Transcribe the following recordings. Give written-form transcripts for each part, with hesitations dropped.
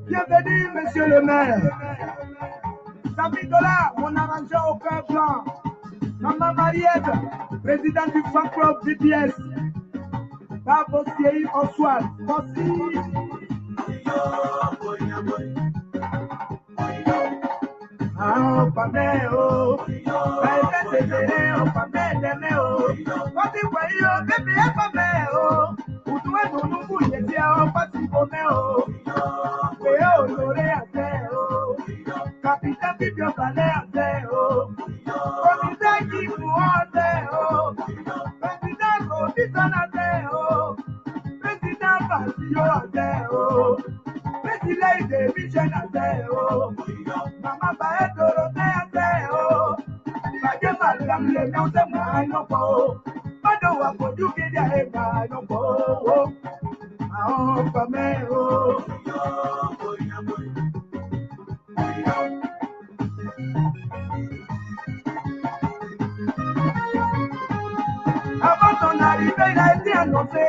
Bienvenue, monsieur le maire. Savidola, mon arrangeur au cœur blanc. Maman Mariette, présidente du fan club BTS. Bravo, Thierry François. Merci. Ah, oh, Pameo. Oh, Pameo. What the way, oh, baby, Pameo. Utuwe nunubu yesia, oh, pati pomeo. Peo, lore, ateo. Capitaine Bibio, Bale, ateo. Comité qui vous ateo. Président, Robinson, ateo. Président, Basio, ateo. Président, Division, ateo. Mama, Bae, Dorothée, ateo. Baje, Madame, le nom de moi, non, po. Mado, Wapo, Yuki, Diaeba, non, po. Ah, oh, Pameo. Avant son arrivée, il a été annoncé.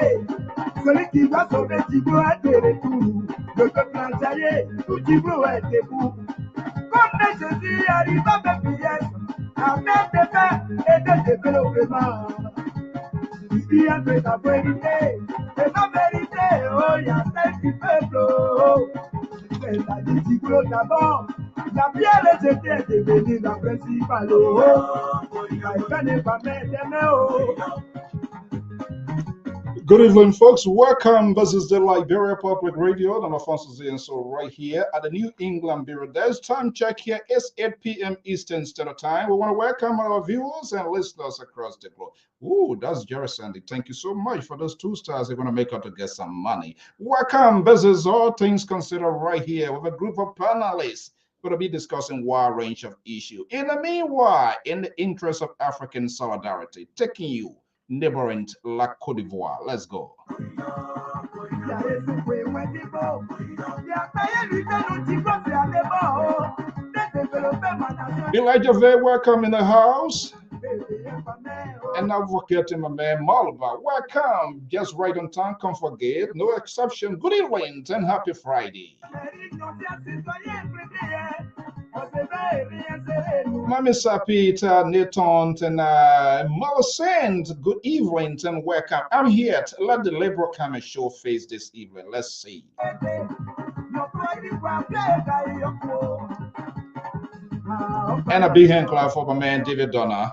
Celui qui va sauver Tibo a des retours. Le peuple entier, tout Tibo est debout. Comme Jésus arrive avec pièces, avec des faits et des développements. Il y a de la vérité, oh, il y a celle du peuple. C'est la dit Tibo d'abord. La pierre était devenue la principale. Good evening, folks. Welcome. This is the Liberia Public Radio. I'm Alfonso Zienso right here at the New England Bureau. There's time check here. It's 8 p.m. Eastern Standard Time. We want to welcome our viewers and listeners across the globe. Ooh, that's Jerry Sandy. Thank you so much for those 2 stars. They're going to make out to get some money. Welcome. This is All Things Considered right here with a group of panelists. Going to be discussing a wide range of issues. In the meanwhile, in the interest of African solidarity, taking you neighboring La Côte d'Ivoire. Let's go. Elijah, very welcome in the house. And now we're getting my man Malva. Welcome. Just right on time. Come forget. No exception. Good evening and happy Friday. Mami Sapita, Nathan, and Millicent, good evening and welcome. I'm here to let the Liberal come and show face this evening. Let's see. And a big hand clap for my man David Donner.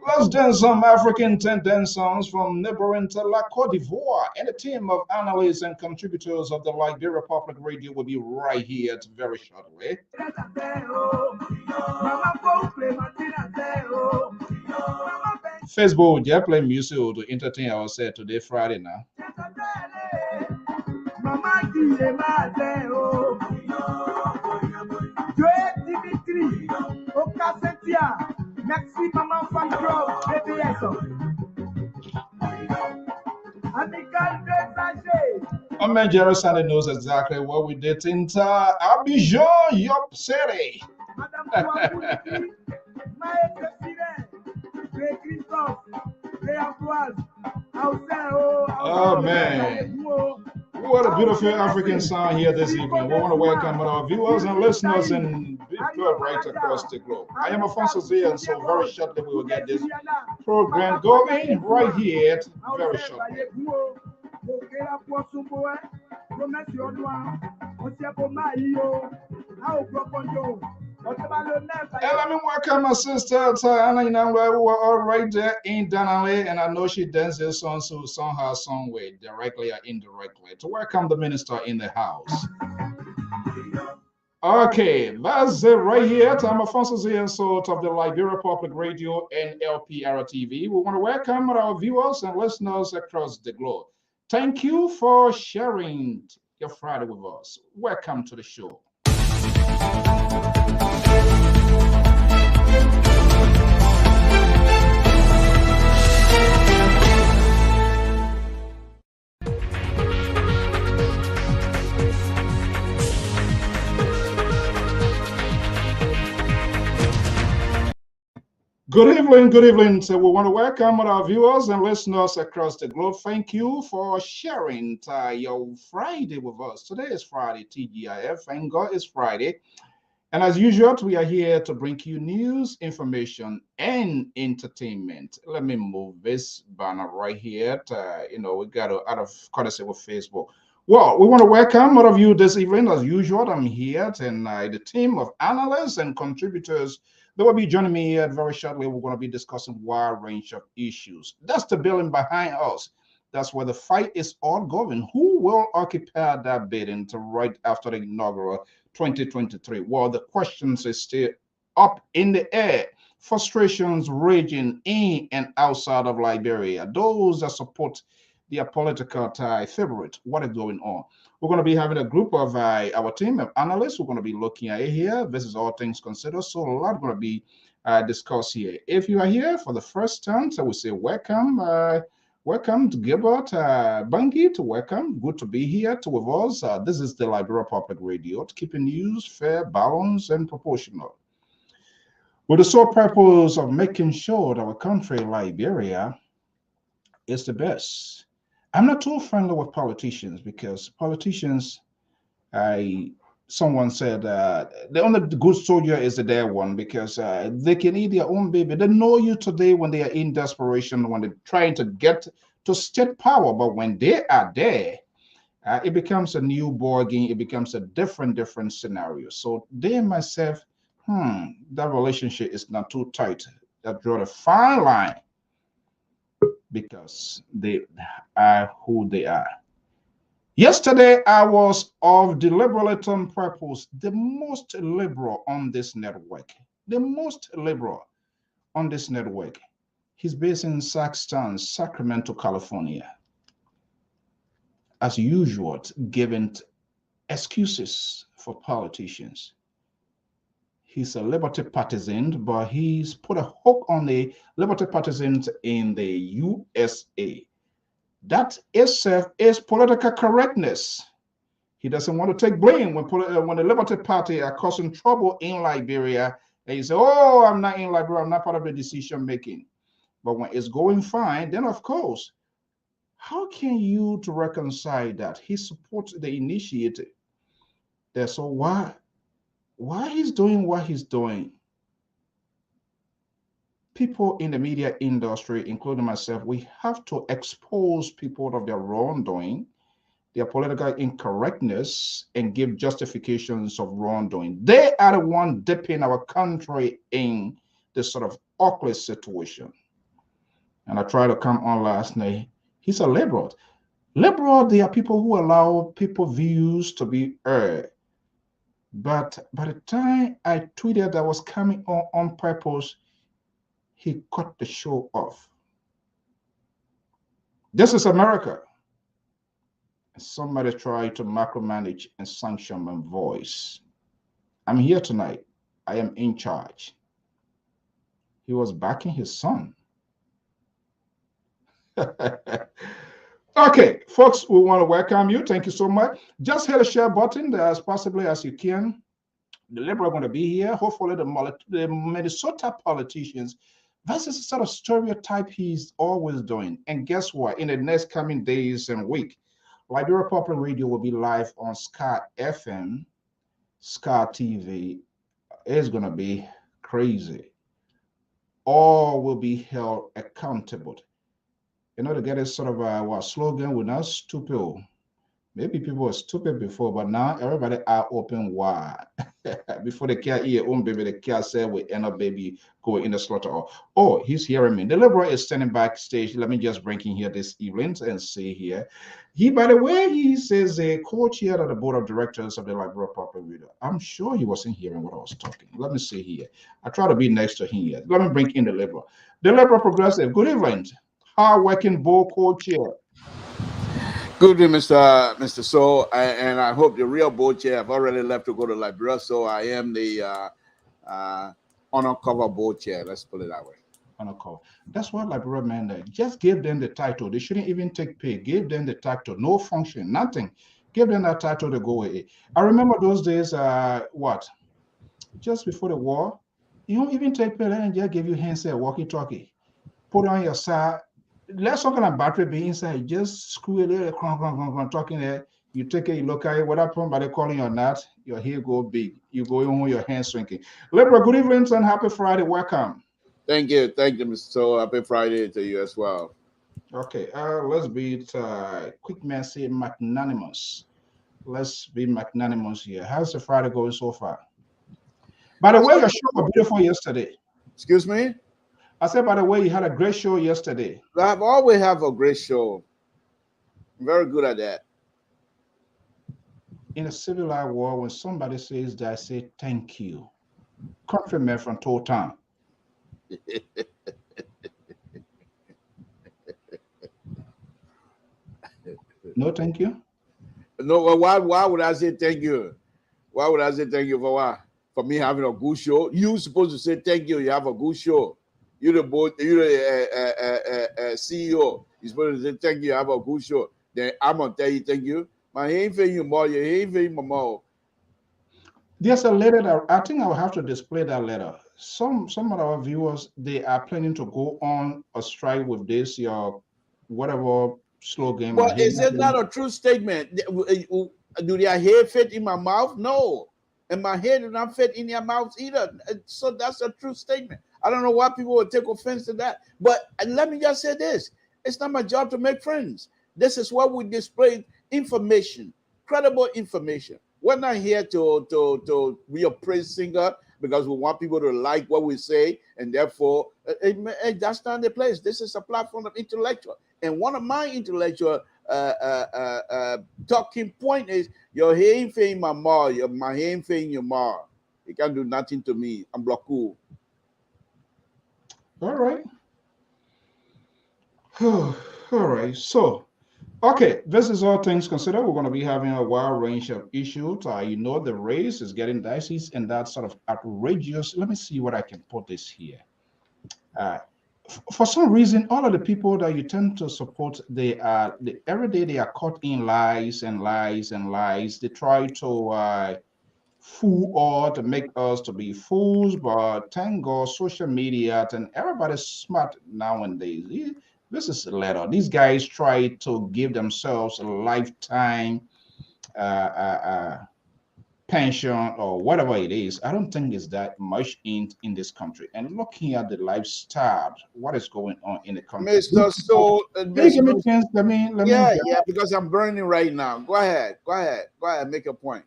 Let's dance some African dance songs from neighboring La Côte d'Ivoire. And a team of analysts and contributors of the Liberia Public Radio will be right here very shortly. Facebook, yeah, play music to entertain ourselves today, Friday now. Dimitri, Okasentia, merci maman fan club, BBS. Amical Desage. My man Jerry Sandy knows exactly what we did in Abidjan, Yop City. Madame Maître Filet, Christophe, Antoine, oh man. What a beautiful African song here this evening. We want to welcome our viewers and listeners in big club right across the globe. I am Alfonso Zia, and so very shortly we will get this program going right here very shortly. And let me welcome my sister Anna Inangwa, who are all right there in Danale, and I know she dances songs who sung her song with directly or indirectly. To welcome the minister in the house. Okay, that's it right here. I'm Alfonso Zienso of the Liberia Public Radio and Lpr-Tv. We want to welcome our viewers and listeners across the globe. Thank you for sharing your Friday with us. Welcome to the show. Good evening, good evening. So we want to welcome all our viewers and listeners across the globe. Thank you for sharing your Friday with us. Today is Friday, TGIF. Thank God it's Friday. And as usual, we are here to bring you news, information, and entertainment. Let me move this banner right here. We got to out of courtesy with Facebook. Well, we want to welcome all of you this evening. As usual, I'm here and the team of analysts and contributors that will be joining me here very shortly. We're going to be discussing a wide range of issues. That's the building behind us. That's where the fight is all going. Who will occupy that building to right after the inaugural 2023? Well, the questions is still up in the air. Frustrations raging in and outside of Liberia. Those that support their political favorite. What is going on? We're going to be having a group of our team of analysts. We're going to be looking at it here. This is all things considered. So a lot going to be discussed here. If you are here for the first time, so we say welcome. Welcome to Gilbert Bungie, to welcome. Good to be here to with us. This is the Liberia Public Radio, to keep news fair, balanced, and proportional. With the sole purpose of making sure that our country, Liberia, is the best. I'm not too friendly with politicians because politicians, I someone said the only good soldier is the dead one because they can eat their own baby. They know you today when they are in desperation, when they're trying to get to state power, but when they are there, it becomes a new ball game. It becomes a different scenario. So they and myself, that relationship is not too tight. That draw a fine line because they are who they are. Yesterday, I was of the liberalism purpose, the most liberal on this network. The most liberal on this network. He's based in Saxton, Sacramento, California. As usual, giving excuses for politicians. He's a liberty partisan, but he's put a hook on the liberty partisans in the USA. That itself is political correctness. He doesn't want to take blame when the Liberty Party are causing trouble in Liberia. And he say, "Oh, I'm not in Liberia. I'm not part of the decision making." But when it's going fine, then of course, how can you to reconcile that? He supports the initiative. So why he's doing what he's doing? People in the media industry, including myself, we have to expose people of their wrongdoing, their political incorrectness, and give justifications of wrongdoing. They are the one dipping our country in this sort of awkward situation. And I tried to come on last night. He's a liberal. Liberal, they are people who allow people views to be heard. But by the time I tweeted that was coming on purpose, he cut the show off. This is America. Somebody tried to micromanage and sanction my voice. I'm here tonight. I am in charge. He was backing his son. Okay, folks, we want to welcome you. Thank you so much. Just hit the share button as possibly as you can. The Liberal are going to be here. Hopefully, the Minnesota politicians. This is the sort of stereotype he's always doing. And guess what? In the next coming days and week, Liberia Public Radio will be live on Sky FM, Sky TV. It's going to be crazy. All will be held accountable. You know, to get a sort of a slogan, we're not stupid. Maybe people were stupid before, but now everybody are open wide. Before they can't eat own baby, they can't say we end up baby going in the slaughter. Oh, he's hearing me. The Liberal is standing backstage. Let me just bring him here this evening and see here. He, by the way, he says a co-chair of the board of directors of the Liberal Public Radio. I'm sure he wasn't hearing what I was talking. Let me see here. I try to be next to him here. Let me bring in the Liberal. The Liberal Progressive. Good evening. Hard working board co-chair. Good evening, Mr. So, and I hope the real board chair have already left to go to Liberia, so I am the honor cover board chair. Let's put it that way. Honor cover. That's what Liberia meant. Just give them the title. They shouldn't even take pay. Give them the title. No function, nothing. Give them that title to go away. I remember those days. Just before the war, You don't even take pill and just give you handset, walkie-talkie. Put it on your side. Let some kind of battery be inside. Just screw it there, talking there. You take it, you look at it, whether somebody calling or not, your hair go big. You go in with your hands shrinking. Lpr, good evening and happy Friday. Welcome. Thank you, Mr. So. Happy Friday to you as well. Okay, let's be quick man say magnanimous. Let's be magnanimous here. How's the Friday going so far? By the way, your show was beautiful yesterday. Excuse me? I said, by the way, you had a great show yesterday. I've always have a great show. I'm very good at that. In a civilized world, when somebody says that, I say thank you. Countryman from Town. No, thank you. No, why would I say thank you? Why would I say thank you for what? For me having a good show? You supposed to say thank you. You have a good show. You're the board. You're the CEO. You're supposed to say thank you. You have a good show. Then I'm gonna tell you thank you. My ain't for you more. You ain't for you more. There's a letter that I think I'll have to display that letter. Some of our viewers, they are planning to go on a strike with this your whatever slogan. But is it not a true statement? Do their hair fit in my mouth? No. And my hair does not fit in their mouths either. So that's a true statement. I don't know why people would take offense to that. But let me just say this. It's not my job to make friends. This is what we display information, credible information. We're not here to be a praise singer because we want people to like what we say. And therefore, that's not the place. This is a platform of intellectual. And one of my intellectual talking point is your hair ain't in my ma, my hair ain't in your ma. You can't do nothing to me. I'm blocked. All right. All right. So, okay, this is all things considered. We're going to be having a wide range of issues. You know, the race is getting dicey and that's sort of outrageous. Let me see what I can put this here. For some reason, all of the people that you tend to support, every day they are caught in lies and lies and lies. They try to fool or to make us to be fools, but thank God, social media and everybody's smart nowadays. This is a letter. These guys try to give themselves a lifetime pension or whatever it is. I don't think it's that much in this country. And looking at the lifestyle, what is going on in the country. Mr. So, give me a chance. Let me. Yeah, because I'm burning right now. Go ahead. Make a point.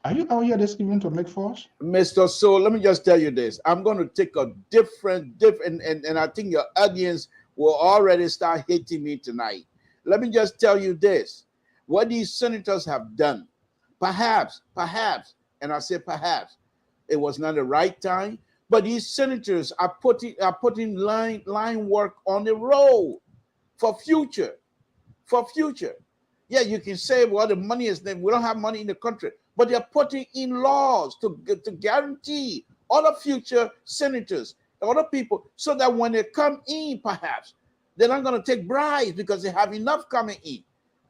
Are you out here this evening to make force? Mr. So, let me just tell you this. I'm going to take a different, and I think your audience will already start hating me tonight. Let me just tell you this. What these senators have done, perhaps, and I say perhaps, it was not the right time, but these senators are putting line work on the road for future. Yeah, you can say, well, the money is there. We don't have money in the country. But they're putting in laws to guarantee other future senators, other people, so that when they come in, perhaps, they're not going to take bribes because they have enough coming in.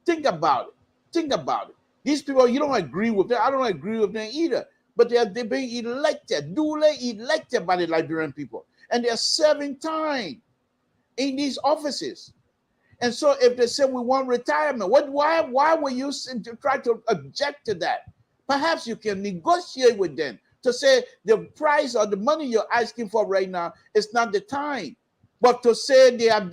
Think about it. These people, you don't agree with them. I don't agree with them either. But they're being elected, duly elected by the Liberian people. And they're serving time in these offices. And so if they say we want retirement, why will you try to object to that? Perhaps you can negotiate with them to say the price or the money you're asking for right now is not the time. But to say they are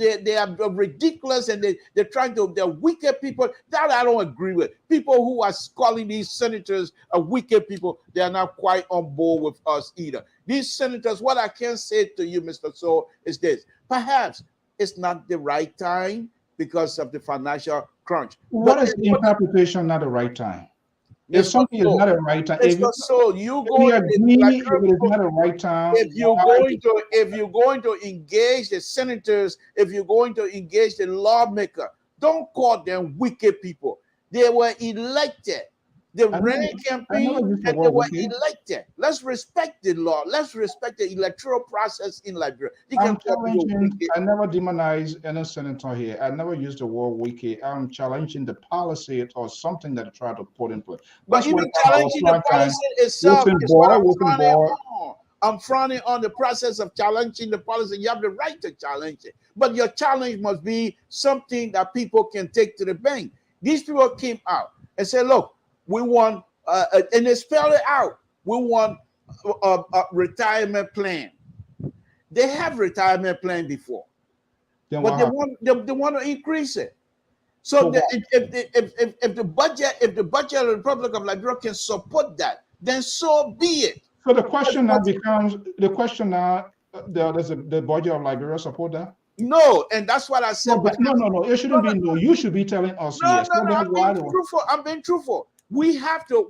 ridiculous and they're wicked people, that I don't agree with. People who are calling these senators wicked people, they are not quite on board with us either. These senators, what I can say to you, Mr. So, is this. Perhaps it's not the right time because of the financial crunch. What is the interpretation not the right time? If something is not a right time, if it's not a right time, if you're going to engage the senators, if you're going to engage the lawmaker, don't call them wicked people. They were elected. They ran a campaign and they were elected. Let's respect the law. Let's respect the electoral process in Liberia. I never demonize any senator here. I never use the word wicked. I'm challenging the policy or something that I try to put in place. But even challenging the policy itself is what I'm trying I'm frowning on the process of challenging the policy. You have the right to challenge it, but your challenge must be something that people can take to the bank. These people came out and said, look, we want, and they spelled it out. We want a retirement plan. They have retirement plan before, but they want to increase it. So if the budget of the Republic of Liberia can support that, then so be it. So the question now becomes does the budget of Liberia support that? No, and that's what I said. No. It shouldn't be no. You should be telling us yes. I'm being truthful. We have to.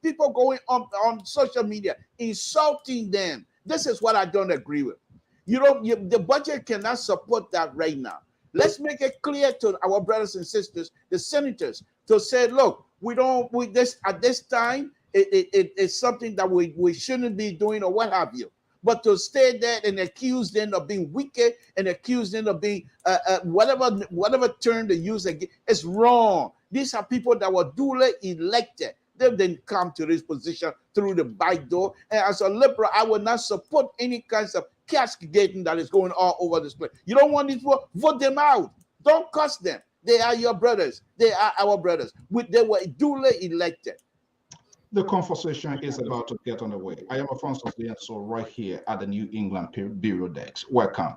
People going on social media insulting them. This is what I don't agree with. The budget cannot support that right now. Let's make it clear to our brothers and sisters, the senators, to say, look, at this time, it's something that we shouldn't be doing or what have you. But to stay there and accuse them of being wicked and accuse them of being whatever term they use again, it's wrong. These are people that were duly elected. They didn't come to this position through the back door. And as a liberal, I will not support any kinds of castigating that is going all over this place. You don't want these people, vote them out. Don't curse them. They are your brothers. They are our brothers. They were duly elected. The conversation is about to get underway. I am Alfonso so right here at the New England Bureau Desk. Welcome.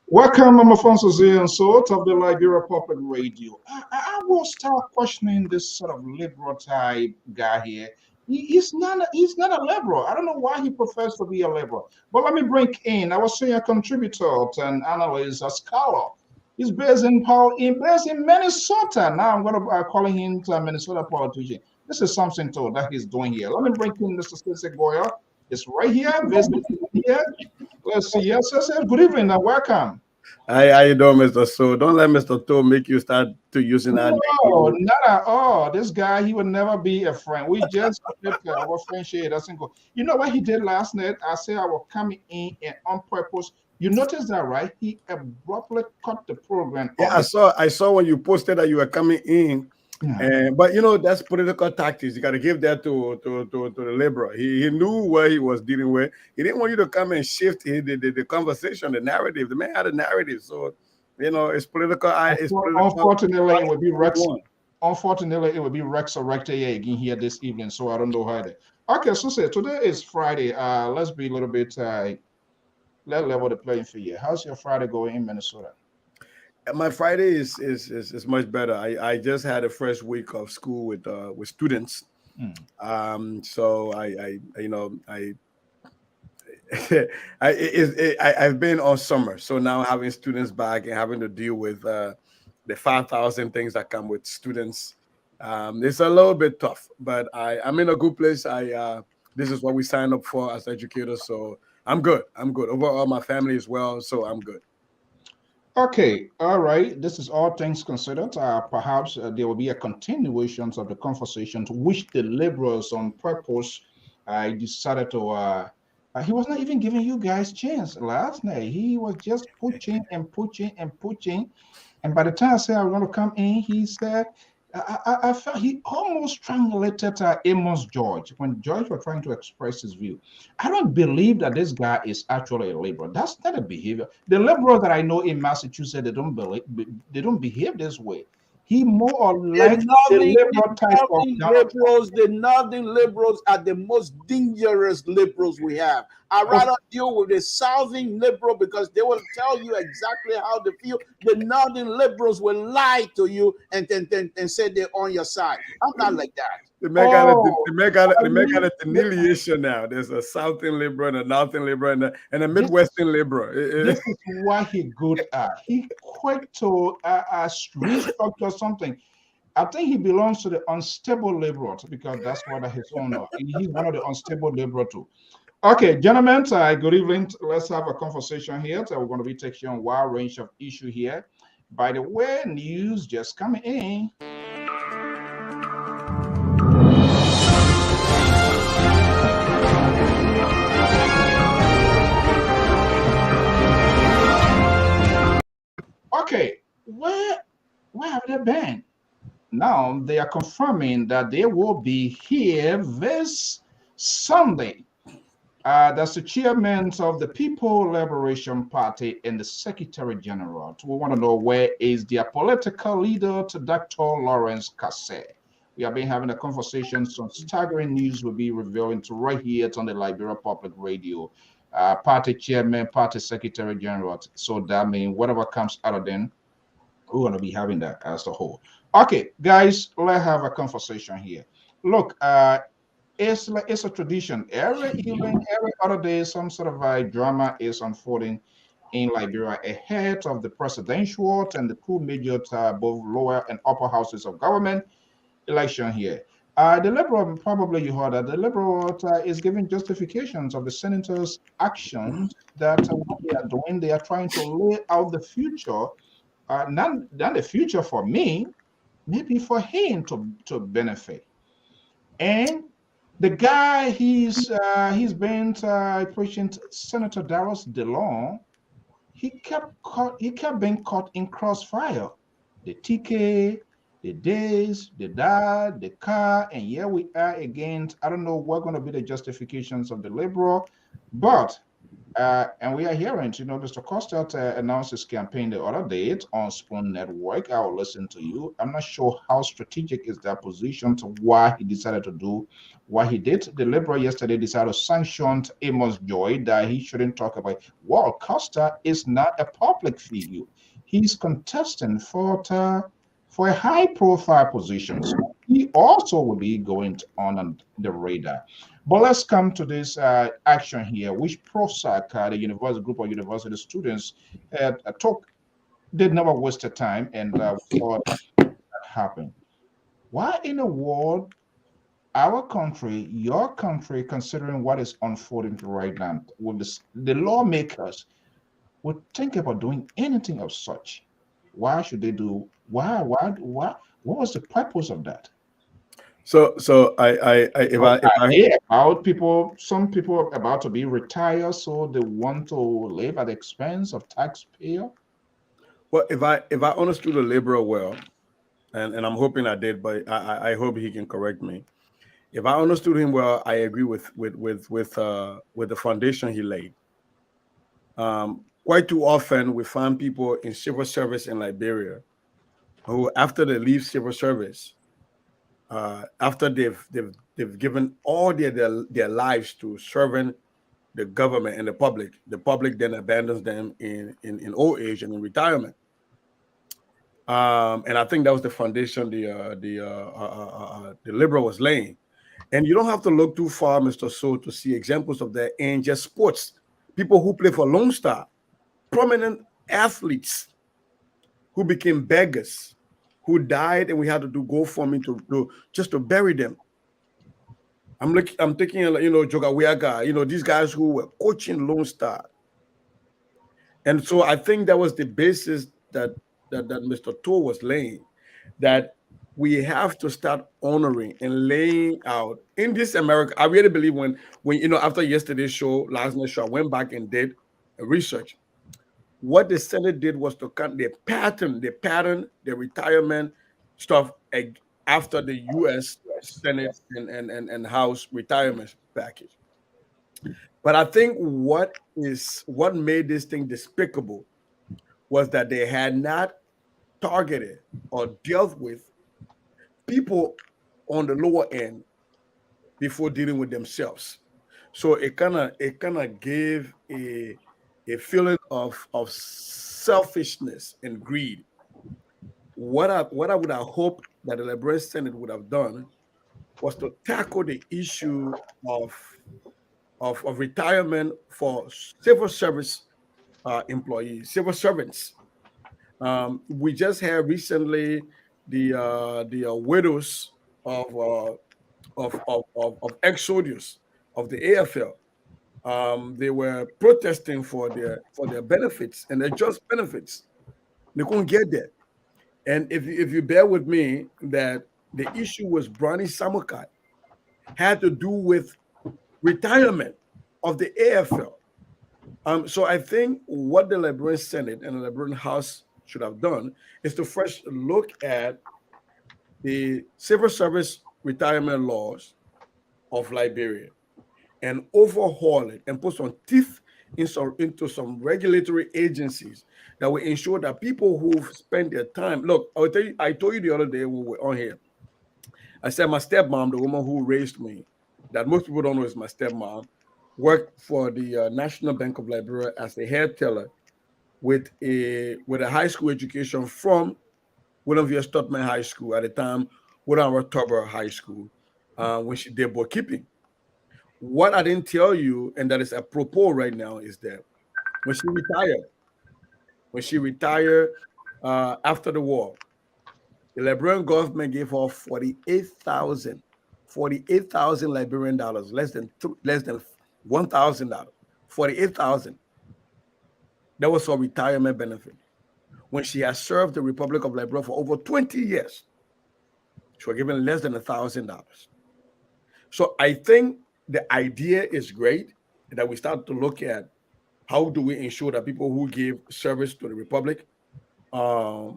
Welcome, I'm Alfonso so of the Liberia Public Radio. I will start questioning this sort of liberal type guy here. He's not a liberal. I don't know why he prefers to be a liberal. But let me bring in, I was saying, a contributor and analyst, a scholar. He's based in Minnesota. Now I'm going to call him a Minnesota politician. This is something too that he's doing here. Let me bring in Mr. Stacey Goya. It's right here, visiting here. Let's see. Yes, good evening and welcome. Hi, how you doing, Mr. So? Don't let Mr. To make you start to using that. No, not at all. This guy, he would never be a friend. We just our friendship doesn't go. You know what he did last night? I said I was coming in and on purpose. You noticed that, right? He abruptly cut the program. Yeah, I saw when you posted that you were coming in. Yeah. But you know, that's political tactics. You got to give that to the liberal. He knew what he was dealing with. He didn't want you to come and shift the conversation, the narrative. The man had a narrative, so you know it's political. Unfortunately, it would be Rex. Unfortunately, it would be Rex again here this evening. So I don't know how to. Okay, so today is Friday. Let's be a little bit. Let's level the playing field here. How's your Friday going in Minnesota? My Friday is much better. I just had a fresh week of school with students. So I've been on summer, so now having students back and having to deal with the 5,000 things that come with students, it's a little bit tough. But I'm in a good place. This is what we signed up for as educators, so I'm good. Overall, my family is well, so I'm good. Okay, all right. This is all things considered. Perhaps there will be a continuation of the conversation to which the liberals on purpose decided to. He was not even giving you guys chance last night. He was just pushing. And by the time I said I was going to come in, he said, I felt he almost strangulated Amos George when George was trying to express his view. I don't believe that this guy is actually a liberal. That's not a behavior. The liberals that I know in Massachusetts, they don't behave this way. He more or less the liberal type of liberals. The northern liberals are the most dangerous liberals we have. I'd rather deal with the southern liberal because they will tell you exactly how they feel. The northern liberals will lie to you and say they're on your side. I'm not like that. They make out a delineation now. There's a southern liberal and a northern liberal and a midwestern liberal. This is what he good at. He quit to restructure something. I think he belongs to the unstable liberals because that's what his own. He's one of the unstable liberals too. Okay, gentlemen, good evening. Let's have a conversation here. So we're going to be taking on a wide range of issues here. By the way, news just coming in. Okay, where have they been? Now they are confirming that they will be here this Sunday. That's the chairman of the People Liberation Party and the Secretary General. We want to know where is their political leader to Dr. Lawrence Cassé. We have been having a conversation. Some staggering news will be revealing to right here on the Liberia Public Radio. Party chairman, party secretary general. So that means whatever comes out of them, we're going to be having that as a whole. Okay, guys, let's have a conversation here. Look, it's a tradition. Every evening, every other day, some sort of a drama is unfolding in Liberia ahead of the presidential and the two major, both lower and upper houses of government election here. The Liberal, probably you heard that the Liberal is giving justifications of the senators' actions that what they are doing, they are trying to lay out the future, not the future for me, maybe for him to benefit. And the guy he's been pushing Senator Darius DeLong, he kept being caught in crossfire. The TK, the days, the dad, the car, and here we are again. I don't know what going to be the justifications of the Liberal, but and we are hearing, Mr. Costa announced his campaign the other day on Spoon Network. I will listen to you. I'm not sure how strategic is that position to why he decided to do what he did. The Liberal yesterday decided to sanction Amos Joy that he shouldn't talk about. Well, Costa is not a public figure. He's contesting for a high-profile position. So he also will be going on the radar. But let's come to this action here, which PROSAC, the university group of university students, did never waste time and saw that happen. Why in the world, our country, your country, considering what is unfolding right now, with the lawmakers would think about doing anything of such? Why should they do? Why? What was the purpose of that? So if I About people, some people are about to be retired, so they want to live at the expense of taxpayer. well, if I understood the Liberal well, and I'm hoping I did, but I hope he can correct me. If I understood him well, I agree with the foundation he laid. Quite too often we find people in civil service in Liberia who, after they leave civil service, after they've given all their lives to serving the government and the public then abandons them in old age and in retirement. And I think that was the foundation the Liberal was laying. And you don't have to look too far, Mr. So, to see examples of that in just sports. People who play for Lone Star, prominent athletes who became beggars, who died, and we had to do GoFundMe to bury them. I'm thinking, Joga Wiaga, these guys who were coaching Lone Star. And so I think that was the basis that Mr. To was laying, that we have to start honoring and laying out in this America. I really believe when after yesterday's show, last night's show, I went back and did research. What the Senate did was to cut the pattern, the retirement stuff after the U.S. Senate and House retirement package. But I think what made this thing despicable was that they had not targeted or dealt with people on the lower end before dealing with themselves. So it kind of gave a feeling of selfishness and greed. What I would have hoped that the Liberal Senate would have done was to tackle the issue of retirement for civil service employees, civil servants. We just had recently the widows of ex-soldiers of the AFL. They were protesting for their benefits and their just benefits. They couldn't get that. And if you bear with me, that the issue was Brani Samukai had to do with retirement of the AFL. So I think what the Liberian Senate and the Liberian House should have done is to first look at the civil service retirement laws of Liberia and overhaul it and put some teeth into some regulatory agencies that will ensure that people who've spent their time. Look, I told you the other day when we were on here, I said my stepmom, the woman who raised me, that most people don't know is my stepmom, worked for the National Bank of Liberia as a hair teller with a high school education from William V. Stutman High School at the time, William Tubber High School, when she did bookkeeping. What I didn't tell you, and that is apropos right now, is that when she retired after the war, the Liberian government gave her 48,000 Liberian dollars, less than $1,000, 48,000. That was her retirement benefit. When she has served the Republic of Liberia for over 20 years, she was given less than $1,000. So I think the idea is great that we start to look at how do we ensure that people who give service to the Republic are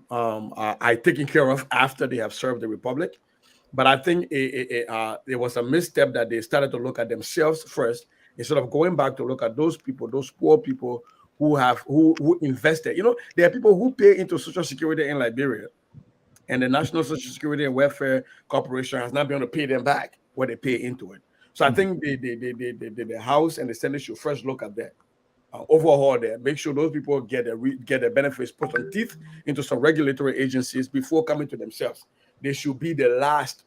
taken care of after they have served the Republic. But I think there was a misstep that they started to look at themselves first instead of going back to look at those people, those poor people who invested. You know, there are people who pay into Social Security in Liberia, and the National Social Security and Welfare Corporation has not been able to pay them back what they pay into it. So I think the House and the Senate should first look at that, overhaul that, make sure those people get their benefits, put some teeth into some regulatory agencies before coming to themselves. They should be the last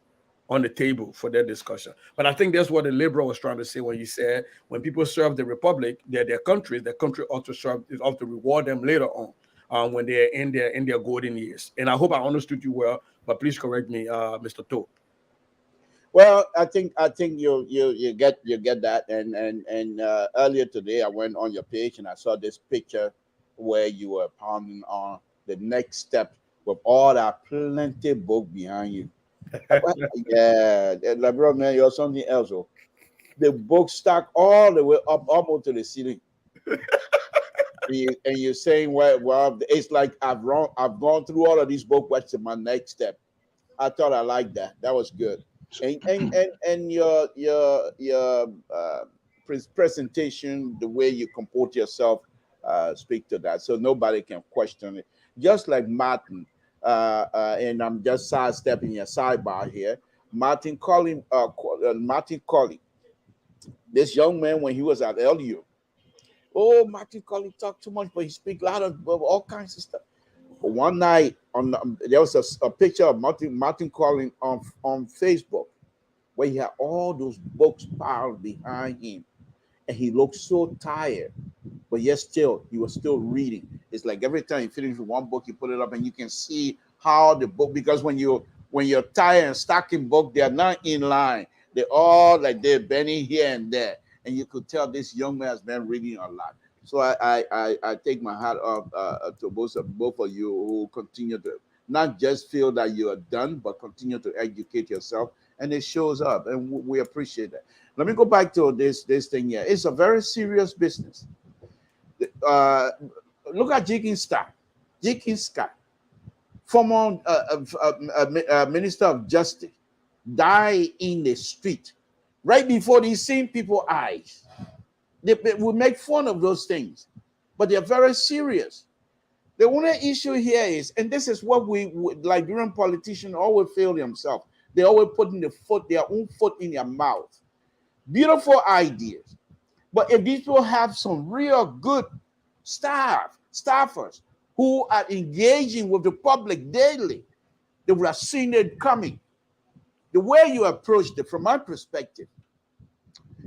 on the table for their discussion. But I think that's what the liberal was trying to say when he said when people serve the Republic, their country ought to reward them later on when they're in their golden years. And I hope I understood you well, but please correct me, Mr. To. Well, I think you get that, and earlier today I went on your page and I saw this picture where you were pounding on the next step with all that plenty book behind you. Yeah, like bro, man, you're something else. Oh. The book stack all the way up almost to the ceiling. And you're saying, well, it's like I've gone through all of these books. What's my next step? I thought I liked that. That was good. And your presentation, the way you comport yourself, speak to that, so nobody can question it. Just like Martin, and I'm just sidestepping your sidebar here. Martin Colley, this young man when he was at LU. Oh, Martin Colley talked too much, but he speak loud of all kinds of stuff. But one night there was a picture of Martin Colley on Facebook where he had all those books piled behind him, and he looked so tired, but yet still he was still reading. It's like every time you finish one book, you put it up, and you can see how the book, because when you're tired and stacking book, they're not in line. They're all like they're bending here and there, and you could tell this young man has been reading a lot. So I take my hat off to both of you who continue to not just feel that you are done, but continue to educate yourself, and it shows up, and we appreciate that. Let me go back to this thing here. It's a very serious business. Look at Jenkins Scott, former Minister of Justice, died in the street right before these same people's eyes. They will make fun of those things, but they're very serious. The only issue here is, and this is what we Liberian politicians always fail themselves. They always putting their own foot in their mouth. Beautiful ideas, but if these people have some real good staffers who are engaging with the public daily, they would have seen it coming. The way you approach it, from my perspective,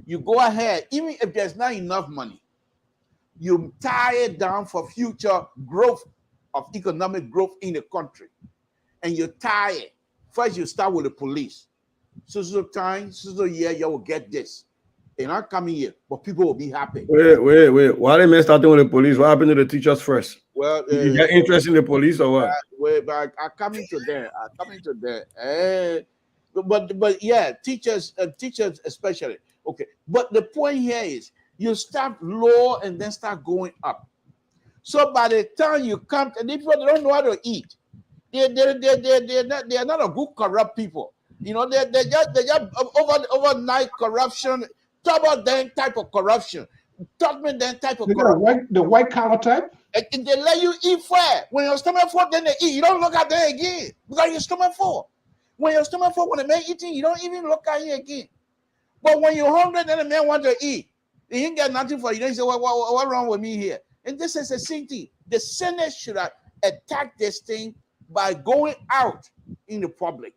you go ahead, even if there's not enough money, you tie it down for future growth of economic growth in the country. And you tie it. First, you start with the police. So time, so year, you will get this. They're not coming here, but people will be happy. Wait. Why they starting with the police? What happened to the teachers first? Well, you got interest in the police or what? But I'm coming to that. But yeah, teachers especially. Okay, but the point here is you start low and then start going up. So by the time you come, and these people, they don't know how to eat. They are not a good corrupt people. You know, they just overnight corruption. Talk about that type of corruption. Talk me that type of They got corruption. the white collar type. And they let you eat fat. When your stomach full, then they eat. You don't look at them again because your stomach full. When your stomach full, when the man eating, you don't even look at him again. But when you're hungry, then the man want to eat. He ain't got nothing for you. Then you say, what wrong with me here? And this is the same thing. The Senate should have attacked this thing by going out in the public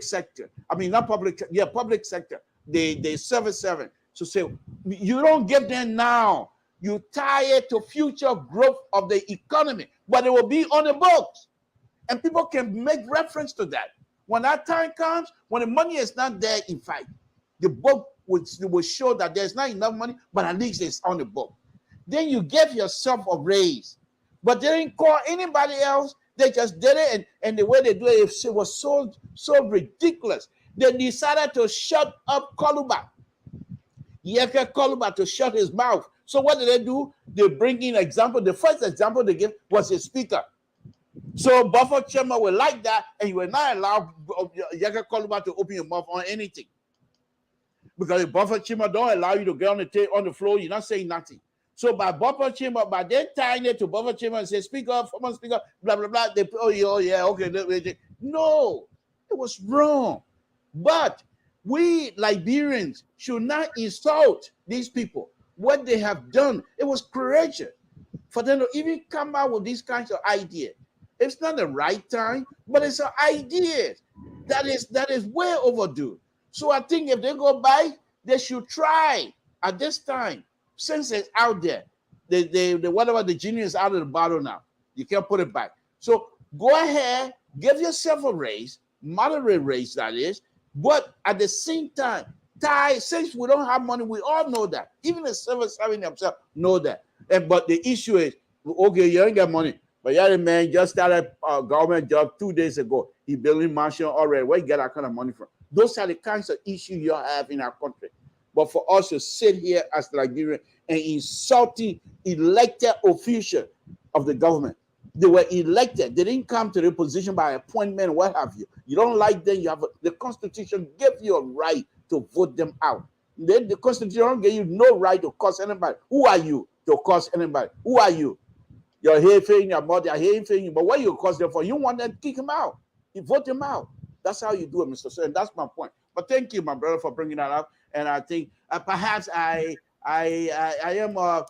sector. I mean, not public, yeah, public sector. The service servant. So say, you don't give them now. You tie it to future growth of the economy, but it will be on the books. And people can make reference to that. When that time comes, when the money is not there, in fact, the book will show that there's not enough money, but at least it's on the book. Then you give yourself a raise. But they didn't call anybody else. They just did it, and the way they do it was so ridiculous. They decided to shut up Koluba. Yeke Koluba to shut his mouth. So what did they do? They bring in example. The first example they gave was a speaker. So Buffer Chairman will like that, and you will not allow Yeke Koluba to open your mouth on anything. Because if Buffer Chairman don't allow you to get on the floor, you're not saying nothing. So by Buffer Chamber, by then tying it to Buffer Chamber and say, speaker, former speaker, blah, blah, blah, they oh yeah, okay. No, it was wrong. But we Liberians should not insult these people. What they have done, it was courageous for them to even come out with these kinds of ideas. It's not the right time, but it's an idea that is way overdue. So I think if they go by, they should try at this time. Since it's out there, whatever the genie is out of the bottle now, you can't put it back. So go ahead, give yourself a raise, moderate raise that is, but at the same time, since we don't have money, we all know that. Even the service having themselves know that. But the issue is, okay, you ain't got money, but yeah, the man just started a government job 2 days ago. He building mansion already. Where you get that kind of money from? Those are the kinds of issues you have in our country. But for us to sit here as Nigerians and insulting elected officials of the government, they were elected. They didn't come to the position by appointment, what have you. You don't like them. You have the Constitution gives you a right to vote them out. Then the Constitution don't give you no right to curse anybody. Who are you to curse anybody? Who are you? Your hair failing, your mother, hair failing. But what you curse them for? You want them to kick him out. You vote him out. That's how you do it, Mr. Sir. And that's my point. But thank you, my brother, for bringing that up. And I think perhaps I am a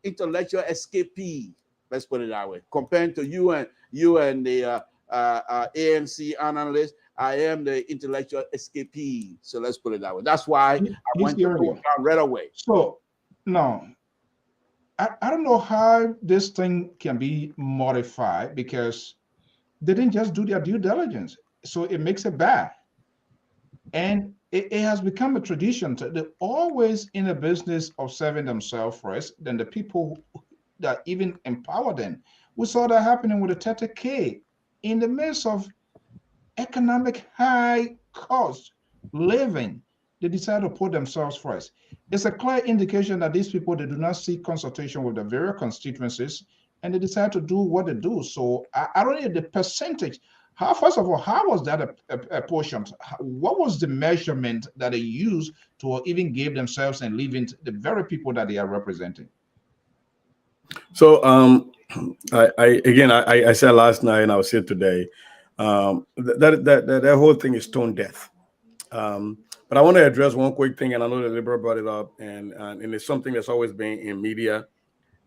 intellectual escapee. Let's put it that way. Compared to you and the ANC analyst, I am the intellectual escapee. So let's put it that way. That's why I went to go right away. So no, I don't know how this thing can be modified because they didn't just do their due diligence. So it makes it bad. And it has become a tradition. They're always in the business of serving themselves first, then the people that even empower them. We saw that happening with the 30K in the midst of economic high cost living. They decide to put themselves first. It's a clear indication that these people, they do not seek consultation with the various constituencies, and they decide to do what they do. So I don't know the percentage. First of all, how was that apportioned? What was the measurement that they used to even give themselves and leaving the very people that they are representing? So I said last night and I'll say today, that whole thing is tone deaf. But I want to address one quick thing, and I know the Liberal brought it up, and it's something that's always been in media,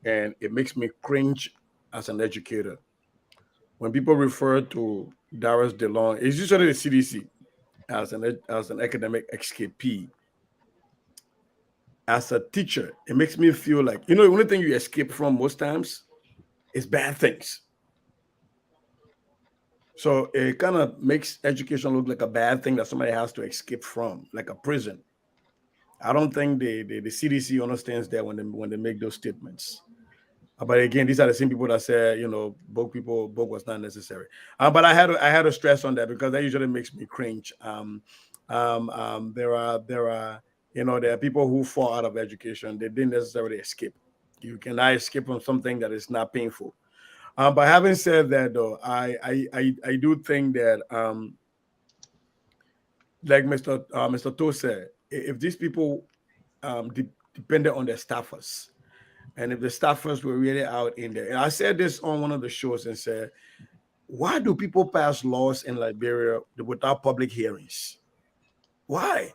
and it makes me cringe as an educator. When people refer to Darius DeLong, it's usually the CDC as an academic escapee. As a teacher, it makes me feel like, the only thing you escape from most times is bad things. So it kind of makes education look like a bad thing that somebody has to escape from, like a prison. I don't think the CDC understands that when they make those statements. But again, these are the same people that say, book was not necessary. But I had to stress on that because that usually makes me cringe. There are people who fall out of education. They didn't necessarily escape. You cannot escape from something that is not painful. But having said that, though, I do think that, like Mr. To said, if these people depended on their staffers, and if the staffers were really out in there, and I said this on one of the shows and said, why do people pass laws in Liberia without public hearings? Why?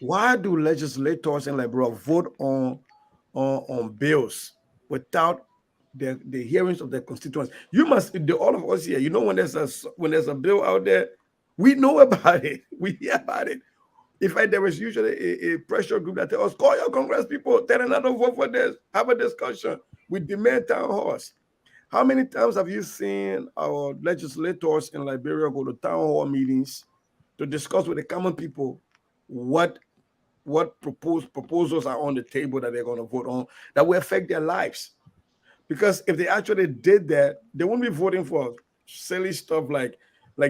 Why do legislators in Liberia vote on bills without the hearings of their constituents? You must, all of us here, you know, when there's a bill out there, we know about it. We hear about it. In fact, there is usually a pressure group that tells us, call your Congress people, tell them not to vote for this, have a discussion. We demand town halls. How many times have you seen our legislators in Liberia go to town hall meetings to discuss with the common people what proposals are on the table that they're going to vote on that will affect their lives? Because if they actually did that, they wouldn't be voting for silly stuff like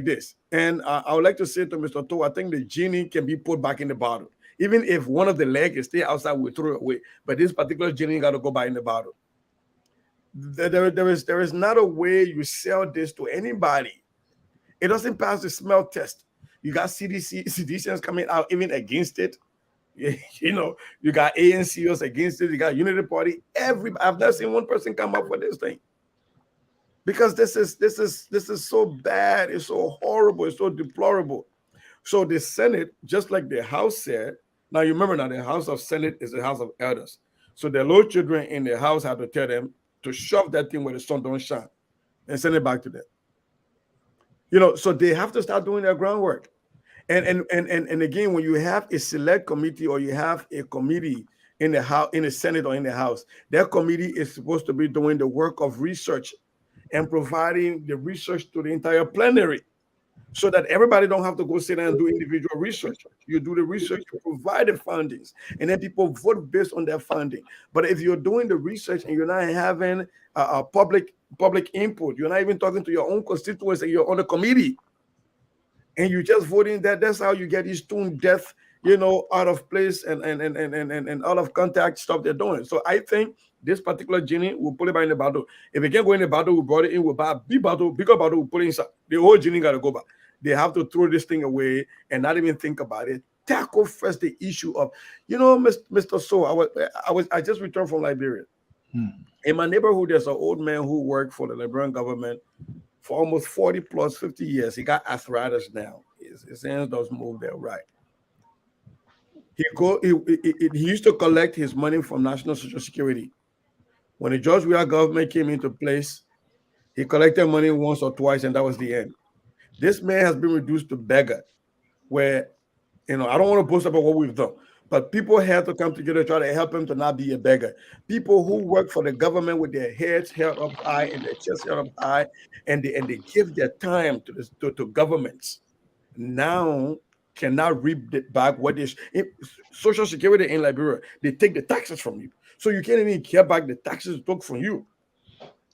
this. And I would like to say to Mr. To, I think the genie can be put back in the bottle. Even if one of the legs is still outside, we throw it away. But this particular genie got to go back in the bottle. There is not a way you sell this to anybody. It doesn't pass the smell test. You got CDCs coming out even against it. You know, you got ANCOs against it. You got Unity Party. I've never seen one person come up with this thing, because this is so bad. It's so horrible. It's so deplorable. So the Senate, just like the House said, now you remember now the House of Senate is the House of Elders. So the little children in the House had to tell them to shove that thing where the sun don't shine and send it back to them. You know, so they have to start doing their groundwork. And again, when you have a select committee or you have a committee in the House, in the Senate or in the House, that committee is supposed to be doing the work of research and providing the research to the entire plenary, so that everybody don't have to go sit down and do individual research. You do the research, you provide the findings, and then people vote based on their finding. But if you're doing the research and you're not having a public input, you're not even talking to your own constituents and you're on the committee, and you just voting that's how you get these tune death, you know, out of place and out of contact stuff they're doing. So I think this particular genie will put it back in the bottle. If it can't go in the bottle, we brought it in, we'll buy a bigger bottle, we'll put it inside. The whole genie got to go back. They have to throw this thing away and not even think about it. Tackle first the issue of, you know, Mr. So, I just returned from Liberia. In my neighborhood, there's an old man who worked for the Liberian government for almost 40 plus 50 years. He got arthritis now. His hands don't move there right. He used to collect his money from National Social Security. When the George Weah government came into place, he collected money once or twice, and that was the end. This man has been reduced to beggar, where, you know, I don't want to boast about what we've done, but people had to come together to try to help him to not be a beggar. People who work for the government with their heads held up high and their chests held up high, and they give their time to governments, now cannot reap back what is Social Security in Liberia. They take the taxes from you, so you can't even care back the taxes took from you.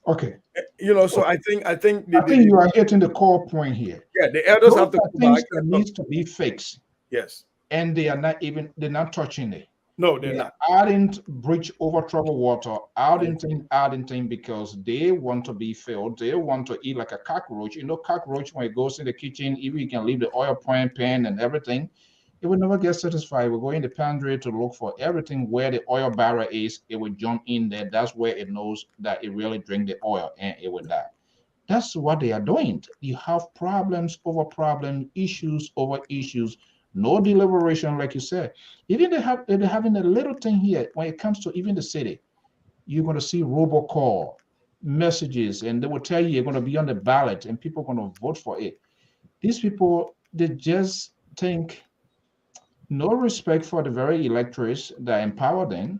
Okay. You know, so I think you are hitting the core point here. Yeah, the elders have to go back. That needs to be fixed. Yes. And they're not touching it. No, they're not. Adding bridge over troubled water, adding thing because they want to be filled. They want to eat like a cockroach. You know, cockroach, when it goes in the kitchen, even you can leave the oil pan and everything, it will never get satisfied. We'll go in the pantry to look for everything where the oil barrel is. It will jump in there. That's where it knows that it really drink the oil and it will die. That's what they are doing. You have problems over problems, issues over issues. No deliberation, like you said. Even they're having a little thing here when it comes to even the city. You're going to see robocall messages, and they will tell you you're going to be on the ballot, and people are going to vote for it. These people, they just think no respect for the very electors that empower them.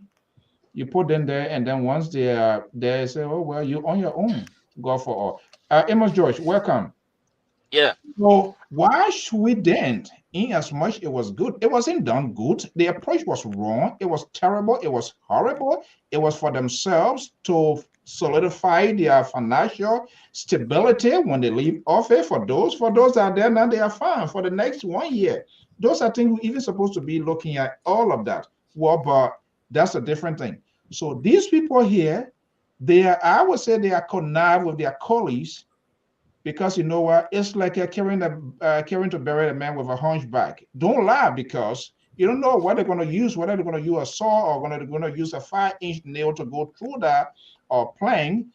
You put them there, and then once they are there, say, "Oh well, you're on your own. Go for all." Amos George, welcome. Yeah. So why should we then, in as much it was good, it wasn't done good. The approach was wrong. It was terrible. It was horrible. It was for themselves to solidify their financial stability when they leave office. For those out there now, they are fine for the next 1 year. Those are things we're even supposed to be looking at all of that. Well, but that's a different thing. So these people here, I would say they are connived with their colleagues, because you know what? It's like carrying to bury a man with a hunchback. Don't lie, because you don't know what they're going to use, whether they're going to use a saw or they're going to use a 5-inch nail to go through that, or plank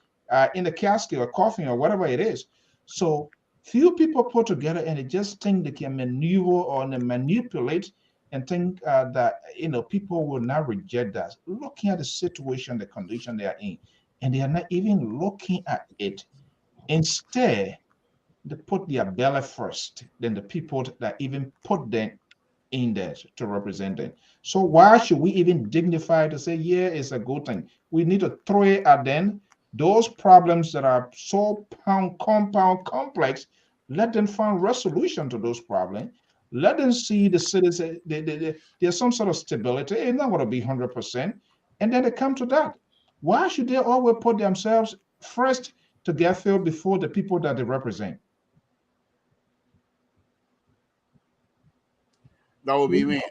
in the casket or coffin or whatever it is. So few people put together and they just think they can maneuver or manipulate and think that people will not reject that. Looking at the situation, the condition they are in, and they are not even looking at it. Instead, they put their belly first, then the people that even put them in there to represent them. So why should we even dignify to say, yeah, it's a good thing? We need to throw it at them. Those problems that are so compound complex, let them find resolution to those problems. Let them see the citizens, there's some sort of stability. It's not going to be 100%. And then they come to that. Why should they always put themselves first to get filled before the people that they represent? That would be me.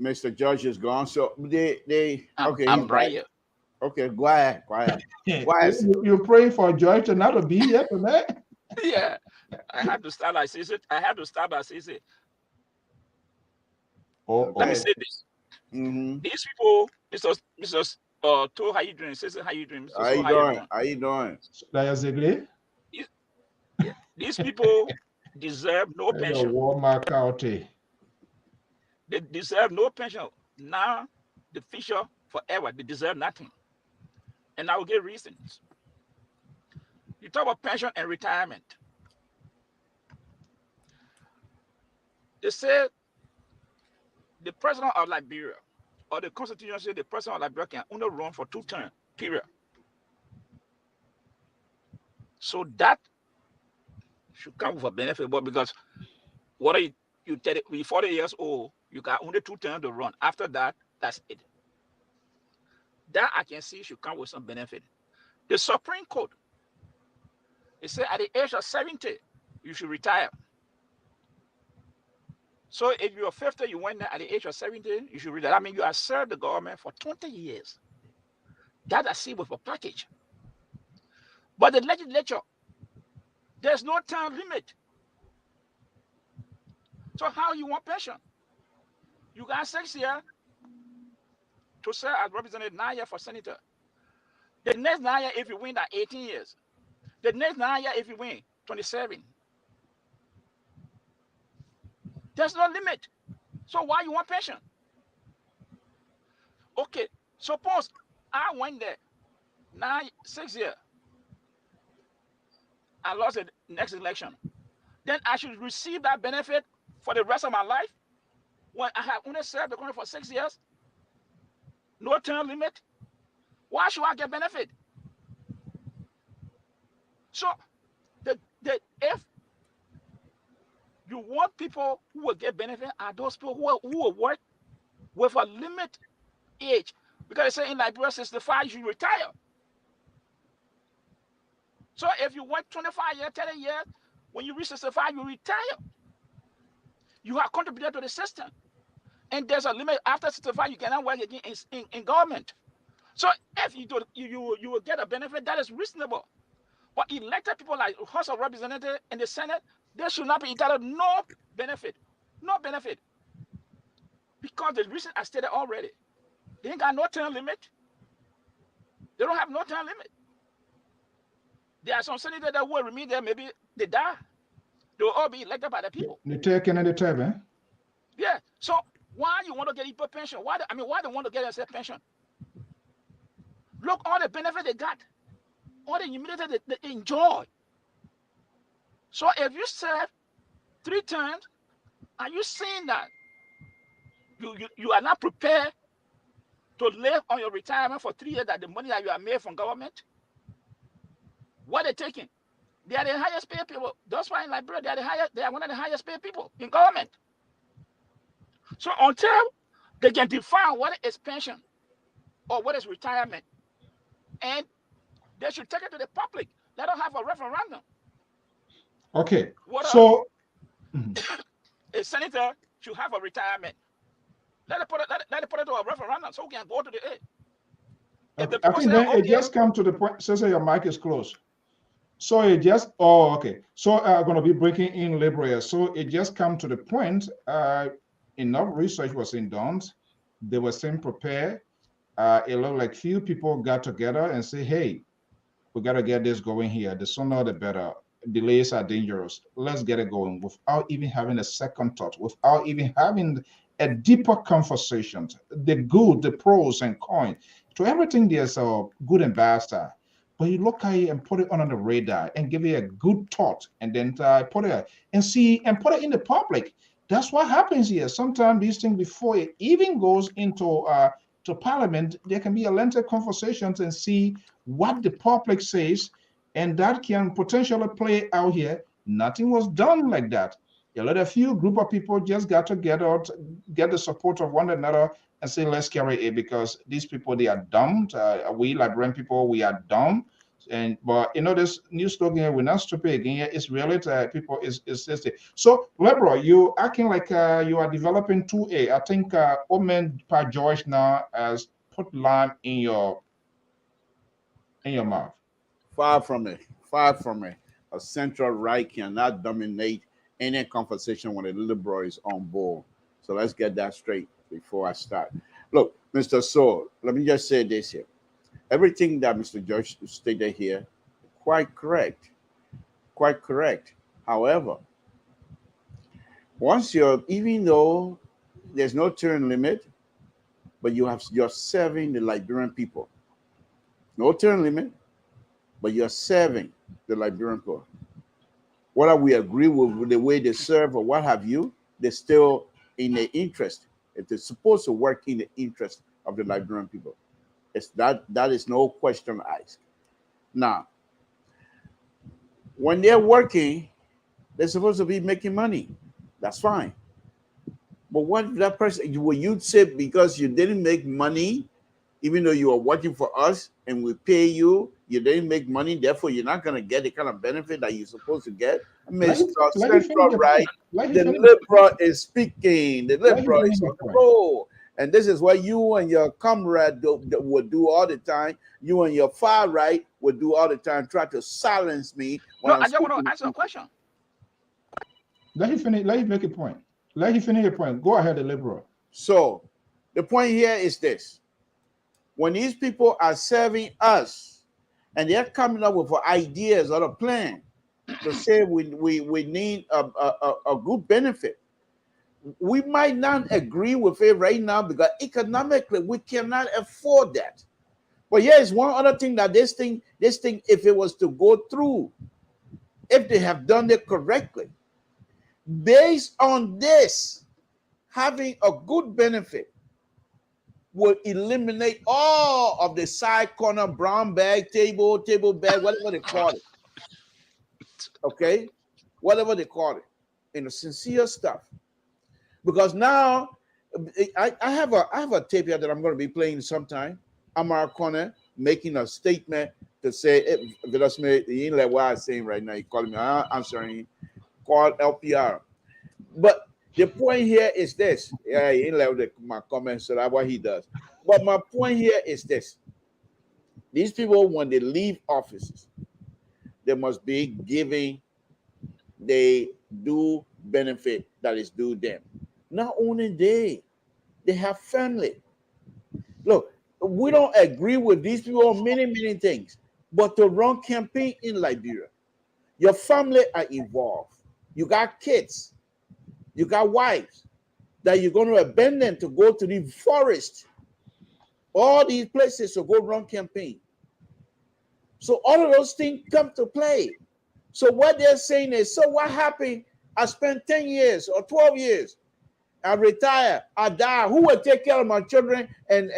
Mr. Judge is gone. So they okay. I'm right here. Okay, go ahead. Go ahead. You're praying for joy to not be here tonight. Yeah, I had to start by saying let me say this. These people, Mr. To, how you doing? Sister, how you doing? Mr. How you doing? How you doing? These people deserve no pension. They deserve no pension. Now, the future, forever, they deserve nothing. And I will give reasons. You talk about pension and retirement. They say the president of Liberia, or the constitution says the president of Liberia can only run for 2 terms, period. So that should come with a benefit, but because what are you 40 years old, you got only 2 terms to run. After that, that's it. That I can see should come with some benefit. The Supreme Court, it said at the age of 70, you should retire. So if you're 50, you went there at the age of 70, you should retire. I mean, you have served the government for 20 years. That I see with a package. But the legislature, there's no time limit. So how you want pension? You got 6 years to serve as representative, 9 years for senator. The next 9 years, if you win, that 18 years. The next 9 years, if you win, 27. There's no limit. So why you want pension? Okay, suppose I went there 6 years. I lost the next election. Then I should receive that benefit for the rest of my life when I have only served the country for 6 years? No term limit? Why should I get benefit? So if you want people who will get benefit, are those people who will work with a limit age. Because they say in Liberia, 65, you should retire. So if you work 25 years, 30 years, when you reach 65, you retire. You have contributed to the system. And there's a limit. After 65, you cannot work again in government. So if you do, you will get a benefit that is reasonable. But elected people like House of Representatives and the Senate, they should not be entitled no benefit. No benefit. Because the reason I stated already, they ain't got no term limit. They don't have no term limit. There are some senators that will remain there, maybe they die. They will all be elected by the people. They take another time, eh? Yeah. So why you want to get equal pension? Why they want to get a pension? Look, all the benefit they got, all the immunity they enjoy. So if you serve 3 times, are you saying that you are not prepared to live on your retirement for 3 years, that the money that you are made from government? What they're taking? They are the highest paid people. That's why in Liberia, they are one of the highest paid people in government. So until they can define what is pension or what is retirement, and they should take it to the public. Let them have a referendum. Okay. A senator should have a retirement. Let it put it to a referendum so we can go to the aid. If the I people think say, then it okay, just come to the point. Say your mic is closed. So it just, oh, okay. So I'm going to be breaking in Lpr. So it just come to the point, enough research was done. They were saying prepare. It looked like few people got together and say, hey, we got to get this going here. The sooner the better. Delays are dangerous. Let's get it going without even having a second thought, without even having a deeper conversation. The good, the pros and cons. To everything, there's a good and bad side. But you look at it and put it on the radar and give it a good thought and then put it and see and put it in the public. That's what happens here. Sometimes these things, before it even goes into to parliament, there can be a lengthy conversations and see what the public says, and that can potentially play out here. Nothing was done like that. A few group of people just got together, get the support of one another, and say, let's carry it because these people, they are dumb. We Liberian people, we are dumb. And but this new slogan here, we're not stupid again. It's reality. People is this. So, Lebro, you acting like you are developing 2A. I think Omen Pa George now has put lime in your mouth. Far from it. Far from it. A central right cannot dominate any conversation when a liberal is on board. So let's get that straight before I start. Look, Mr. So, let me just say this here. Everything that Mr. George stated here, quite correct. Quite correct. However, once even though there's no term limit, but you're serving the Liberian people. No term limit, but you're serving the Liberian people. Whether we agree with the way they serve or what have you, they're still in the interest. It is supposed to work in the interest of the Liberian people. It's that is no question asked. Now, when they're working, they're supposed to be making money. That's fine. But what that person, will you say because you didn't make money, even though you are working for us and we pay you, you didn't make money, therefore you're not going to get the kind of benefit that you're supposed to get? Mr. Central Right, the liberal is speaking. The liberal is on the roll. And this is what you and your comrade would do all the time. You and your far right would do all the time, try to silence me. No, I just want to answer a question. Let him finish. Let him make a point. Let him finish a point. Go ahead, the liberal. So the point here is this. When these people are serving us and they're coming up with ideas or a plan to say we need a good benefit, we might not agree with it right now because economically we cannot afford that. But here's one other thing that this thing, if it was to go through, if they have done it correctly, based on this, having a good benefit will eliminate all of the side corner brown bag, table bag, whatever they call it. Okay? Whatever they call it. The sincere stuff. Because now I have a tape here that I'm going to be playing sometime. Amar Corner making a statement to say, he ain't like what I'm saying right now. He calling me, I'm answering, called LPR. But the point here is this. Yeah, he ain't like my comments, so that's what he does. But my point here is this. These people, when they leave offices, they must be giving the due benefit that is due them. Not only they have family. Look, we don't agree with these people on many things, but to run campaign in Liberia, your family are involved. You got kids, you got wives that you're going to abandon to go to the forest, all these places to go run campaign. So all of those things come to play. So what they're saying is, so what happened? I spent 10 years or 12 years. I retire, I die. Who will take care of my children and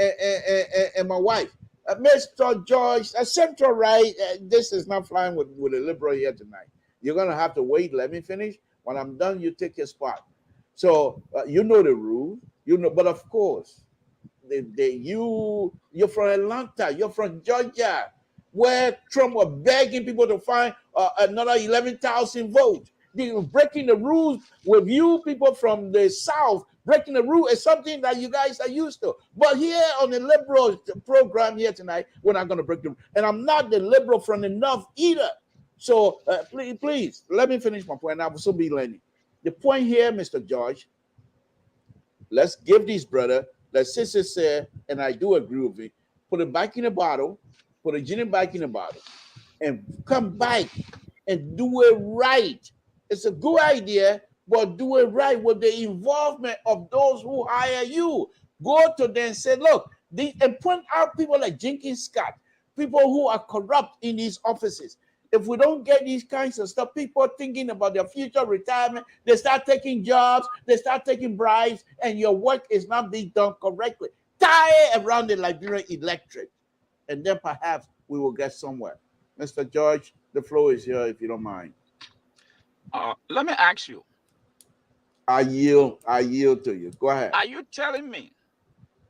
my wife? Mr. George, Central Right, this is not flying with a liberal here tonight. You're going to have to wait. Let me finish. When I'm done, you take your spot. So you know the rules. But of course, you're from Atlanta, you're from Georgia, where Trump was begging people to find another 11,000 votes. They were breaking the rules with you people from the South breaking the rule is something that you guys are used to. But here on the liberal program here tonight, we're not going to break the rule. And I'm not the liberal from the north either. So please, let me finish my point. I will still be learning. The point here, Mr. George, let's give these brother, let's say, and I do agree with you, put it back in the bottle, put the genie back in the bottle, and come back and do it right. It's a good idea, but do it right with the involvement of those who hire you. Go to them and say, look, and point out people like Jenkins Scott, people who are corrupt in these offices. If we don't get these kinds of stuff, people thinking about their future retirement, they start taking jobs, they start taking bribes, and your work is not being done correctly. Tie it around the Liberian electorate, and then perhaps we will get somewhere. Mr. George, the floor is here if you don't mind. Let me ask you. I yield to you. Go ahead. Are you telling me,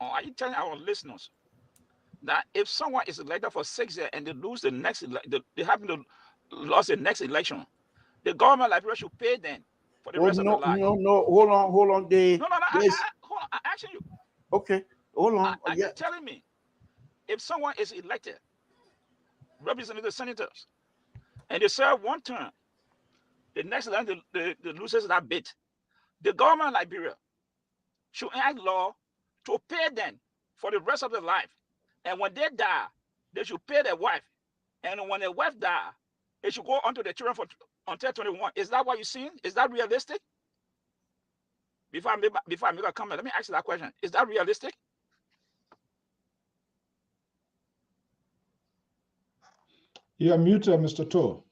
or are you telling our listeners, that if someone is elected for 6 years and they lose the next, they happen to lose the next election, the government Liberia should pay them for the rest of their life? No. Hold on. No. Hold on. I'm asking you. Okay. Hold on. Are you telling me if someone is elected, representing the senators, and they serve one term, the next election they loses that bit, the government of Liberia should enact law to pay them for the rest of their life? And when they die, they should pay their wife. And when their wife die, it should go on to the children until 21. Is that what you're seeing? Is that realistic? Before I make a comment, let me ask you that question. Is that realistic? You're muted, Mr. To.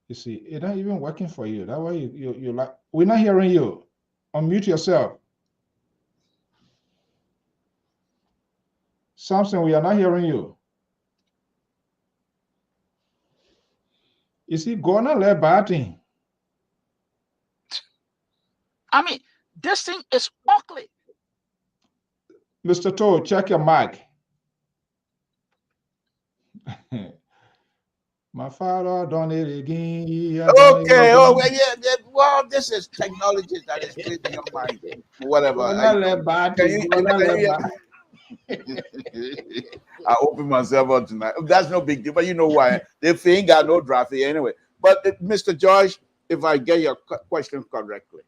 You see, it's not even working for you. That's why you like. We're not hearing you. Unmute yourself. Samson, we are not hearing you. You see, gonna let batting. I mean, this thing is ugly. Mr. To, check your mic. My father done it again. Okay. Oh, yeah. Well, this is technology that is cleaning your mind. Whatever. I open myself up tonight. That's no big deal, but you know why? They ain't got no draft here anyway. But Mr. George, if I get your question correctly,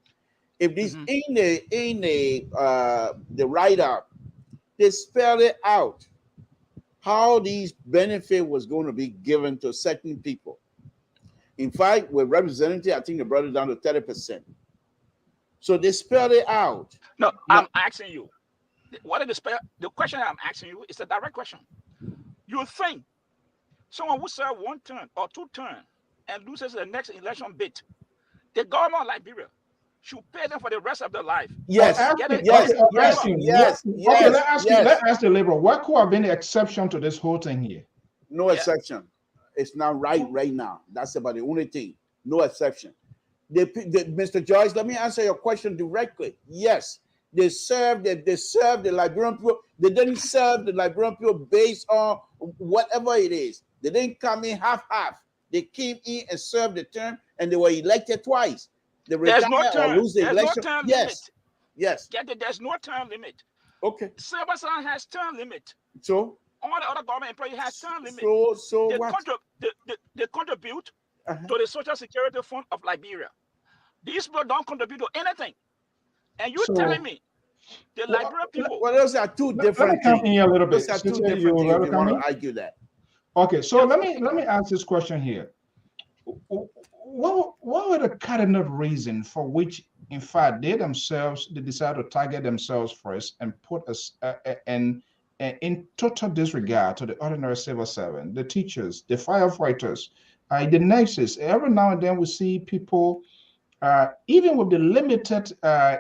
if this in the write-up, they spell it out how these benefit was going to be given to certain people. In fact, with representative, I think they brought it down to 30%. So they spelled it out. No, I'm asking you. What is the question I'm asking you is a direct question. You think someone who serve one term or 2 terms and loses the next election bid, the government of Liberia should pay them for the rest of their life? Yes. Yes. Okay, let's ask the Liberal. What could have been the exception to this whole thing here? No exception. It's not right now. That's about the only thing. No exception. Mr. Joyce, let me answer your question directly. Yes. They served the Liberian people. They didn't serve the Liberian people based on whatever it is. They didn't come in half-half. They came in and served the term, and they were elected twice. They retire or lose the election. No term yes. Limit. There's no term limit. Okay. Silverson has term limit. So all the other government employees has term limit. So they what? They contribute to the Social Security Fund of Liberia. These people don't contribute to anything. And you're telling me the Liberian people. Well, those are two different things. Let me come in here a little bit. Those are two different things. If you want to argue that. Okay, so let me ask this question here. What were the cardinal reason for which, in fact, they decided to target themselves first and put us in total disregard to the ordinary civil servant, the teachers, the firefighters, the nurses? Every now and then we see people. Even with the limited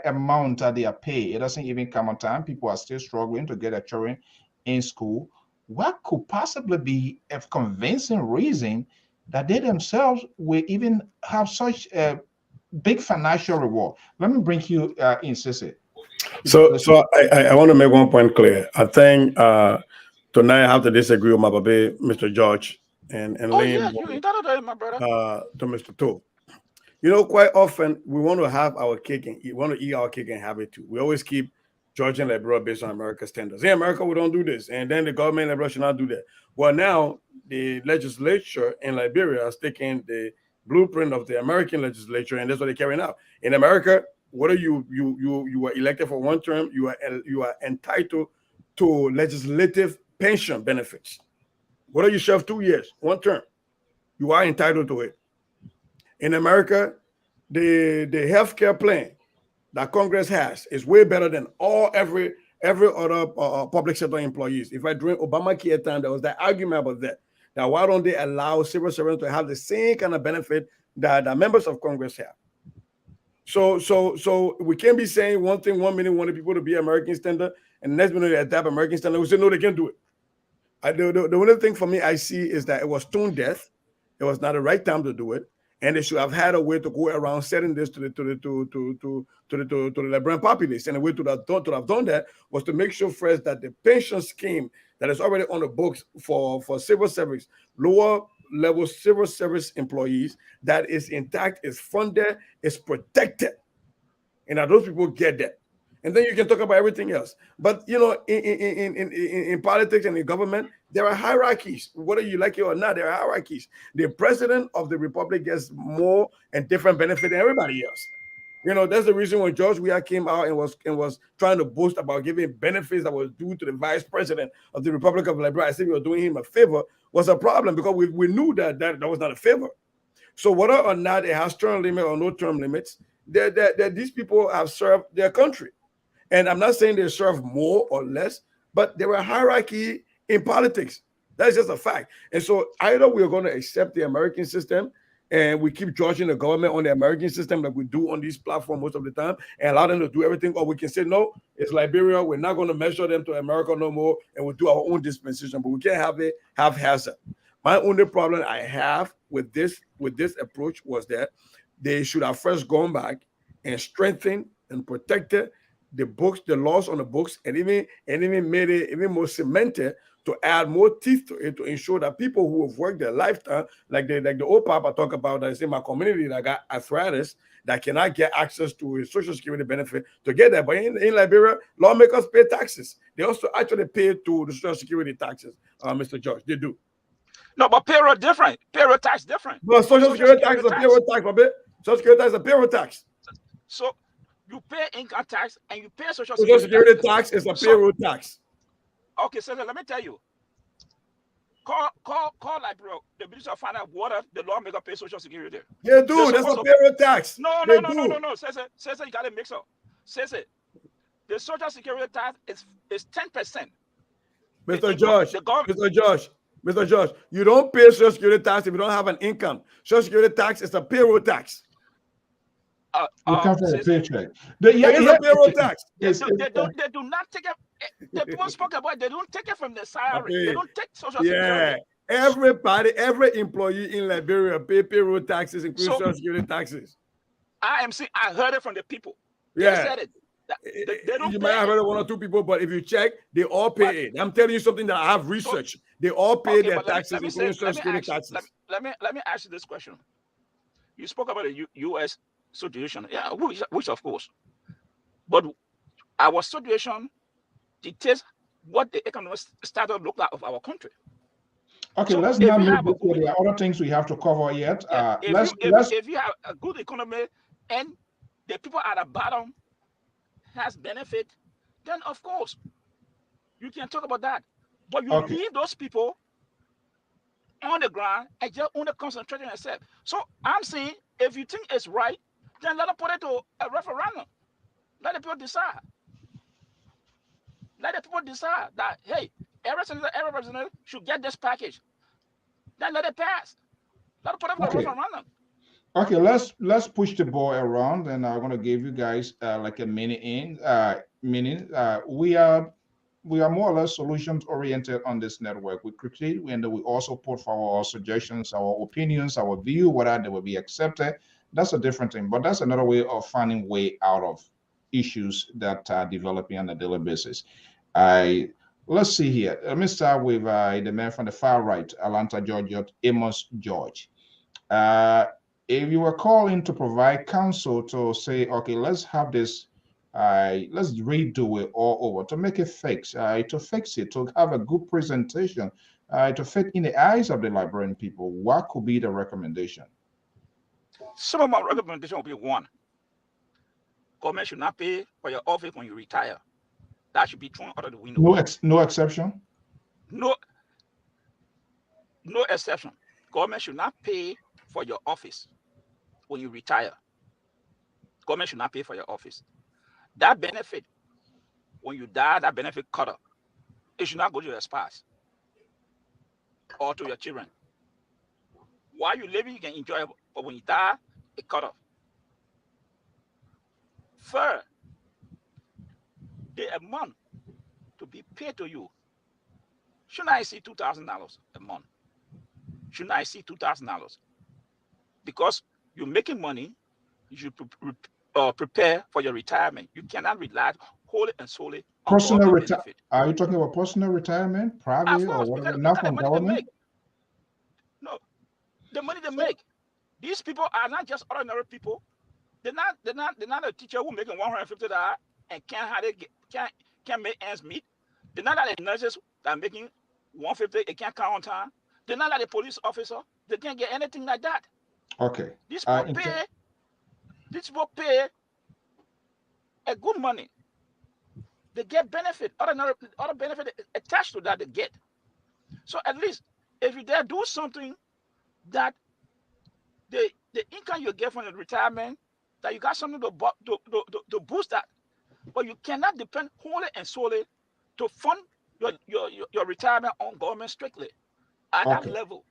amount that they are paid, it doesn't even come on time. People are still struggling to get their children in school. What could possibly be a convincing reason that they themselves will even have such a big financial reward? Let me bring you in, Sissy. So I want to make one point clear. I think tonight I have to disagree with my baby, Mr. George, and you entitled to it, my brother. To Mr. To. You know, quite often we want to have our cake and eat, want to eat our cake and have it too. We always keep judging Liberia based on America's standards. In America, we don't do this, and then the government in Liberia should not do that. Well, now the legislature in Liberia has taken the blueprint of the American legislature, and that's what they're carrying out. In America, whether you were elected for one term, you are entitled to legislative pension benefits. Whether you serve 2 years, one term, you are entitled to it. In America, the healthcare plan that Congress has is way better than every other public sector employees. In fact, during Obamacare time, there was that argument about that. Now, why don't they allow civil servants to have the same kind of benefit that members of Congress have? So we can't be saying one thing 1 minute, wanting people to be American standard, and the next minute they adapt American standard. We say no, they can't do it. The only thing for me I see is that it was tone deaf. It was not the right time to do it, and they should have had a way to go around setting this to the Liberian populace. And the way to have done that was to make sure first that the pension scheme that is already on the books for civil service, lower level civil service employees, that is intact, is funded, is protected, and that those people get that. And then you can talk about everything else. But you know, in politics and in government, there are hierarchies. Whether you like it or not, there are hierarchies. The president of the republic gets more and different benefit than everybody else. You know, that's the reason when George Weah came out and was trying to boast about giving benefits that was due to the vice president of the Republic of Liberia, as if we were doing him a favor, was a problem because we knew that was not a favor. So whether or not it has term limit or no term limits, that these people have served their country. And I'm not saying they serve more or less, but there are hierarchy in politics. That's just a fact. And so either we're going to accept the American system and we keep judging the government on the American system like we do on these platforms most of the time and allow them to do everything, or we can say, no, it's Liberia. We're not going to measure them to America no more, and we'll do our own dispensation, but we can't have it haphazard. My only problem I have with this approach was that they should have first gone back and strengthened and protected the books, the laws on the books, and even made it even more cemented to add more teeth to it to ensure that people who have worked their lifetime, like the old papa talk about that is in my community that got arthritis, that cannot get access to a social security benefit to get that. But in Liberia, lawmakers pay taxes. They also actually pay to the social security taxes, Mr. George. They do. No, but payroll different. Payroll tax different. But social security tax is a payroll tax, baby. Social security tax is a payroll tax. So you pay income tax and you pay social security tax is a payroll tax. Okay, so let me tell you. Call Liberia, the Minister of Finance, water, the lawmaker pay social security. Yeah, dude, that's a payroll tax. No. Says you got to mix up. Says it. The social security tax is 10%. Mr. George, you don't pay social security tax if you don't have an income. Social security tax is a payroll tax. You come from a paycheck. It's a payroll tax. They do not take it. The people spoke about they don't take it from the salary. Okay. They don't take social security. Every employee in Liberia pay payroll taxes, including social security taxes. I heard it from the people. Yeah. They said it. They don't. You might have heard one or two people, but if you check, they all pay it. I'm telling you something that I have researched. They all pay their taxes, including social security taxes. Let me ask you this question. You spoke about the U.S. situation, yeah, which of course, but our situation dictates what the economic status look like of our country. Okay, so let's not move this way. There are other things we have to cover yet. Yeah, if you have a good economy and the people at the bottom has benefit, then of course you can talk about that. But you leave those people on the ground and just only concentrate on yourself. So I'm saying, if you think it's right, then let them put it to a referendum. Let the people decide. Let the people decide that, hey, every representative should get this package. Then let it pass. Let them put it to a referendum. Okay, let's push the ball around, and I'm gonna give you guys like a minute. We are more or less solutions oriented on this network. We critique and we also put forward our suggestions, our opinions, our view, whether they will be accepted. That's a different thing, but that's another way of finding way out of issues that are developing on a daily basis. Let's see here. Let me start with the man from the far right, Atlanta, Georgia, Amos George. if you were calling to provide counsel to say, okay, let's have this, let's redo it all over to make it fix, to fix it, to have a good presentation, to fit in the eyes of the Liberian people, what could be the recommendation? Some of my recommendation will be one: government should not pay for your office when you retire. That should be thrown out of the window. No exception. No, no exception. Government should not pay for your office when you retire. Government should not pay for your office. That benefit, when you die, that benefit cut off. It should not go to your spouse or to your children. While you're living, you can enjoy it, but when you die, it cut off. Third, the amount to be paid to you, shouldn't I see $2,000 a month? Shouldn't I see $2,000? Because you're making money, you should prepare for your retirement. You cannot rely wholly and solely on Personal government benefit. Are you talking about personal retirement, private, Of course, or whatever? because Not look at the from money they government? make. No, the money they make. These people are not just ordinary people. They're not a teacher who making $150 and can't make ends meet. They're not like the nurses that are making $150, they can't count on time. They're not like the police officer. They can't get anything like that. Okay. These people pay a good money. They get benefit, other benefit attached to that they get. So at least if you dare do something that the income you get from the retirement, that you got something to boost that. But you cannot depend wholly and solely to fund your retirement on government strictly at that level.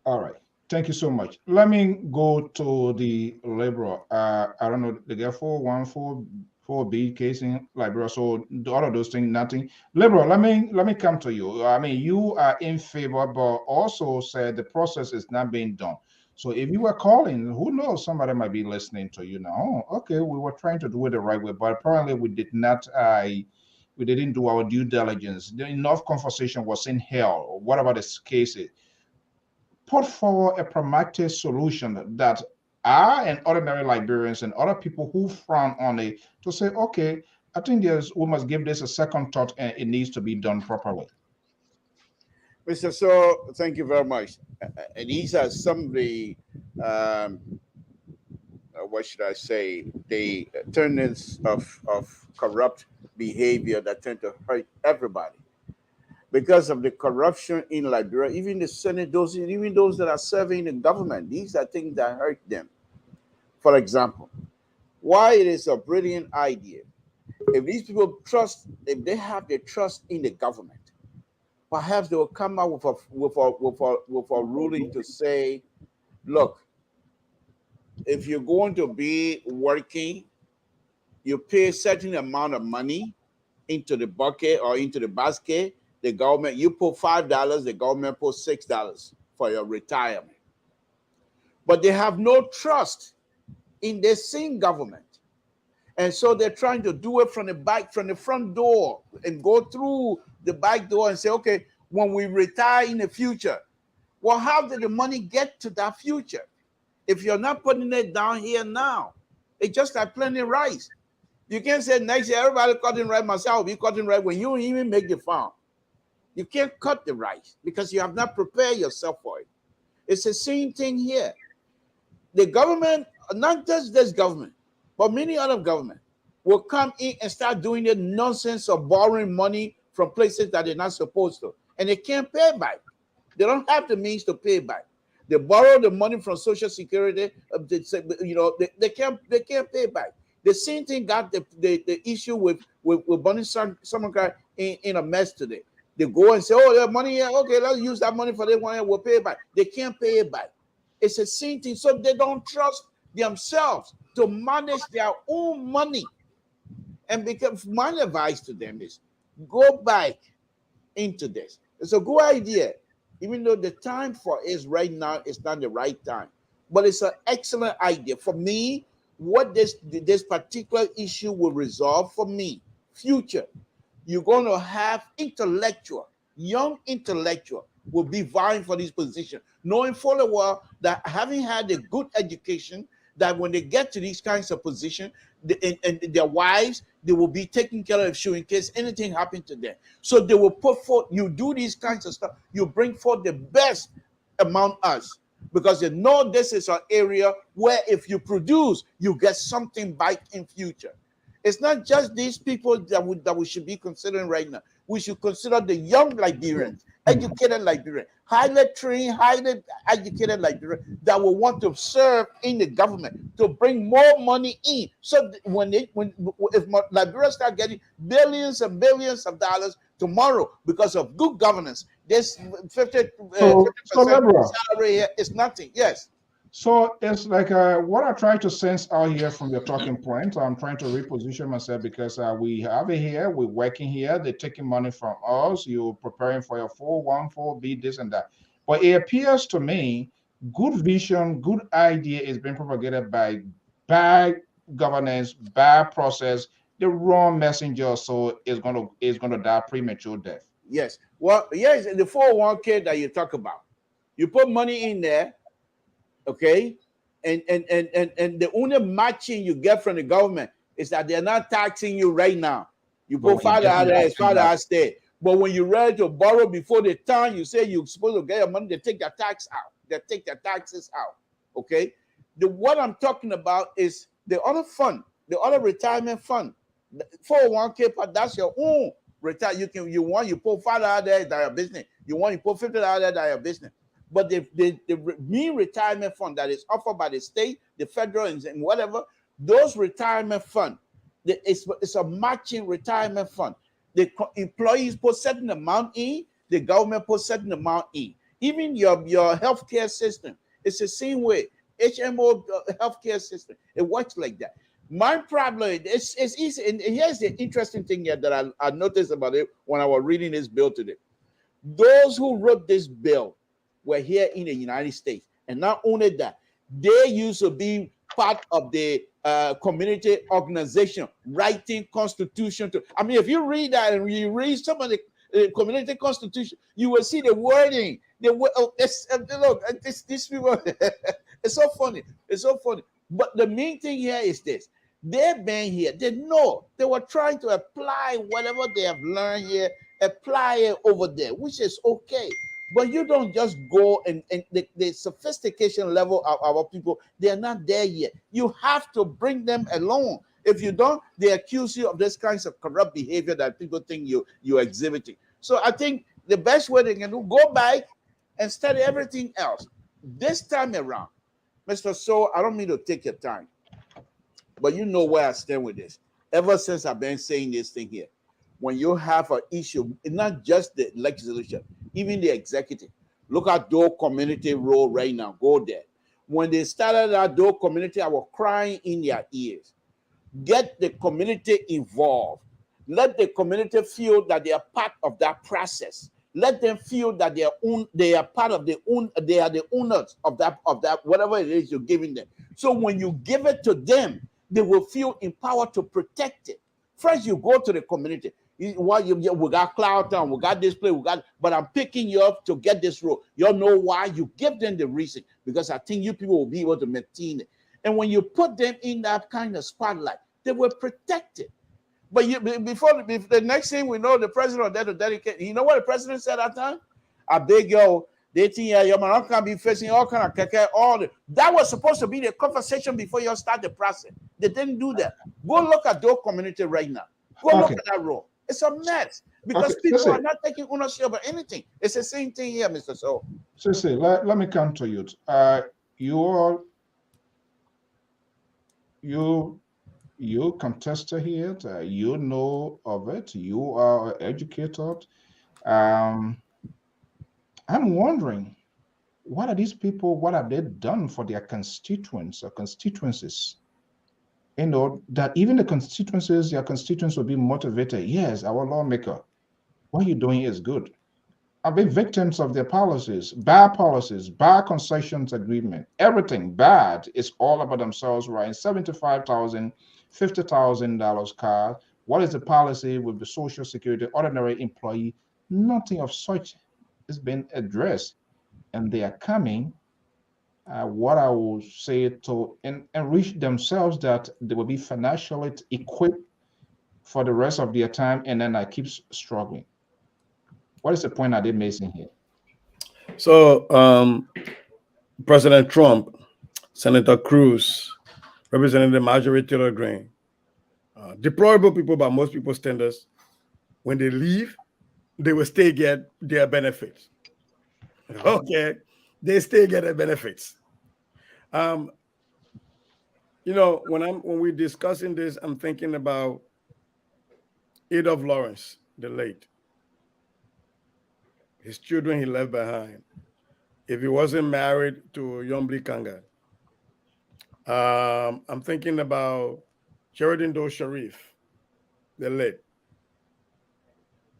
All right. Thank you so much. Let me go to the Libra. I don't know, the get 414B case in Libra. So all of those things, nothing. Libra, let me come to you. I mean, you are in favor, but also said the process is not being done. So if you were calling, who knows, somebody might be listening to you now. Oh, okay, we were trying to do it the right way, but apparently we did not. We didn't do our due diligence. Enough conversation was in hell. What about this case? Put forward a pragmatic solution that I and ordinary Liberians and other people who frown on it to say, okay, I think we must give this a second thought and it needs to be done properly. Mr. So, thank you very much. And these are some of the, what should I say, the tenets of corrupt behavior that tend to hurt everybody. Because of the corruption in Liberia, even the Senate, even those that are serving the government, these are things that hurt them. For example, why it is a brilliant idea, if these people if they have their trust in the government, perhaps they will come out with a ruling to say, look, if you're going to be working, you pay a certain amount of money into the bucket or into the basket. The government, you put $5, the government put $6 for your retirement. But they have no trust in the same government. And so they're trying to do it from the front door and go through the back door and say, okay, when we retire in the future, well, how did the money get to that future? If you're not putting it down here now, it's just like planting rice. You can't say next year, everybody cutting rice, myself will be cutting rice when you don't even make the farm. You can't cut the rice because you have not prepared yourself for it. It's the same thing here. The government, not just this government, but many other governments will come in and start doing the nonsense of borrowing money from places that they're not supposed to. And they can't pay back. They don't have the means to pay back. They borrow the money from Social Security. They can't pay back. The same thing got the issue with Bonnie Samarkand in a mess today. They go and say, oh, there's money here. Okay, let's use that money for this one. We'll pay it back. They can't pay it back. It's the same thing. So they don't trust themselves to manage their own money. And because my advice to them is go back into this. It's a good idea, even though the time for it right now is not the right time. But it's an excellent idea. For me, what this particular issue will resolve for me, future, you're going to have young intellectual will be vying for this position, knowing full well that having had a good education, that when they get to these kinds of positions, and their wives, they will be taken care of in case anything happened to them. So they will put forth, you do these kinds of stuff, you bring forth the best among us, because they know this is an area where if you produce, you get something back in future. It's not just these people that we should be considering right now. We should consider the young Liberians, educated Liberians, highly trained, highly educated Liberians that will want to serve in the government to bring more money in. So if Liberia start getting billions and billions of dollars tomorrow because of good governance, this 50% salary here is nothing. Yes. So it's like what I try to sense out here from your talking point. I'm trying to reposition myself because we have it here, we're working here, they're taking money from us, you're preparing for your 414B, this and that. But it appears to me, good vision, good idea is being propagated by bad governance, bad process, the wrong messenger, so it's gonna die premature death. Yes. Well, yes, the 401k that you talk about, you put money in there. Okay, and the only matching you get from the government is that they're not taxing you right now. You put $5 as far as stay. But when you're ready to borrow before the time you say you're supposed to get your money, they take your tax out. They take their taxes out. Okay. What I'm talking about is the other fund, the other retirement fund. 401k, that's your own retire. You put $5 there, that's your business. You put $50 there, that's your business. But the mean retirement fund that is offered by the state, the federal, and whatever, those retirement fund, it's a matching retirement fund. The employees put certain amount in, the government put certain amount in. Even your healthcare system, it's the same way. HMO healthcare system, it works like that. My problem is it's easy, and here's the interesting thing here that I noticed about it when I was reading this bill today. Those who wrote this bill were here in the United States, and not only that, they used to be part of the community organization writing constitution. I mean, if you read that and you read some of the community constitution, you will see the wording. Look, these people, it's so funny. It's so funny. But the main thing here is this: they've been here. They know they were trying to apply whatever they have learned here, apply it over there, which is okay. But you don't just go and the sophistication level of our people, they're not there yet. You have to bring them along. If you don't, they accuse you of this kinds of corrupt behavior that people think you're exhibiting. So I think the best way they can do, go back and study everything else. This time around, Mr. So, I don't mean to take your time, but you know where I stand with this. Ever since I've been saying this thing here, when you have an issue, not just the legislature, even the executive. Look at Dole Community Road right now. Go there. When they started that Dole Community, I was crying in their ears. Get the community involved. Let the community feel that they are part of that process. Let them feel that they are part of they are the owners of that whatever it is you're giving them. So when you give it to them, they will feel empowered to protect it. First, you go to the community. We got Cloud Town, we got this place, but I'm picking you up to get this road. You know why? You give them the reason, because I think you people will be able to maintain it. And when you put them in that kind of spotlight, they will protect it. But before the next thing we know, the president there to dedicate. You know what the president said at that time? I beg you, they think your man can't be facing all kind of that was supposed to be the conversation before you start the process. They didn't do that. Go look at those community right now. Go look at that road. It's a mess because people are not taking ownership of anything. It's the same thing here, Mr. So. Let me come to you. You contested here. You know of it. You are educated. I'm wondering, what are these people? What have they done for their constituents or constituencies? You know, that even their constituents will be motivated. Yes, our lawmaker, what you're doing is good. Are they victims of their policies, bad concessions agreement, everything bad? It's all about themselves, right? $75,000, $50,000 car. What is the policy with the Social Security ordinary employee? Nothing of such is being addressed, and they are coming. What I will say to enrich themselves that they will be financially equipped for the rest of their time, and then I keep struggling. What is the point are they missing here? So, President Trump, Senator Cruz, Representative Marjorie Taylor Greene, deplorable people by most people's standards. When they leave, they will still get their benefits. Okay, they still get their benefits. Um, when we're discussing this, I'm thinking about Adolph Lawrence, the late. His children he left behind. If he wasn't married to Yombli Kanga. I'm thinking about Sheridan Doe Sharif, the late,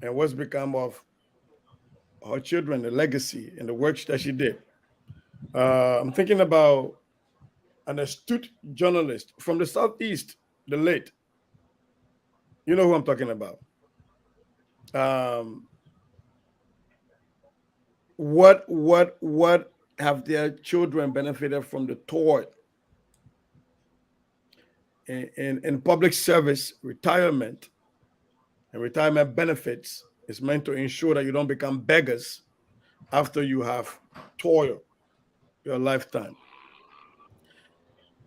and what's become of her children, the legacy and the work that she did. I'm thinking about an astute journalist from the Southeast, the late. You know who I'm talking about. What have their children benefited from the toil in public service, retirement, and retirement benefits is meant to ensure that you don't become beggars after you have toiled your lifetime.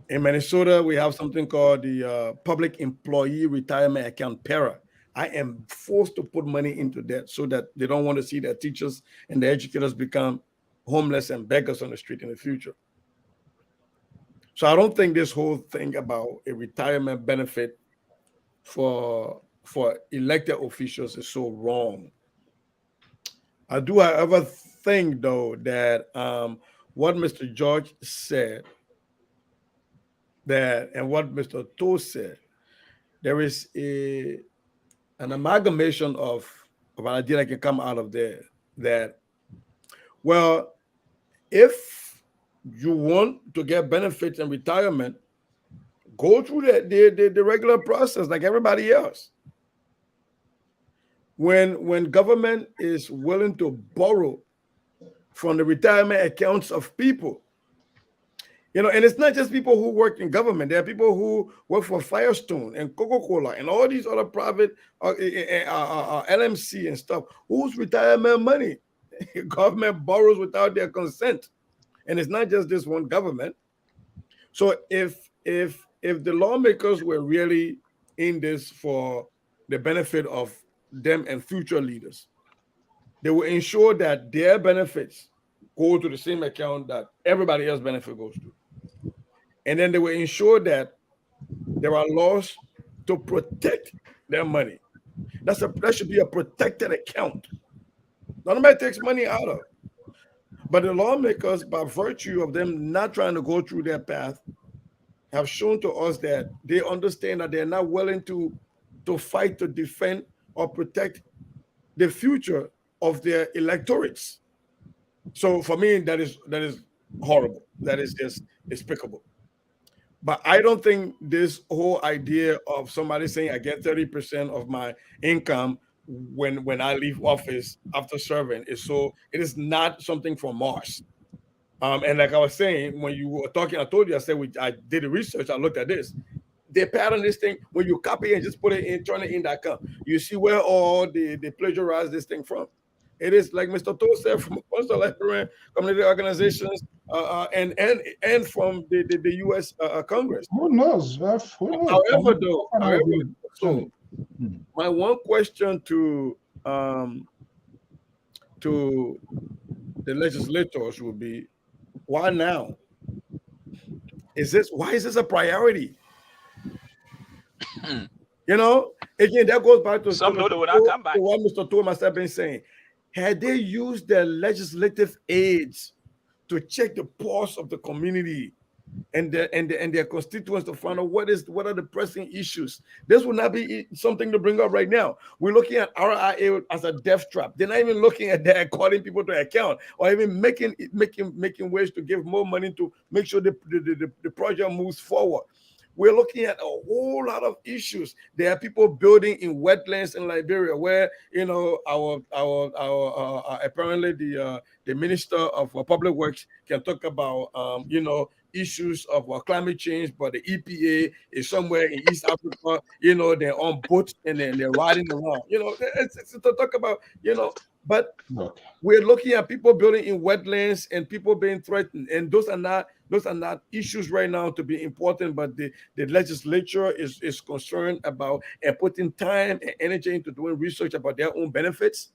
In Minnesota, we have something called the Public Employee Retirement Account, PERA. I am forced to put money into that so that they don't want to see their teachers and the educators become homeless and beggars on the street in the future. So I don't think this whole thing about a retirement benefit for elected officials is so wrong. I do, however, think though that what Mr. George said and what Mr. Toe said, there is an amalgamation of an idea that can come out of there that, well, if you want to get benefits and retirement, go through the regular process like everybody else. When government is willing to borrow from the retirement accounts of people, and it's not just people who work in government. There are people who work for Firestone and Coca-Cola and all these other private LMC and stuff, whose retirement money government borrows without their consent. And it's not just this one government. So if the lawmakers were really in this for the benefit of them and future leaders, they will ensure that their benefits go to the same account that everybody else's benefit goes to. And then they will ensure that there are laws to protect their money. That should be a protected account. Nobody takes money out of. But the lawmakers, by virtue of them not trying to go through their path, have shown to us that they understand that they're not willing to fight to defend or protect the future of their electorates. So for me, that is horrible. That is just despicable. But I don't think this whole idea of somebody saying I get 30% of my income when I leave office after serving it is not something from Mars. And like I was saying, when you were talking, I told you, I said I did the research, I looked at this. They pattern this thing when you copy and just put it in, turn it in that account. You see where all they plagiarize this thing from. It is like Mr. Toh said, from a bunch of Liberian community organizations and from the U.S. Congress. Who knows? Who knows? However, so my one question to the legislators would be, why now? Why is this a priority? Again, that goes back to some know they will not come back. What Mr. Thomas have been saying. Had they used their legislative aids to check the pulse of the community and their constituents to find out what are the pressing issues, this would not be something to bring up right now. We're looking at RIA as a death trap. They're not even looking at that, calling people to account, or even making ways to give more money to make sure the project moves forward. we're looking at a whole lot of issues. There are people building in wetlands in Liberia where, you know, apparently the Minister of Public Works can talk about, you know, issues of climate change, but the EPA is somewhere in East Africa, you know, they're on boats and then they're riding around, you know, it's to talk about, you know, but Okay. we're looking at people building in wetlands and people being threatened, and those are not issues right now to be important, but the legislature is concerned about and putting time and energy into doing research about their own benefits.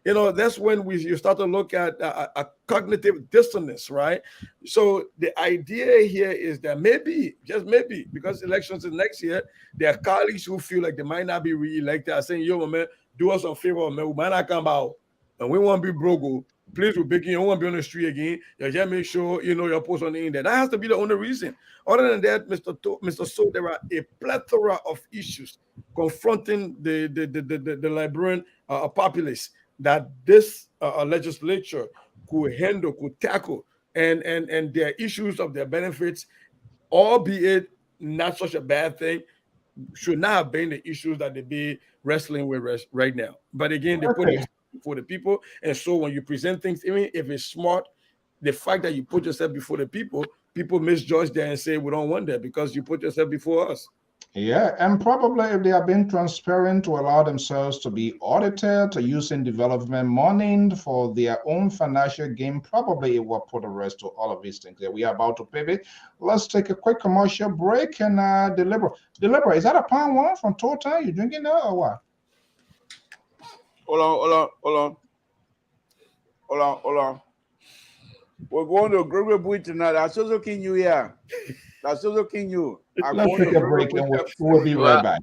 You know, that's when you start to look at a cognitive dissonance, right? So the idea here is that maybe, just maybe, because elections is next year, there are colleagues who feel like they might not be re-elected are saying, yo, man, do us a favor, man, we might not come out, and we won't be broke. Please, we're begging you, won't be on the street again. You just make sure, you know, your post on the internet. That has to be the only reason. Other than that, Mr. So, there are a plethora of issues confronting the Liberian populace that this legislature could handle, could tackle, and their issues of their benefits, albeit not such a bad thing, should not have been the issues that they be wrestling with right now. But again, they put it before the people, and so when you present things, even if it's smart, the fact that you put yourself before the people misjudge that and say we don't want that because you put yourself before us. Yeah, and probably if they are being transparent to allow themselves to be audited, to using development money for their own financial gain, probably it will put a rest to all of these things. We are about to pivot. Let's take a quick commercial break and deliver. Deliver, is that a pound one from Total? You drinking now or what? Hold on. We're going to Gregory Bui tonight. I'm so looking you here. That's so looking you. Let's take a break and we'll be right back.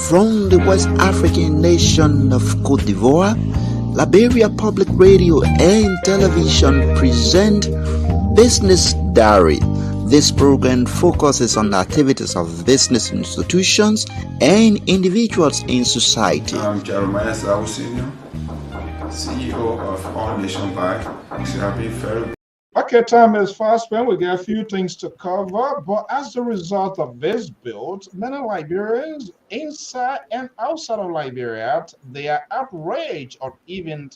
From the West African nation of Cote d'Ivoire, Liberia Public Radio and Television present Business Diary. This program focuses on the activities of business institutions and individuals in society. I'm Jeremiah Sawu Senior, CEO of All Nation Bank. Okay, time is fast spent. We got a few things to cover, but as a result of this build, many Liberians inside and outside of Liberia, they are outraged or even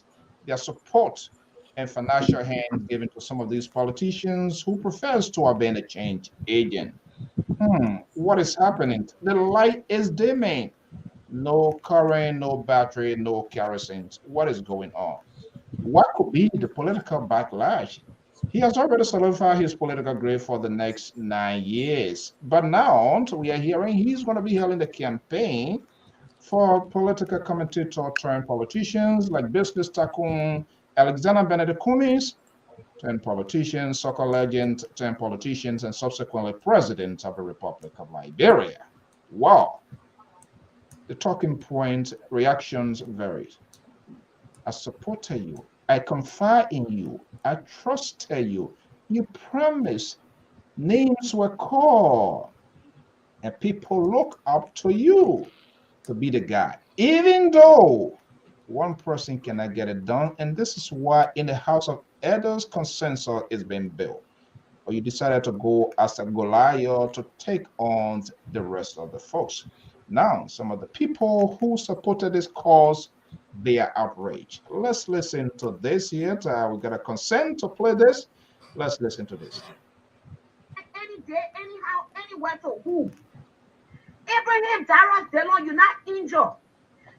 their support and financial hands given to some of these politicians who profess to have been a change agent. What is happening? The light is dimming. No current, no battery, no kerosene. What is going on? What could be the political backlash? He has already solidified his political grade for the next 9 years. But now we are hearing he's going to be holding the campaign for political commentator turned politicians like business tycoon Alexander Benedict Cummings, turned politician, soccer legend, turned politicians, and subsequently president of the Republic of Liberia. Wow. The talking point reactions varied. I supported you. I confide in you. I trusted you. You promised. Names were called. And people look up to you to be the guy. Even though one person cannot get it done. And this is why in the House of Elders, consensus is being built. Or you decided to go as a Goliath to take on the rest of the folks. Now, some of the people who supported this cause, they are outraged. Let's listen to this here. We got a consent to play this. Let's listen to this. Any day, anyhow, anywhere to who? Abraham Darius Delon, you're not injured.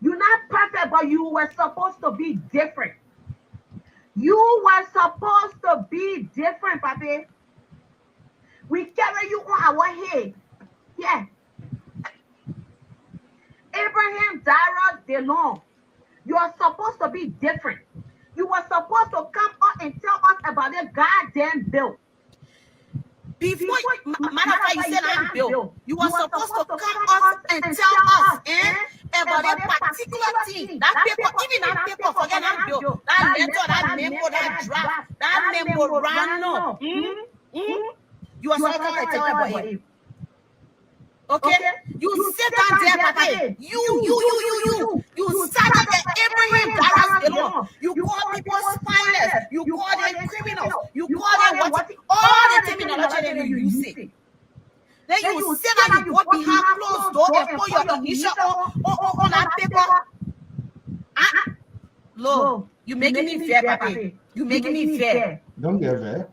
You're not perfect, but you were supposed to be different. You were supposed to be different, Papi. We carry you on our head. Yeah. Abraham Darius Delon, you are supposed to be different. You were supposed to come up and tell us about the goddamn bill. Matter of fact, you said I'm Bill. You were supposed to come us and tell us about a particular thing. That paper, even that paper, forget that Bill. That letter, that memo, that draft, that memorandum. You were supposed to tell about it. Okay? You sit down there, Papa. You sat at the Abraham Darius Delon. You call people spineless. You call them criminals. You call them what? All the terminology that you use. behind closed door and put your initial on that paper. Look, you making me fair, Papi. You making me fair. Don't get there.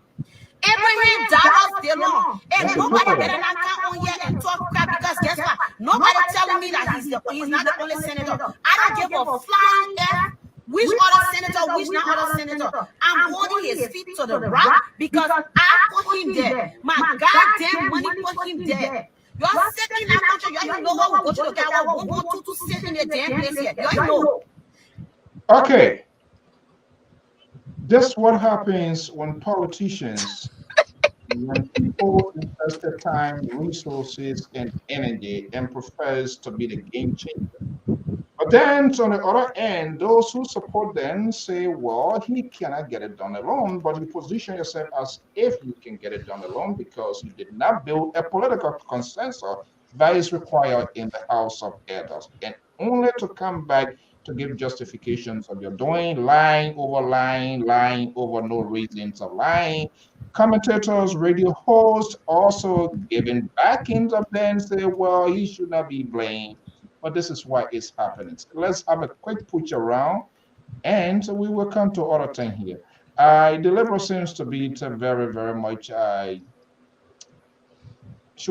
Abraham Dallas Delon, and nobody better not come on here and talk crap because guess what? Nobody telling me that he's not the only senator. I don't give a flying F which other senator, which not other senator. I'm holding his feet to the rock because I put him there. My goddamn money put him there. Y'all sitting in that country, y'all know what we go to the guy, what want to sit in the damn place here. Y'all know. Okay. This is what happens when politicians, when people invest their time, resources, and energy and prefers to be the game changer. But then, on the other end, those who support them say, well, he cannot get it done alone, but you position yourself as if you can get it done alone because you did not build a political consensus that is required in the House of Elders, and only to come back to give justifications of your doing, lying over no reasons of lying. Commentators, radio hosts also giving backings of them say, well, he should not be blamed. But this is why it's happening. So let's have a quick push around, and we will come to other thing here. The Liberal seems to be very, very much. Should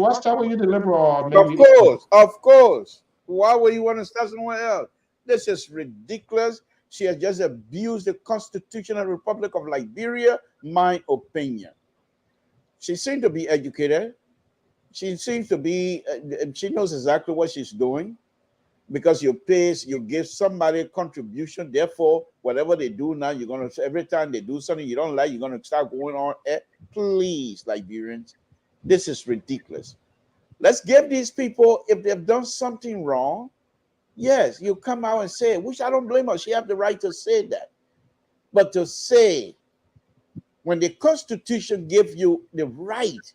I start with you, the Liberal, or maybe? Of course. Why would you want to start somewhere else? This is ridiculous. She has just abused the Constitutional Republic of Liberia. My opinion. She seems to be educated. She seems to be. She knows exactly what she's doing. Because you give somebody a contribution. Therefore, whatever they do now, you're gonna every time they do something you don't like, you're gonna start going on. Please, Liberians, this is ridiculous. Let's give these people, if they've done something wrong, yes, you come out and say it, which I don't blame her. She have the right to say that. But to say, when the Constitution gives you the right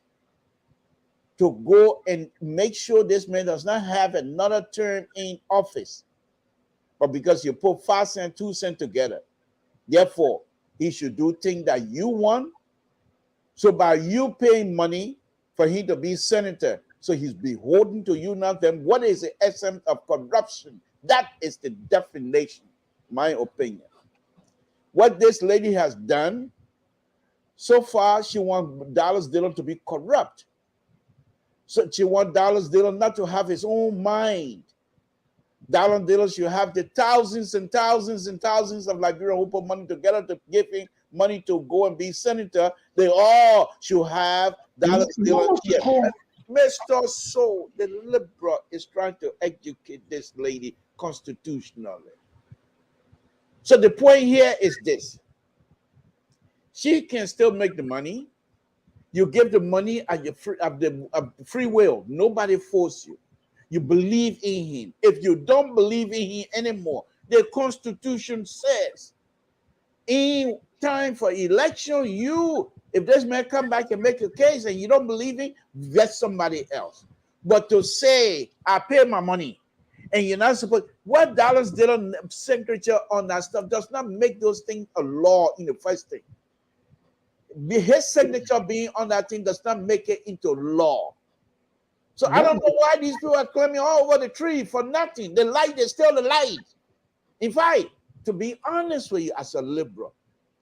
to go and make sure this man does not have another term in office, but because you put 5 cents, 2 cents together, therefore, he should do things that you want. So by you paying money for him to be senator, so he's beholden to you now, then what is the essence of corruption? That is the definition, my opinion. What this lady has done, so far, she wants Dallas Dillon to be corrupt. So she wants Dallas Dillon not to have his own mind. Dallas Dillon should have the thousands and thousands and thousands of Liberians who put money together to give him money to go and be senator. They all should have Dallas Dillon here. Mr. So, the Liberal is trying to educate this lady constitutionally. So the point here is this. She can still make the money. You give the money at your free will. Nobody force you. You believe in him. If you don't believe in him anymore, the Constitution says, in time for election, if this man come back and make a case and you don't believe him, get somebody else. But to say, I pay my money, and you're not supposed, what Dallas Dillon signature on that stuff does not make those things a law in the first thing. His signature being on that thing does not make it into law. So I don't know why these people are climbing all over the tree for nothing. The light is still the light. In fact, to be honest with you, as a Liberal,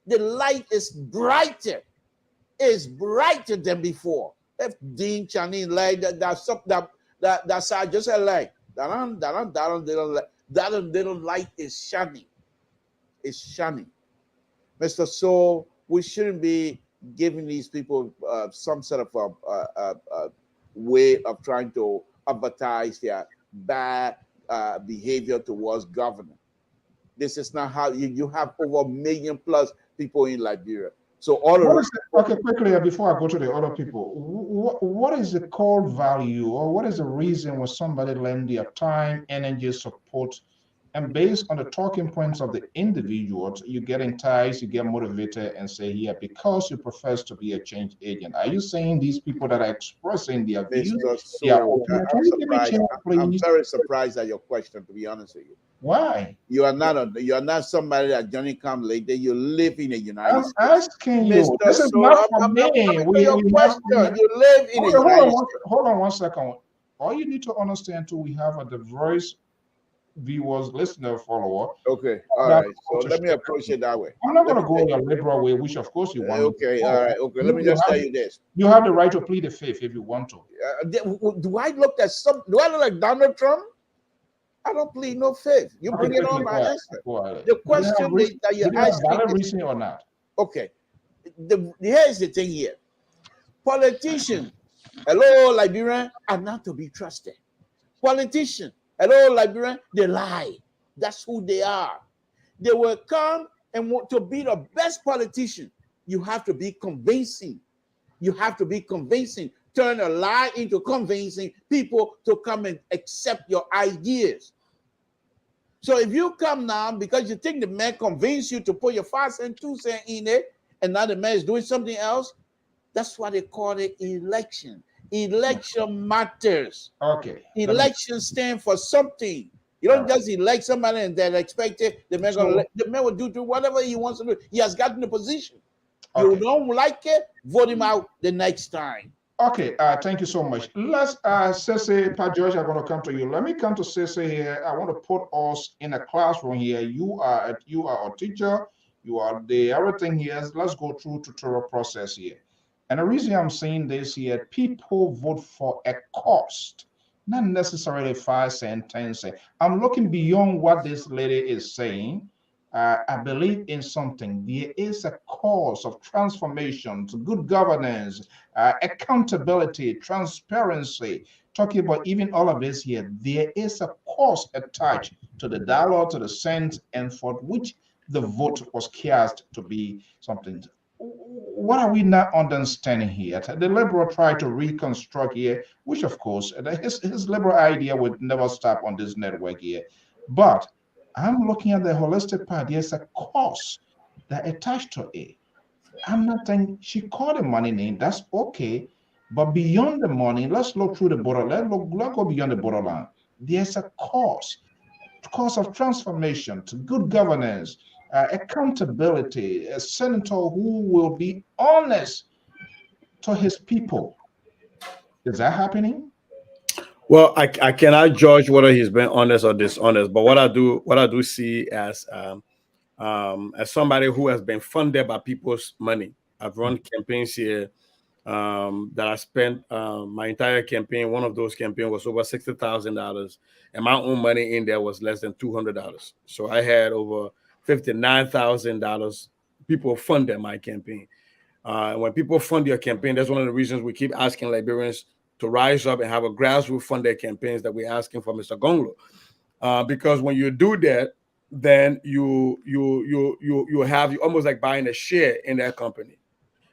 the light is brighter. It's brighter than before. If Dean Chinese light that's side just a light. That little light is shining. It's shining. Mr. So, we shouldn't be giving these people some sort of a way of trying to advertise their bad behavior towards government. This is not how you have over 1 million plus people in Liberia. So okay, quickly before I go to the other people, what is the core value or what is the reason when somebody lend their time, energy, support, and based on the talking points of the individuals, you get enticed, you get motivated and say, yeah, because you profess to be a change agent. Are you saying these people that are expressing their views, I'm very surprised at your question, to be honest with you. Why? You are not somebody that Johnny come later. You live in the United States. I'm asking you. This is not for me. You live in the United States. Hold on 1 second. all you need to understand too, we have a diverse viewers, listener, follower. Okay, all right. So let me approach it that way. I'm not going to go your liberal way, which of course you want. Okay, all right. Okay, let me just tell you this. You have the right to plead the fifth if you want to. Do I look at some? Do I look like Donald Trump? I don't plead no fifth. You bring it on my answer. The question that you asked me. Reason or not? Okay. Here's the thing here. Politicians, hello, Liberian, are not to be trusted. Politicians, hello, Liberian, they lie. That's who they are. They will come and want to be the best politician. You have to be convincing. You have to be convincing. Turn a lie into convincing people to come and accept your ideas. So if you come now because you think the man convinced you to put your 5 cents, 2 cents in it, and now the man is doing something else, that's why they call it election. Election matters. Okay. Election stand for something. You don't just elect somebody and then expect it. The man will do whatever he wants to do. He has gotten the position. Okay. You don't like it, vote him out the next time. Okay, thank you so much. Let's, Sese, Pa George, I'm going to come to you. Let me come to Sese here. I want to put us in a classroom here. You are a teacher. You are the everything here. Let's go through tutorial process here. And the reason I'm saying this here, people vote for a cost, not necessarily 5 cents, 10 cents. I'm looking beyond what this lady is saying. I believe in something. There is a cause of transformation to good governance, accountability, transparency. Talking about even all of this here, there is a cost attached to the dollar, to the cent, and for which the vote was cast to be something. What are we not understanding here? The liberal tried to reconstruct here, which of course, his liberal idea would never stop on this network here. But I'm looking at the holistic part. There's a cost that attached to it. I'm not saying she called the money in. That's okay. But beyond the money, let's look through the border. Let's go beyond the borderline. There's a cost of transformation to good governance, accountability, a senator who will be honest to his people. Is that happening? Well, I cannot judge whether he's been honest or dishonest, but what I do see as somebody who has been funded by people's money. I've run campaigns here that I spent my entire campaign. One of those campaigns was over $60,000, and my own money in there was less than $200. So I had over $59,000 people funded my campaign. When people fund your campaign, that's one of the reasons we keep asking Liberians to rise up and have a grassroots funded campaigns that we're asking for Mr. Gonglo. Because when you do that, then you almost like buying a share in that company.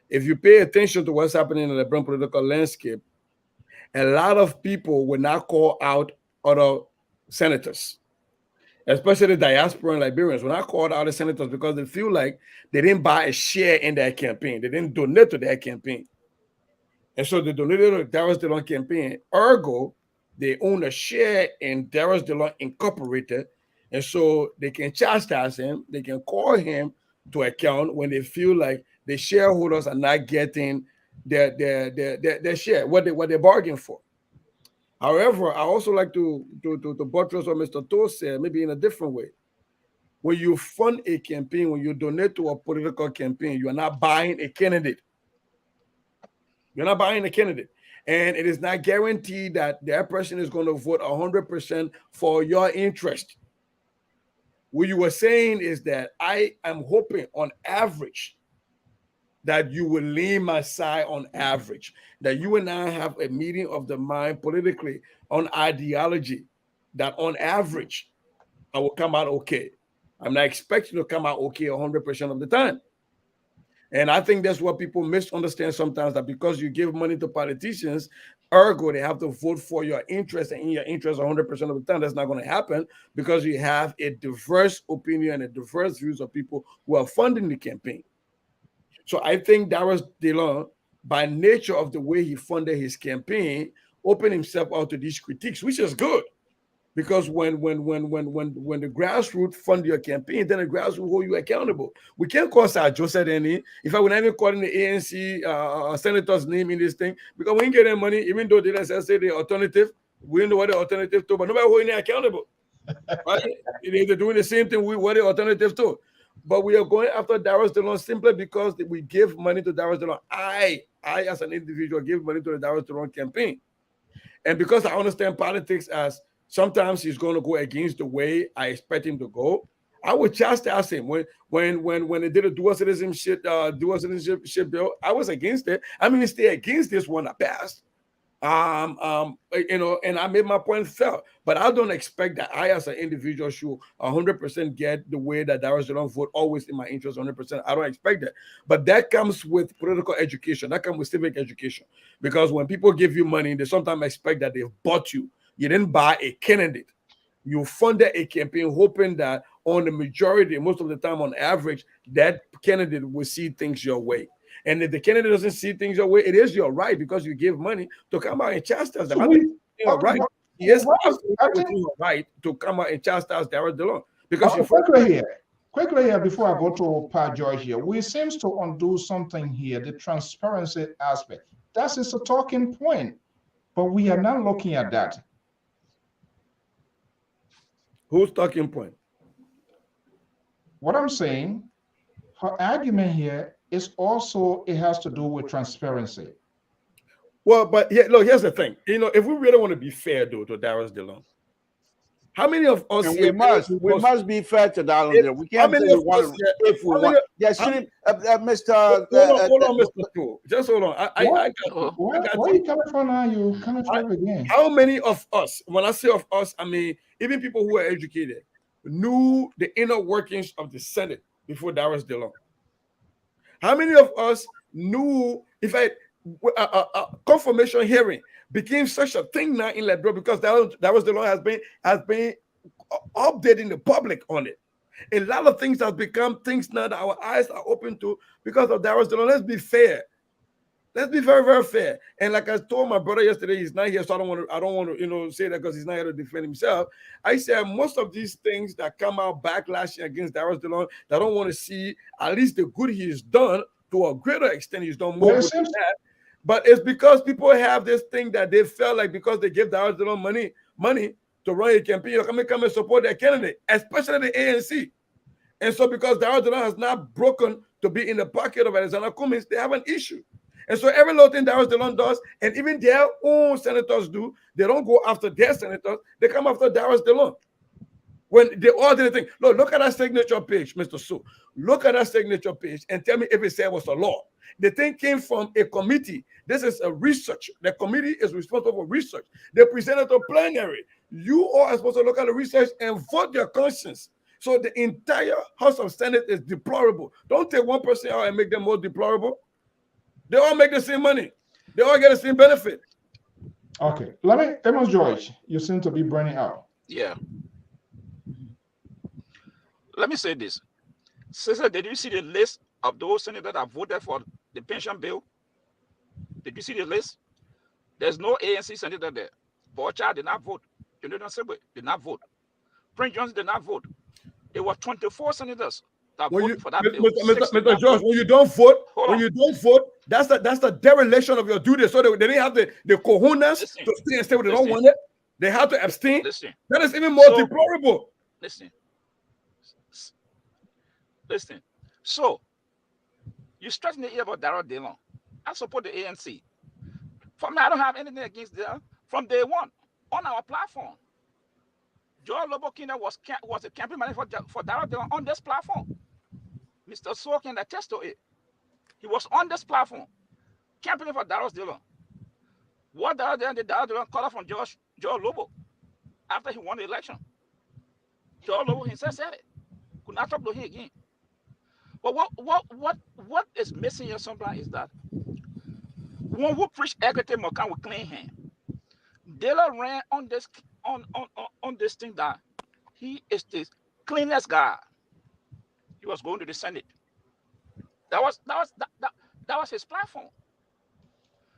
If you pay attention to what's happening in the Liberian political landscape, a lot of people will not call out other senators, especially diaspora and Liberians. Will not call out the senators because they feel like they didn't buy a share in their campaign. They didn't donate to their campaign. And so they donated to the Darius DeLong campaign. Ergo, they own a share in Darius DeLong Incorporated. And so they can chastise him. They can call him to account when they feel like the shareholders are not getting their share, what they bargained for. However, I also like to buttress what Mr. Toh said, maybe in a different way. When you fund a campaign, when you donate to a political campaign, you are not buying a candidate. You're not buying a candidate. And it is not guaranteed that that person is going to vote 100% for your interest. What you were saying is that I am hoping on average that you will lean my side on average, that you and I have a meeting of the mind politically on ideology, that on average, I will come out okay. I'm not expecting to come out okay 100% of the time. And I think that's what people misunderstand sometimes, that because you give money to politicians, ergo, they have to vote for your interest and in your interest 100% of the time. That's not going to happen because you have a diverse opinion and diverse views of people who are funding the campaign. So I think Darius DeLong, by nature of the way he funded his campaign, opened himself out to these critiques, which is good. Because when the grassroots fund your campaign, then the grassroots hold you accountable. We can't call Sir Joseph any. In fact, we're not even calling the ANC senator's name in this thing, because we ain't getting money, even though they say the alternative, We know what the alternative to, but nobody holding it accountable. Right? They're doing the same thing. What the alternative to? But we are going after Darius DeLon simply because we give money to Darius DeLon. I as an individual give money to the Darius DeLon campaign. And because I understand politics as sometimes he's going to go against the way I expect him to go, I would chastise him when they did a dual citizenship bill. I was against it. I mean, stay against this one that passed. You know, and I made my point felt, but I don't expect that I, as an individual, should 100% get the way that Darius DeLon vote always in my interest 100%. I don't expect that, but that comes with political education. That comes with civic education, because when people give you money, they sometimes expect that they've bought you. You didn't buy a candidate. You funded a campaign hoping that on the majority, most of the time, on average, that candidate will see things your way. And if the candidate doesn't see things your way, it is your right, because you give money to come out and chastise them. So I think it's your right. Yes, absolutely right to come out and chastise Darius DeLon, because quickly here before I go to Pat George here, we seems to undo something here, the transparency aspect. That is a talking point, but we are not looking at that. Who's talking point? What I'm saying, her argument here is also, it has to do with transparency. Well, but yeah, look, here's the thing. You know, if we really want to be fair, though, to Darius DeLon, how many of us we must be fair to Darius DeLon. We can't say we want to, if we want. Yes, Mr. Hold on, Mr. Two. Just hold on. Where are you coming from now? You coming from again? How many of us, when I say of us, I mean even people who are educated, knew the inner workings of the Senate before Darius DeLon? How many of us knew, if confirmation hearing became such a thing now in Liberia, because Darius DeLon has been updating the public on it. A lot of things have become things now that our eyes are open to because of Darius DeLon. Let's be fair. Let's be very, very fair. And like I told my brother yesterday, he's not here, so I don't want to, say that because he's not here to defend himself. I said most of these things that come out backlashing against Darius DeLon, that I don't want to see at least the good he's done to a greater extent. He's done more good than that. But it's because people have this thing that they felt like because they give Darius DeLon money to run a campaign, you're going to come and support their candidate, especially the ANC. And so because Darius DeLon has not broken to be in the pocket of Alexander Cummings, they have an issue. And so every little thing Darius DeLon does, and even their own senators do, they don't go after their senators, they come after Darius DeLon. When they all did the thing, look at that signature page, Mr. Su. Look at that signature page and tell me if it said it was a law. The thing came from a committee. This is a research. The committee is responsible for research. They presented to plenary. You all are supposed to look at the research and vote your conscience. So the entire House of Senate is deplorable. Don't take one person out and make them more deplorable. They all make the same money. They all get the same benefit. Okay. Amos George, you seem to be burning out. Yeah. Let me say this. Sister, did you see the list of those senators that voted for the pension bill? Did you see the list? There's no ANC senator there. Borchard did not vote. Jonathan Sibwe did not vote. Prince Johnson did not vote. There were 24 senators that voted for that bill. Mr. George, when you don't vote, that's the dereliction of your duty. So they didn't have the cojones to stay and say what they don't want it. They had to abstain. That is even more deplorable. Listen. So you stressing the ear about Darius DeLon. I support the ANC. For me, I don't have anything against them. From day one, on our platform, Joel Lobokina was a campaign manager for Darius DeLon on this platform. Mr. So can attest to it. He was on this platform, campaigning for Darius DeLon. What Darius DeLon called from Joel Lobo after he won the election. Joel Lobo himself said it. Could not talk to him again. But what is missing here sometimes is that when we preach equity Mokan with clean hand, Dela ran on this thing that he is the cleanest guy. He was going to the Senate. That was his platform.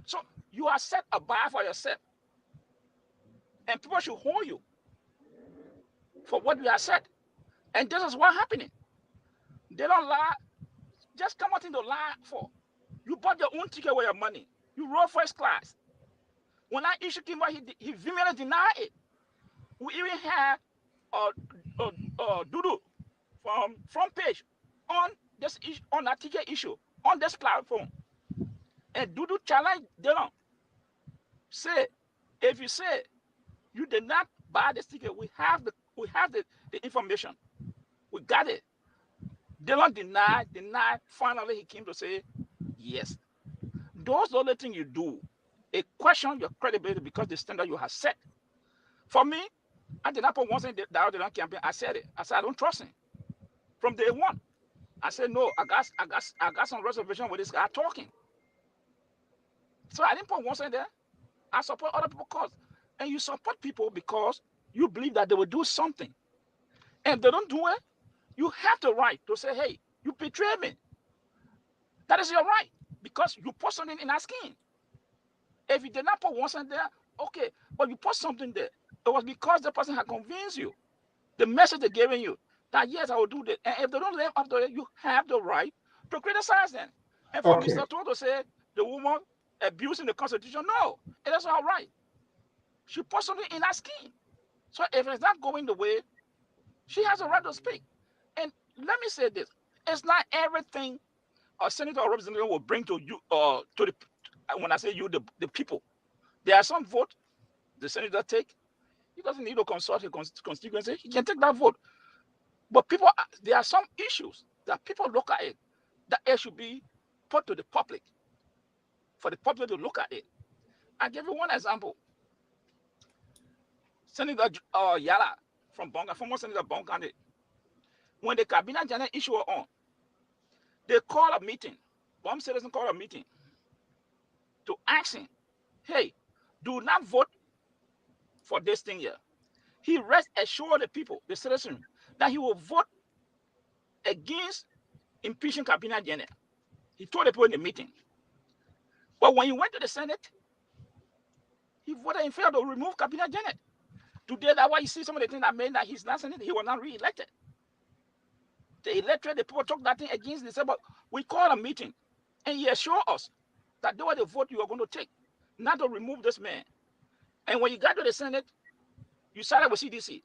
So you are set a bar for yourself, and people should hold you for what you have said. And this is what's happening. They don't lie. Just come out into lie for. You bought your own ticket with your money. You rode first class. When that issue came out, he vehemently denied it. We even had Dudu from front page on this issue, on that ticket issue on this platform, and Dudu challenged Dylan. Say, if you say you did not buy this ticket, we have the information. We got it. Dylan denied. Finally, he came to say, yes. Those are the things you do. It question your credibility because the standard you have set. For me, I did not put one thing that Dylan campaign. I said it. I said I don't trust him. From day one, I said no. I got some reservation with this guy talking. So I didn't put one thing there. I support other people's cause, and you support people because you believe that they will do something. And if they don't do it, you have the right to say, hey, you betrayed me. That is your right, because you put something in our skin. If you did not put one thing there, okay, but you put something there. It was because the person had convinced you. The message they're giving you, that yes, I will do that. And if they don't live up to it, you have the right to criticize them. And for Mr. Todd to say the woman abusing the Constitution, no, it is all right. She put something in her skin. So if it's not going the way, she has a right to speak. And let me say this: it's not everything a senator or representative will bring to you, to the, when I say you, the people. There are some votes the senator take. He doesn't need to consult his constituency. He can take that vote. But people, there are some issues that people look at it, that it should be put to the public, for the public to look at it. I'll give you one example. Senator Yala from Bonga, former Senator Bonga, when the cabinet general issue were on, they called a meeting. Bomb citizen called a meeting to ask him, hey, do not vote for this thing here. He rest assured the people, the citizens, that he will vote against impeaching cabinet general. He told the people in the meeting. But when he went to the Senate, he voted in favor to remove cabinet general. Today, that's why you see some of the things that made that he's not Senate, he was not re-elected. The electorate, the people took that thing against. They said, but we called a meeting, and he assured us that they were the vote you were going to take, not to remove this man. And when you got to the Senate, you sided with CDC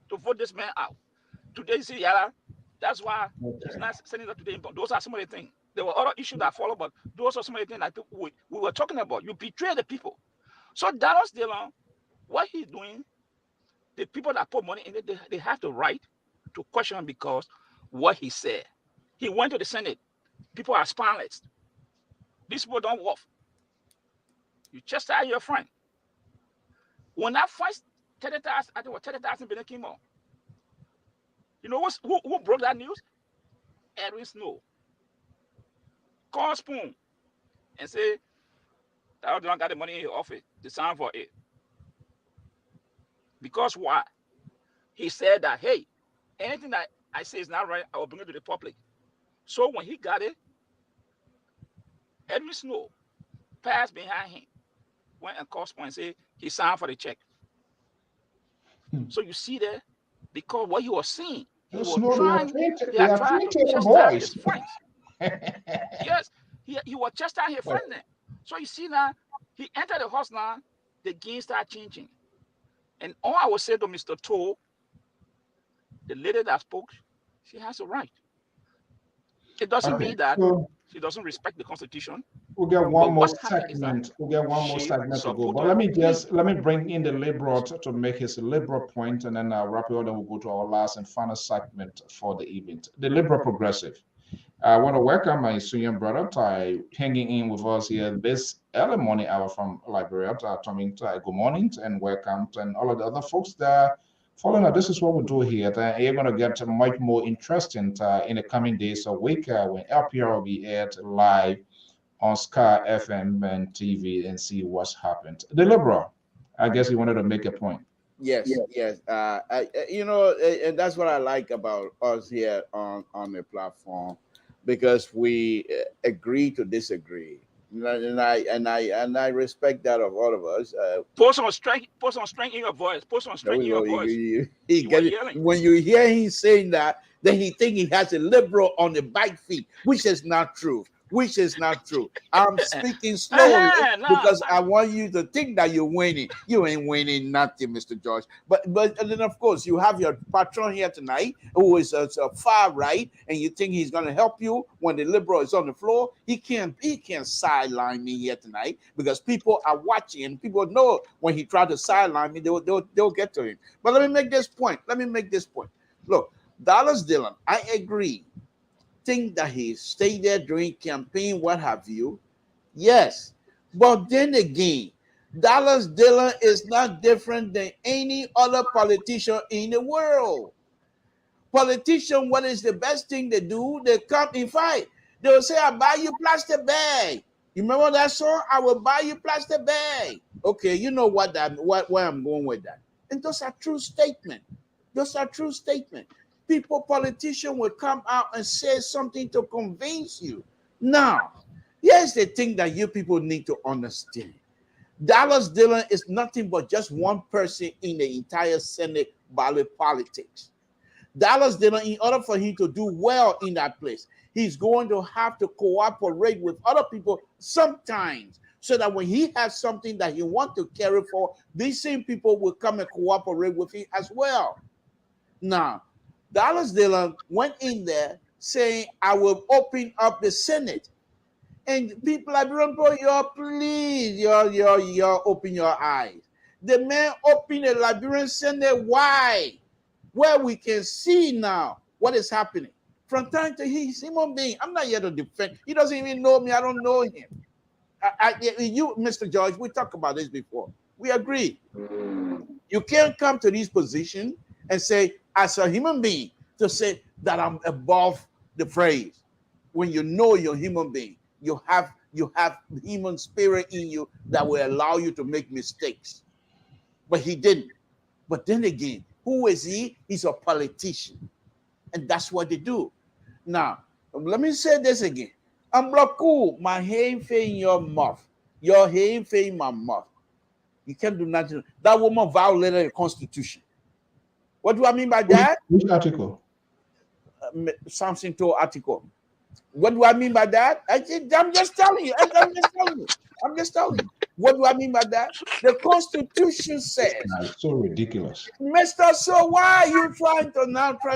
to vote this man out. Today, you see, Yala, that's why he's not senator today. But those are some of the things. There were other issues that followed, but those are some of the things that we were talking about. You betray the people. So Dallas Dillon, what he's doing, the people that put money in it, they have the right to question him because what he said. He went to the Senate. People are spineless. These people don't work. You chastise your friend. When that first 30,000, I think it was 30,000 billion came on. You know who broke that news? Edwin Snow. Call Spoon and say that don't got the money in his office to sign for it. Because why? He said that, hey, anything that I say is not right, I will bring it to the public. So when he got it, Edwin Snow passed behind him, went and called Spoon and said he signed for the check. So you see there, because what he was saying, he was trying to chastise his friends. Yes, he was chastising his friends then. So you see now, he entered the house now, the game started changing. And all I would say to Mr. Toll, the lady that spoke, she has a right. It doesn't mean that she doesn't respect the Constitution. We'll get one more segment. We'll get one more segment to go. But let me bring in the liberal to make his liberal point, and then I'll wrap it up. Then we'll go to our last and final segment for the event. The liberal progressive. I want to welcome my senior brother, Ty, hanging in with us here this early morning hour from Liberia. Tommy, good morning and welcome, and all of the other folks that following up. This is what we do here. You're going to get much more interesting in the coming days or week when Lpr will be aired live on Sky FM and TV and see what's happened. The liberal, I guess you wanted to make a point. Yes. You know, and that's what I like about us here on the platform, because we agree to disagree, and I respect that of all of us. Put some strength in your voice. Put some strength in your voice. When you hear him saying that, then he think he has a liberal on the back feet, which is not true. which is not true. I'm speaking slowly No. because I want you to think that you're winning. You ain't winning nothing, Mr. George. But and then of course you have your patron here tonight who is a far right, and you think he's going to help you when the liberal is on the floor. He can't sideline me here tonight because people are watching and people know when he tried to sideline me, they'll get to him. But let me make this point. Look, Dallas Dillon, I agree. Think that he stayed there during campaign, what have you. Yes. But then again, Dallas Dillon is not different than any other politician in the world. Politician, what is the best thing they do? They come and fight. They'll say, I'll buy you plastic bag. You remember that song? I will buy you plastic bag. Okay, you know where I'm going with that. And those are true statements. People, politicians will come out and say something to convince you. Now, here's the thing that you people need to understand. Dallas Dillon is nothing but just one person in the entire Senate ballot politics. Dallas Dillon, in order for him to do well in that place, he's going to have to cooperate with other people sometimes, so that when he has something that he wants to carry for, these same people will come and cooperate with him as well. Now, Dallas Dillon went in there saying, I will open up the Senate. And people like, please, you're open your eyes. The man opened the Liberian Senate. Why? Where we can see now what is happening. From time to he's human being. I'm not here to defend. He doesn't even know me. I don't know him. You, Mr. George, we talked about this before. We agree. You can't come to this position and say, as a human being, to say that I'm above the phrase. When you know you're a human being, you have human spirit in you that will allow you to make mistakes. But he didn't. But then again, who is he? He's a politician. And that's what they do. Now, let me say this again. I'm cool. My hand in your mouth. Your hand in my mouth. You can't do nothing. That woman violated the Constitution. What do I mean by that? Which article? Something to article. What do I mean by that? I'm just telling you. I'm just telling you. What do I mean by that? The Constitution says. It's so ridiculous. Mr. So why are you trying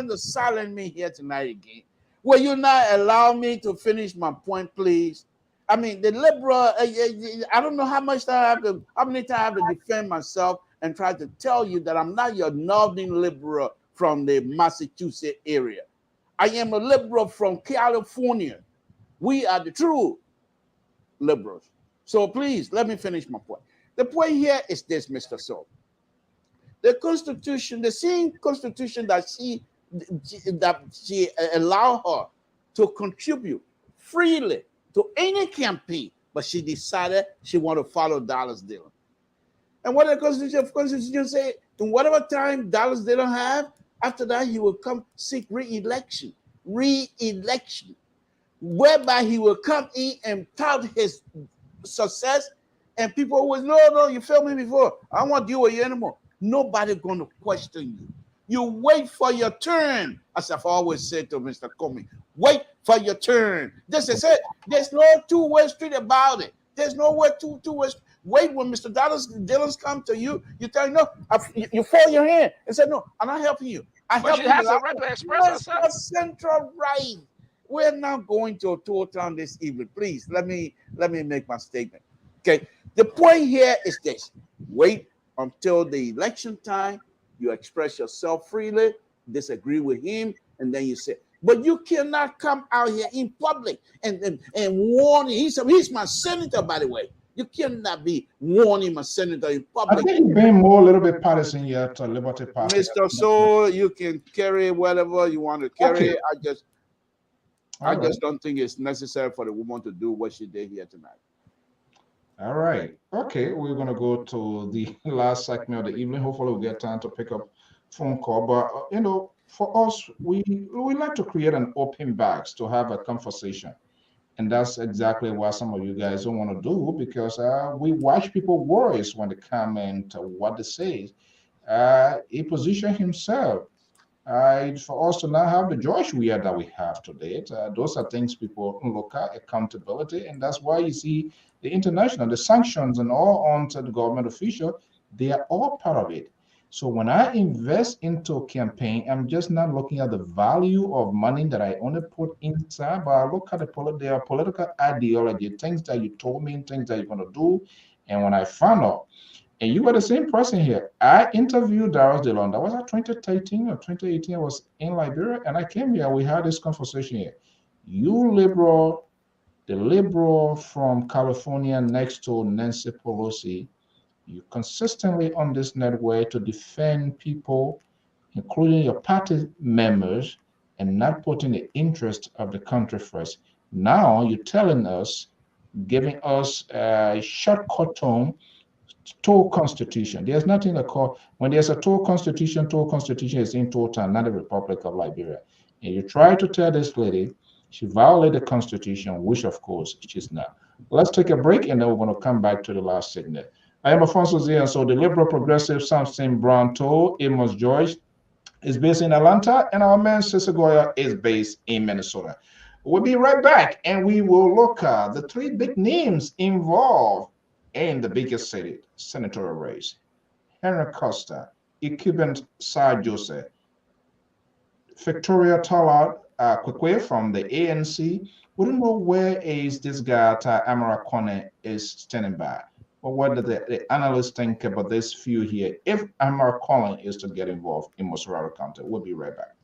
to silence me here tonight again? Will you not allow me to finish my point, please? I mean, the liberal, I don't know how many times I have to defend myself and try to tell you that I'm not your northern liberal from the Massachusetts area. I am a liberal from California. We are the true liberals. So please, let me finish my point. The point here is this, Mr. So. The Constitution, the same Constitution that she allowed her to contribute freely to any campaign, but she decided she wanted to follow Dallas Dillon. And what the Constitution say, in whatever time Dallas Dillon have, after that he will come seek re-election, whereby he will come in and tout his success, and people will, no, you failed me before. I don't want to deal with you anymore. Nobody going to question you. You wait for your turn, as I've always said to Mr. Comey. Wait for your turn. This is it. There's no two-way street about it. There's no way two-way. Wait when Mr. Dillon's come to you. You tell him no. You fold your hand and say no. I'm not helping you. But she has a right to express herself. Central right. We're not going to total on this evening. Please let me make my statement. Okay. The point here is this: wait until the election time. You express yourself freely, disagree with him, and then you say, but you cannot come out here in public and warn him. He's my senator, by the way. You cannot be warning my senator in public. I think you've been more a little bit partisan yet to Liberty Party. Mr. So you can carry whatever you want to carry. Okay. I just don't think it's necessary for the woman to do what she did here tonight. All right. Okay, we're going to go to the last segment of the evening. Hopefully we'll get time to pick up phone call. But, for us, we like to create an open box to have a conversation. And that's exactly what some of you guys don't want to do, because we watch people's words when they comment what they say. He positioned himself For us to now have the George Weah that we have today, those are things people look at, accountability, and that's why you see the international, the sanctions and all onto the government official, they are all part of it. So when I invest into a campaign, I'm just not looking at the value of money that I only put inside, but I look at their political ideology, things that you told me, things that you're going to do. And when I found out, and you were the same person here. I interviewed Darius DeLon. That was at 2013 or 2018. I was in Liberia, and I came here. We had this conversation here. You liberal, the liberal from California next to Nancy Pelosi, you consistently on this network to defend people, including your party members, and not putting the interest of the country first. Now you're telling us, giving us a shortcut tone toe constitution. There's nothing to call when there's a toe constitution is in total, not the Republic of Liberia. And you try to tell this lady she violated the constitution, which of course she's not. Let's take a break and then we're going to come back to the last segment. I am Alfonso Z, and so the liberal progressive Samson Brown Toe, Amos George, is based in Atlanta, and our man Sissagoya is based in Minnesota. We'll be right back, and we will look at the three big names involved in the biggest city senatorial race: Henry Costa, incumbent Sir Joseph, Victoria Tollard Kwekwe from the ANC. We don't know where is this guy Amara Kone is standing by. But what do the analysts think about this few here? If Amara Kone is to get involved in Moserado County, we'll be right back.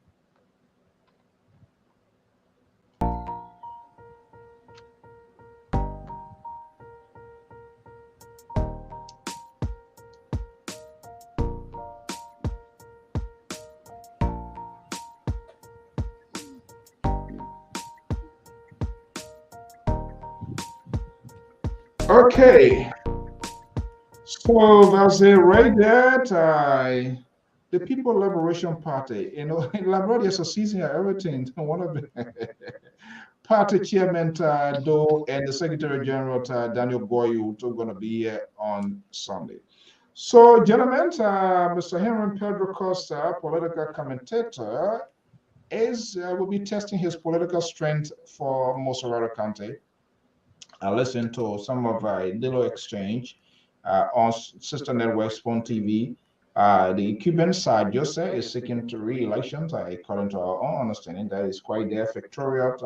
Okay, so that's it right there. The People Liberation Party, in Liberia, there's a season of everything. One of the party chairman, Doe, and the Secretary General, Daniel Goyu, are going to be here on Sunday. So, gentlemen, Mr. Henry Pedro Costa, political commentator, will be testing his political strength for Moserado County. I listened to some of a little exchange on Sister Network Spawn TV. The Cuban side, Jose, is seeking to re-election, according to our own understanding. That is quite there. Victoria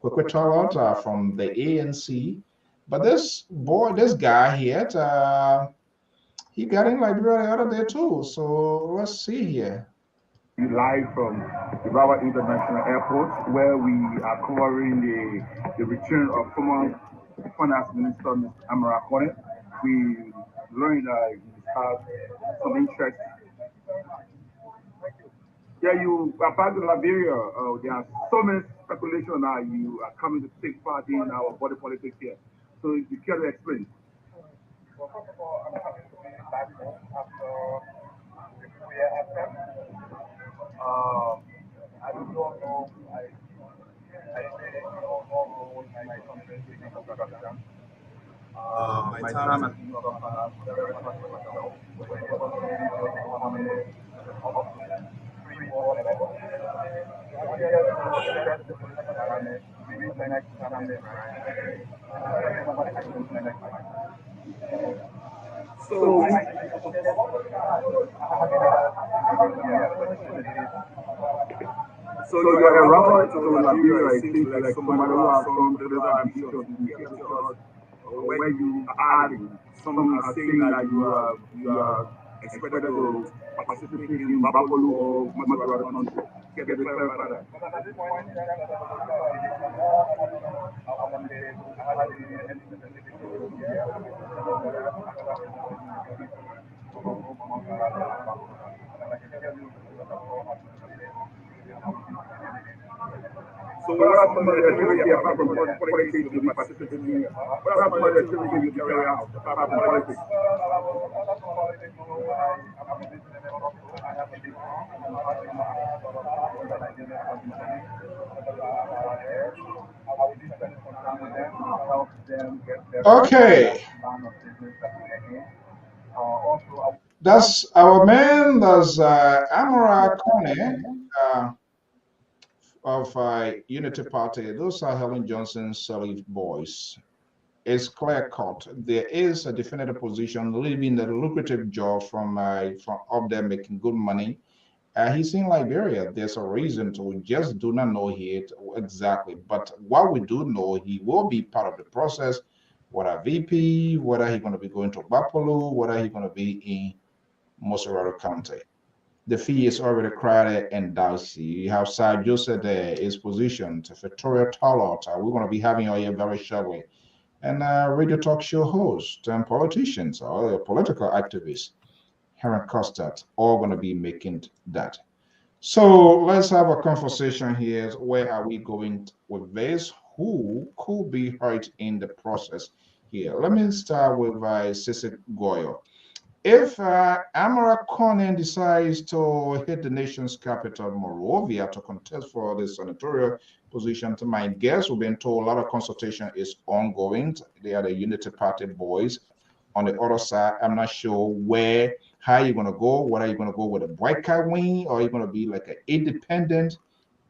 Kwekwe from the ANC. But this guy here, he got in Liberia the other day too. So let's see here. Live from the Rawa International Airport, where we are covering the return of former Finance Minister Mr. Amara Kone. We learned that he has some interest. Yeah, you are back in Liberia. There are so many speculation that you are coming to take part in our body politics here. So you can explain. Well, first of all, I'm happy to be back home after the 2-year absence. I don't know. I really don't know what my country is taking for granted. My time as a New Yorker has very much myself. When it was permanent, 3-4 level. One year ago, that's the political environment. We reached the next permanent rank. So I so you are around to Liberia, it seems like somebody who has come to the ambition where you are some are saying that you are expected to participate in Babolu or Moserado County. Get the clarify that. So what are some of the activities apart from politics you participate in? What are some of the activities you carry out apart from politics? Okay. That's our man. That's Amara Kone of Unity Party. Those are Helen Johnson's solid boys. It's clear cut. There is a definitive position, leaving a lucrative job from up there making good money. He's in Liberia. There's a reason to we just do not know it exactly. But what we do know, he will be part of the process. Whether VP, whether he's going to be going to Buffalo, whether he's going to be in Moserado County. The fee is already crowded and dicey. You have Sir Joseph there is positioned, Victoria Tollot. We're going to be having her here very shortly. And radio talk show hosts and politicians or political activists, Heron Costard, all going to be making that. So let's have a conversation here. Where are we going with this? Who could be hurt in the process here? Let me start with Sisi Goyo. If Amara Conan decides to hit the nation's capital, Monrovia, to contest for the senatorial position, to my guess, we've been told a lot of consultation is ongoing. They are the Unity Party boys. On the other side, I'm not sure how you're going to go, whether you're going to go with a boycott wing or you're going to be like an independent.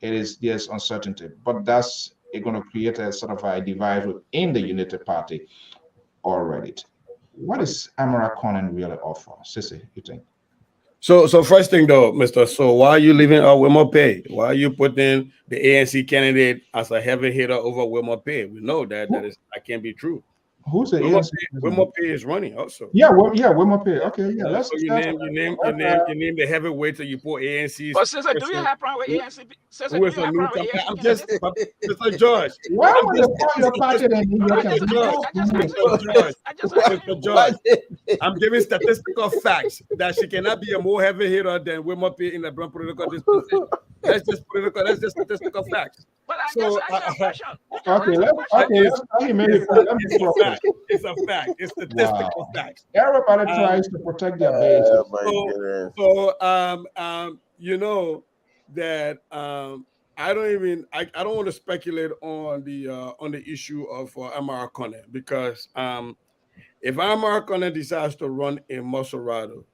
There's uncertainty, but that's going to create a sort of a divide within the Unity Party already. What is Amara Conan really offer? Sissy, you think? So first thing though, Mr. So why are you leaving out Wilmer Pay? Why are you putting the ANC candidate as a heavy hitter over Wilmer Pay? We know that that can't be true. Who's the Wilmer ANC? Wilmer Pay is running also. Yeah, Wilmer Pay. Okay, yeah. Let's so you name the heavyweight and you put ANC. But Sister, do you have problem with ANC? Sister, Who is a new I'm just Mr. George. Why would you call your party then Mr. George, I'm giving statistical facts that she cannot be a more heavy hitter than Wilmer Pay in the Brown political dispensation. That's just statistical facts. But I asked a question. It's a fact. It's statistical facts. Everybody tries to protect their base. You know that I don't want to speculate on the issue of Amara Conan because if Amara Conan decides to run in Moserado,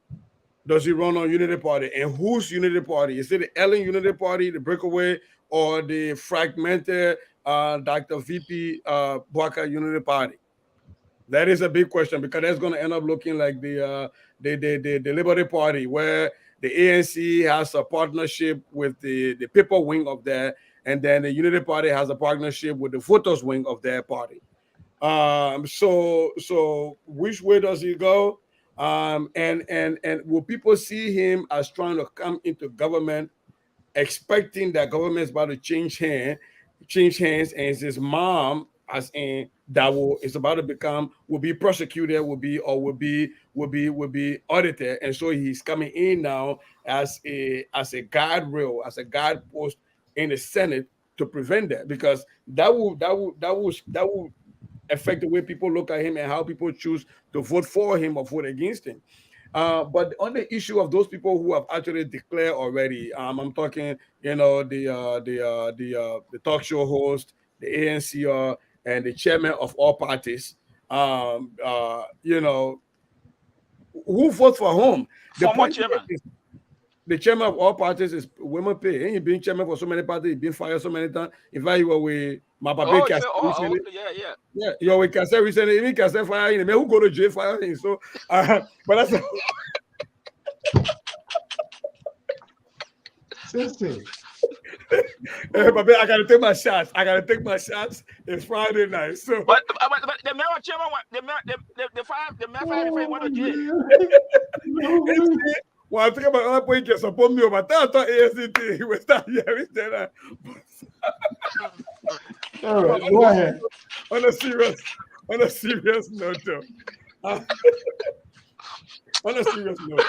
does he run on Unity Party? And whose Unity Party? Is it the Ellen Unity Party, the breakaway, or the fragmented Dr. VP Bwaka Unity Party? That is a big question because that's going to end up looking like the Liberty Party, where the ANC has a partnership with the people wing of that, and then the Unity Party has a partnership with the voters wing of their party. So which way does he go? And will people see him as trying to come into government, expecting that government is about to change hands, and his mom, as in that is about to will be prosecuted, will be audited, and so he's coming in now as a guardrail, as a guard post in the Senate to prevent that, because that will affect the way people look at him and how people choose to vote for him or vote against him. But on the issue of those people who have actually declared already, I'm talking, the talk show host, the ANCR, and the chairman of all parties. Who votes for whom? The chairman of all parties is Wilmer Pay. Ain't he been chairman for so many parties? He been fired so many times. In fact, he was with my papa. Yeah. You we can say recently, even can say fire him. Who go to jail fire him? So, but that's. But I gotta take my shots. It's Friday night, so. But the mayor chairman, the fire went to jail. Well, I think about other point can support me, but I thought ASCT he was not hearing that. All right, go ahead. On a serious note, on a serious note,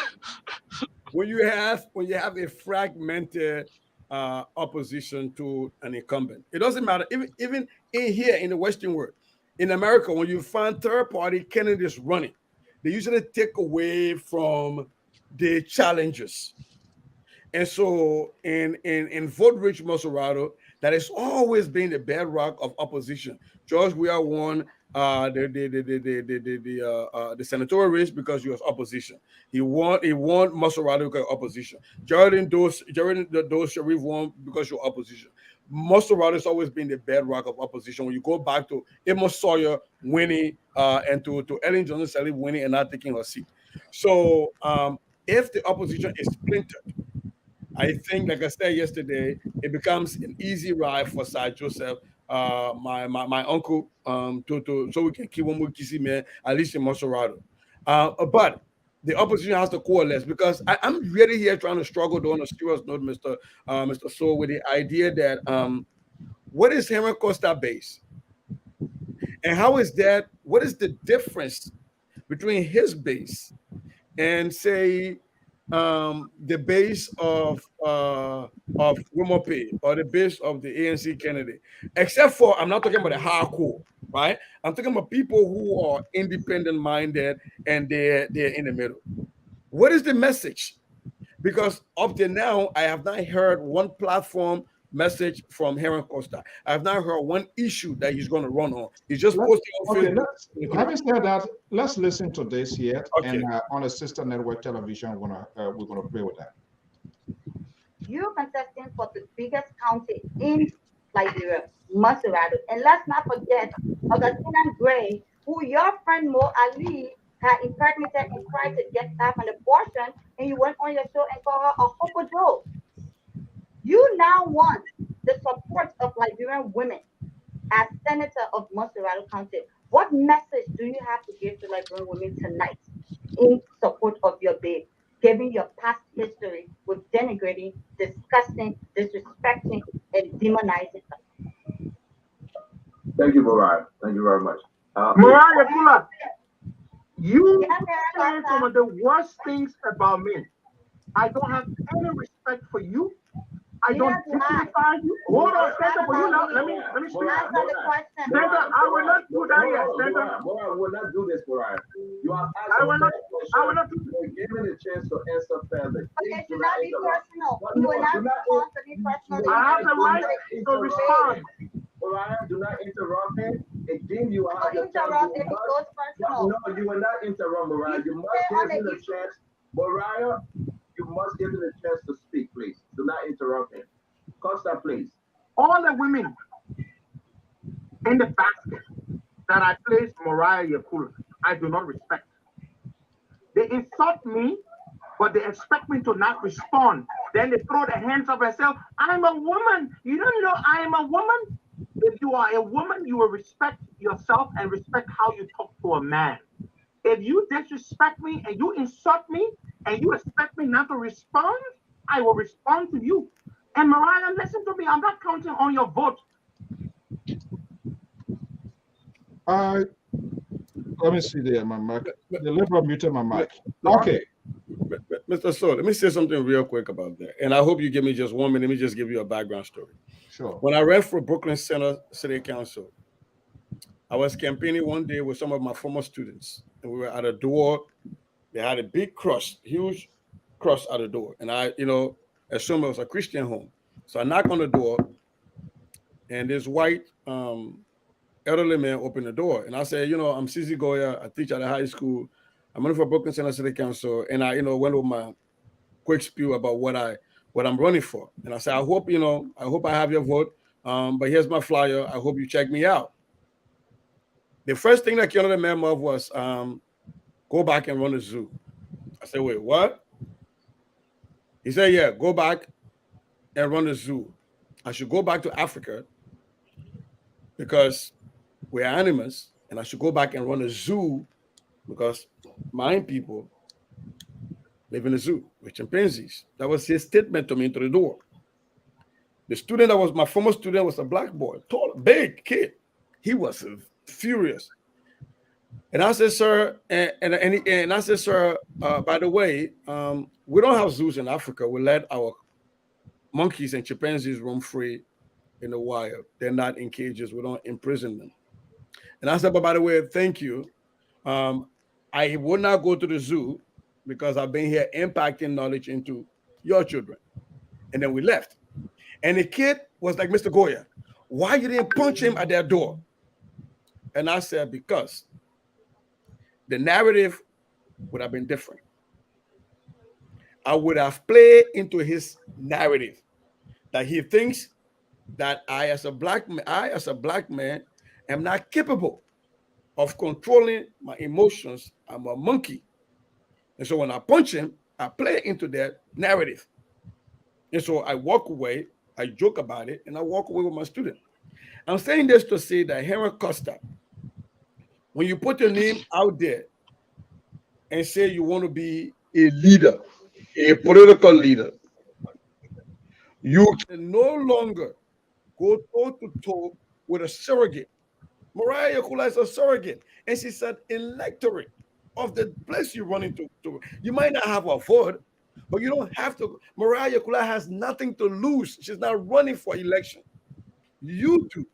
when you have a fragmented opposition to an incumbent, it doesn't matter. Even in here in the Western world, in America, when you find third-party candidates running, they usually take away from the challengers. And so in vote-rich Moserado, that has always been the bedrock of opposition. George Weah won the senatorial race because he was opposition. He won Maserati because opposition. Jordan Doe Sharif won because you're opposition. Maserati has always been the bedrock of opposition. When you go back to Amos Sawyer winning and to Ellen Johnson Sirleaf winning and not taking her seat. So if the opposition is splintered, I think, like I said yesterday, it becomes an easy ride for Sir Joseph, my uncle, so we can keep one more kissy man, at least in Maserati. But the opposition has to coalesce because I'm really here trying to struggle on a serious note, Mr. So, with the idea that what is Henry Costa base? And how is that? What is the difference between his base and say the base of Womope or the base of the ANC candidate? Except for I'm not talking about the hardcore, right? I'm talking about people who are independent minded and they're in the middle. What is the message? Because up to now, I have not heard one platform message from Heron Costa. I have not heard one issue that he's going to run on. He's just posting on Facebook. Having said that, let's listen to this here, Okay. and on a sister network television, we're gonna play with that. You're contesting for the biggest county in Liberia, Maserati, and let's not forget Augustina Gray, who your friend Mo Ali had impregnated and tried to get staff an abortion, and you went on your show and called her a hopo Joe. You now want the support of Liberian women as senator of Maserati County. What message do you have to give to Liberian women tonight in support of your bid, given your past history with denigrating, disgusting, disrespecting, and demonizing them? Thank you, Mariah. Thank you very much. Mariah Kula, you say some of the worst things about me. I don't have any respect for you. I don't dignify you. Hold on, Santa, for you now. Let me speak. Santa, I will not do that yet. Santa, Mariah will not do this, Mariah. You are I will not do this. Give me the chance to answer fairly. Okay, do not be personal. You will not respond to me personally. I have the right to respond. Mariah, do not interrupt him. Again, you are the interrupt if it goes personal. No, you will not interrupt, Mariah. You must give him a chance. Mariah, you must give him a chance to speak, please. Do not interrupt him. Costa, please. All the women in the basket that I placed Mariah Yakula, I do not respect. They insult me, but they expect me to not respond. Then they throw their hands up and say, I'm a woman. You don't know I am a woman? If you are a woman, you will respect yourself and respect how you talk to a man. If you disrespect me and you insult me and you expect me not to respond, I will respond to you. And Mariah, listen to me. I'm not counting on your vote. Let me see there, my mic. The Liberal muted my mic. Okay. Mr. So, let me say something real quick about that. And I hope you give me just 1 minute. Let me just give you a background story. Sure. When I ran for Brooklyn Center City Council, I was campaigning one day with some of my former students. And we were at a door. They had a big cross, huge cross at the door. And I, assumed it was a Christian home. So I knocked on the door, and this white elderly man opened the door. And I said, I'm CZ Goya. I teach at a high school. I'm running for Brooklyn Center City Council. And I, went over my quick spew about what I'm running for. And I said, I hope I have your vote. But here's my flyer. I hope you check me out. The first thing that came out of the man mouth was, go back and run the zoo. I said, wait, what? He said, yeah, go back and run the zoo. I should go back to Africa because we're animals, and I should go back and run a zoo because my people live in a zoo with chimpanzees. That was his statement to me into the door. The student that was my former student was a black boy, tall, big kid. He was furious. And I said, sir, and I said, sir, by the way, we don't have zoos in Africa. We let our monkeys and chimpanzees roam free in the wild. They're not in cages. We don't imprison them. And I said, but by the way, thank you. I will not go to the zoo because I've been here impacting knowledge into your children. And then we left. And the kid was like, Mr. Goya, why you didn't punch him at that door? And I said, because the narrative would have been different. I would have played into his narrative that he thinks that I as a black man am not capable of controlling my emotions. I'm a monkey. And so when I punch him, I play into that narrative. And so I walk away, I joke about it, and I walk away with my student. I'm saying this to say that Henry Costa, when you put your name out there and say you want to be a leader, a political leader, you can no longer go toe to toe with a surrogate. Mariah Yakula is a surrogate, and she's an electorate of the place you're running to. You might not have a vote, but you don't have to. Mariah Yakula has nothing to lose. She's not running for election. You do.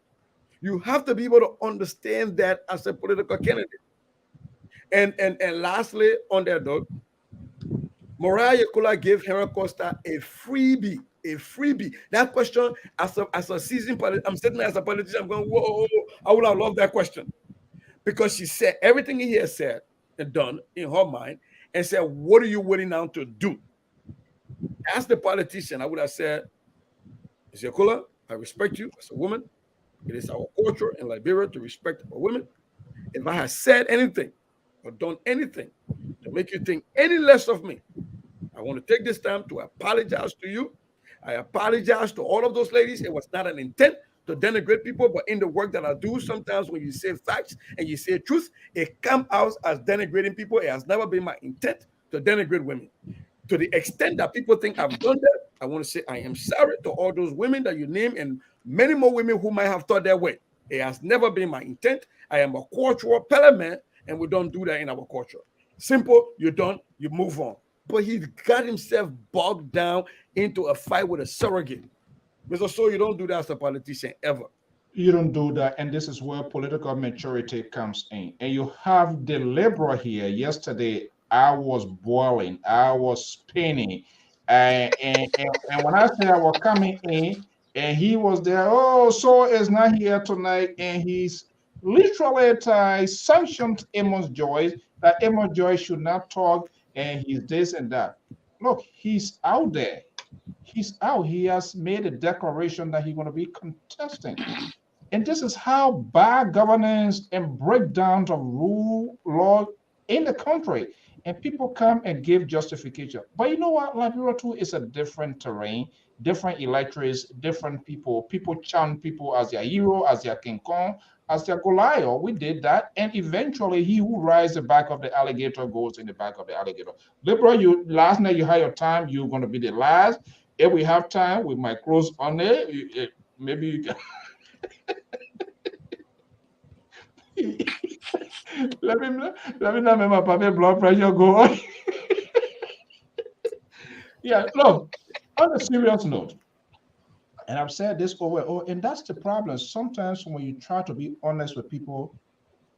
You have to be able to understand that as a political candidate. And lastly, on that note, Mariah Yakula gave Henry Costa a freebie. A freebie. That question, as a seasoned politician, I'm sitting there as a politician, I'm going, whoa, I would have loved that question. Because she said everything he has said and done in her mind and said, what are you waiting now to do? As the politician, I would have said, Ms. Yakula, I respect you as a woman. It is our culture in Liberia to respect our women. If I have said anything or done anything to make you think any less of me, I want to take this time to apologize to you. I apologize to all of those ladies. It was not an intent to denigrate people, but in the work that I do, sometimes when you say facts and you say truth, it comes out as denigrating people. It has never been my intent to denigrate women. To the extent that people think I've done that, I want to say I am sorry to all those women that you name and many more women who might have thought that way. It has never been my intent. I am a cultural man, and we don't do that in our culture. Simple, you're done, you move on. But he got himself bogged down into a fight with a surrogate. Mr. So you don't do that as a politician ever. You don't do that, and this is where political maturity comes in. And you have the liberal here. Yesterday, I was boiling, I was spinning, and when I say I was coming in, and he was there. Oh, so is not here tonight, and he's literally sanctioned Amos Joyce that Amos Joyce should not talk, and he's this and that. Look, he's out there. He's out. He has made a declaration that he's going to be contesting. And this is how bad governance and breakdowns of rule law in the country. And people come and give justification. But you know what? Liberia too is a different terrain, different electorates, different people. People chant people as their hero, as their King Kong, as their Goliath. We did that. And eventually he who rides the back of the alligator goes in the back of the alligator. Liberal, you last night you had your time, you're going to be the last. If we have time with my clothes on there, maybe you can. let me not make my puppy blood pressure go on. Yeah, look, on a serious note, and I've said this over and over, and that's the problem. Sometimes when you try to be honest with people,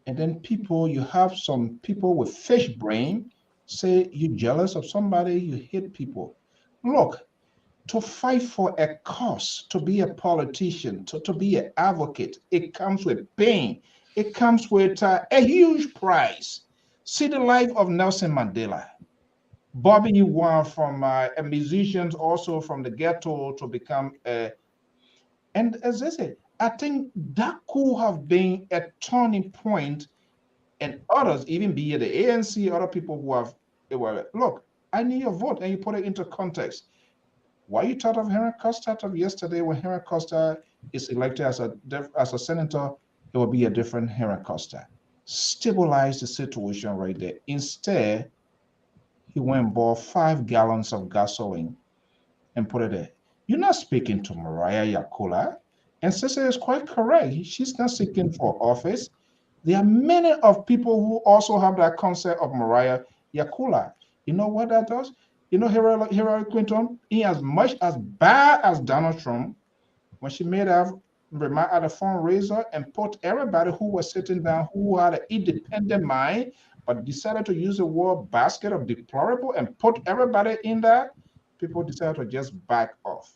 and then you have some people with fish brain say you're jealous of somebody, you hate people. Look, to fight for a cause, to be a politician, to be an advocate, it comes with pain. It comes with a huge price. See the life of Nelson Mandela. Bobby Wine from a musician, also from the ghetto to become a. And as I say, I think that could have been a turning point, and others, even be it the ANC, other people who have, they were, look, I need your vote, and you put it into context. Why you thought of Henry Costa of yesterday when Henry Costa is elected as a senator, it will be a different Henry Costa. Stabilize the situation right there. Instead, he went and bought 5 gallons of gasoline and put it there. You're not speaking to Mariah Yakula. And Cecily is quite correct. She's not seeking for office. There are many of people who also have that concept of Mariah Yakula. You know what that does? You know Hillary Clinton, in as much as bad as Donald Trump, when she made a remark at a fundraiser and put everybody who was sitting down who had an independent mind, but decided to use the word basket of deplorable and put everybody in that, people decided to just back off.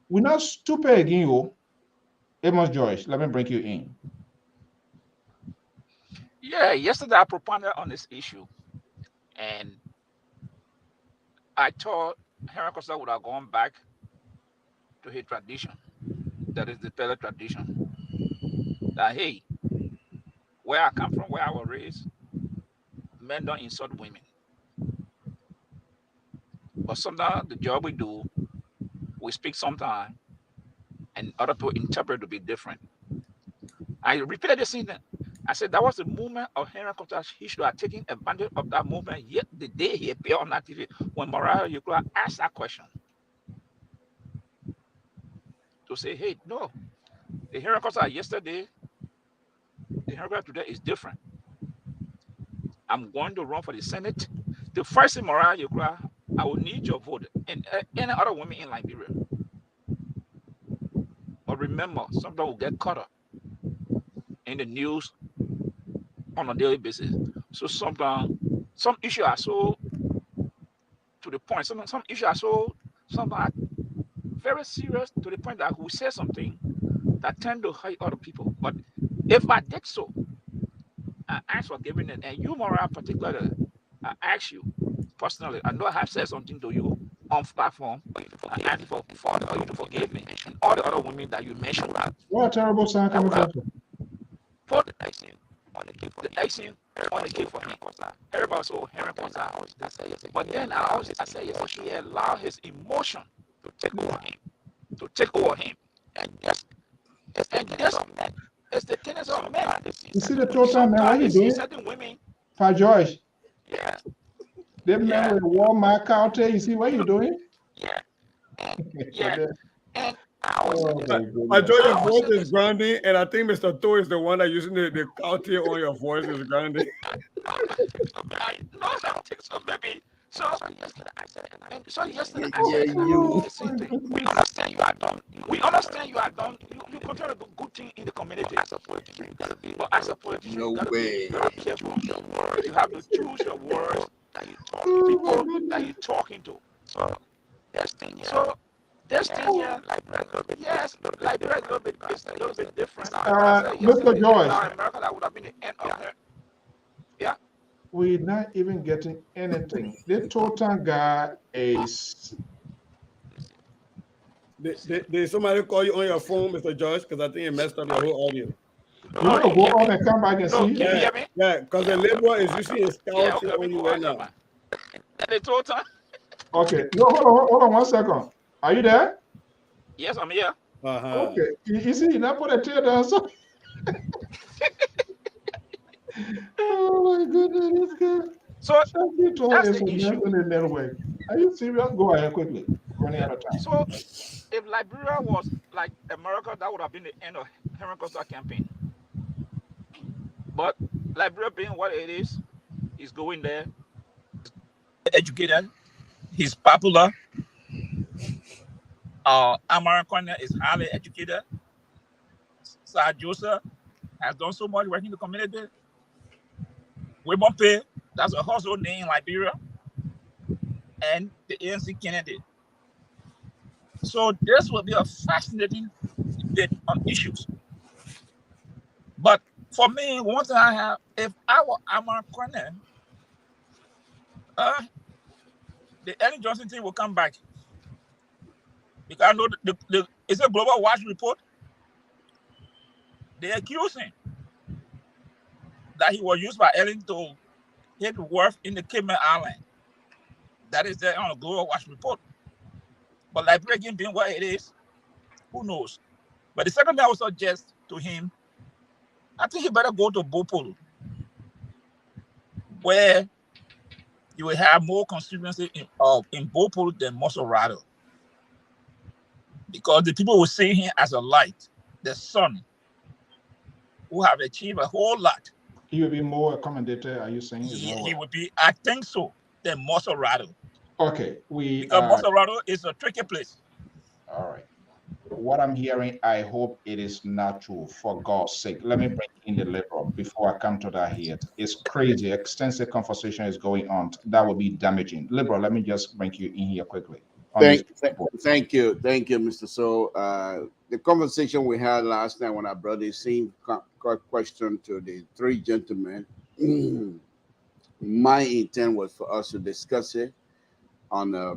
We're not stupid again, you. Amos Joyce, let me bring you in. Yeah, yesterday I propounded on this issue, and I thought Henry Costa would have gone back to his tradition, that is the Pele tradition. That hey, where I come from, where I was raised, men don't insult women. But sometimes the job we do, we speak sometimes, and other people interpret to be different. I repeated the same thing. I said that was the movement of Henry Costa. He should have taken advantage of that movement. Yet the day he appeared on that TV, when Mariah Yukla asked that question, to say, hey, no, the Henry Costa yesterday, the Henry Costa today is different. I'm going to run for the Senate. The first thing Mariah Yukla, I will need your vote and any other women in Liberia. But remember, sometimes will get caught up in the news on a daily basis. So sometimes some issues are so to the point. Some issues are so sometimes very serious to the point that we say something that tend to hurt other people. But if I did so, I ask for giving it, and you, Mara, particularly, I ask you personally. I know I have said something to you on platform. I ask for you to forgive me and all the other women that you mentioned. What a terrible sign coming from you. Put the icing on the cake for him. Everybody so Henry Costa. But then I say yes, he allowed his emotion to take over him. And yes, it's the tendency of men. You see the total man, what you doing? Certain women. Pa George. Yeah. Them men with war mark out there, you see what you doing? Yeah. Yeah. And I told your voice is grounding, and I think Mr. To is the one that using the counter on your voice is grounding. I don't think so, baby. So yesterday I said, we understand you are done. We understand you are done. You continue to do good thing in the community. As a politician, you gotta be. But as a politician, you gotta be very careful. You have to choose your words that you talk to people that you're talking to. So this thing here, yes, like a little bit, it's a little bit different. Mr. George. America, that would have been the end of her. Yeah. We're not even getting anything. The total guy is. Did somebody call you on your phone, Mr. George? Because I think it messed up your whole audio. You want to go on and come back and see? Yeah, because the liberal is using his counter on you right now. The total. Okay. No, hold on 1 second. Are you there? Yes, I'm here. Okay. You see, you not put a tear down. So. Oh my goodness, this guy. So that's the issue. Are you serious? Go ahead quickly. Running out of time. So if Liberia was like America, that would have been the end of Henry Costa campaign. But Liberia being what it is, he's going there. Educated. He's popular. American is highly educated. Sir Joseph has done so much work in the community. Webompe, that's a household name in Liberia. And the ANC candidate. So this will be a fascinating debate on issues. But for me, one thing I have, if I were American, the Ellen Johnson thing will come back. Because I know it's a Global Watch report. They accuse him that he was used by Ellen to hit worth in the Cayman Island. That is there on a Global Watch report. But Liberia being what it is, who knows? But the second thing I would suggest to him, I think he better go to Bopol, where you will have more constituency in Bopol than Mosorado. Because the people will see him as a light, the sun, who have achieved a whole lot. He will be more accommodated, are you saying? He would be, I think so, than Mosorado. Okay, because Mosorado is a tricky place. All right. What I'm hearing, I hope it is not true. For God's sake, let me bring in the liberal before I come to that here. It's crazy. Extensive conversation is going on. That will be damaging. Liberal, let me just bring you in here quickly. Thank you, Mr. So. The conversation we had last night when I brought the same question to the three gentlemen, my intent was for us to discuss it on a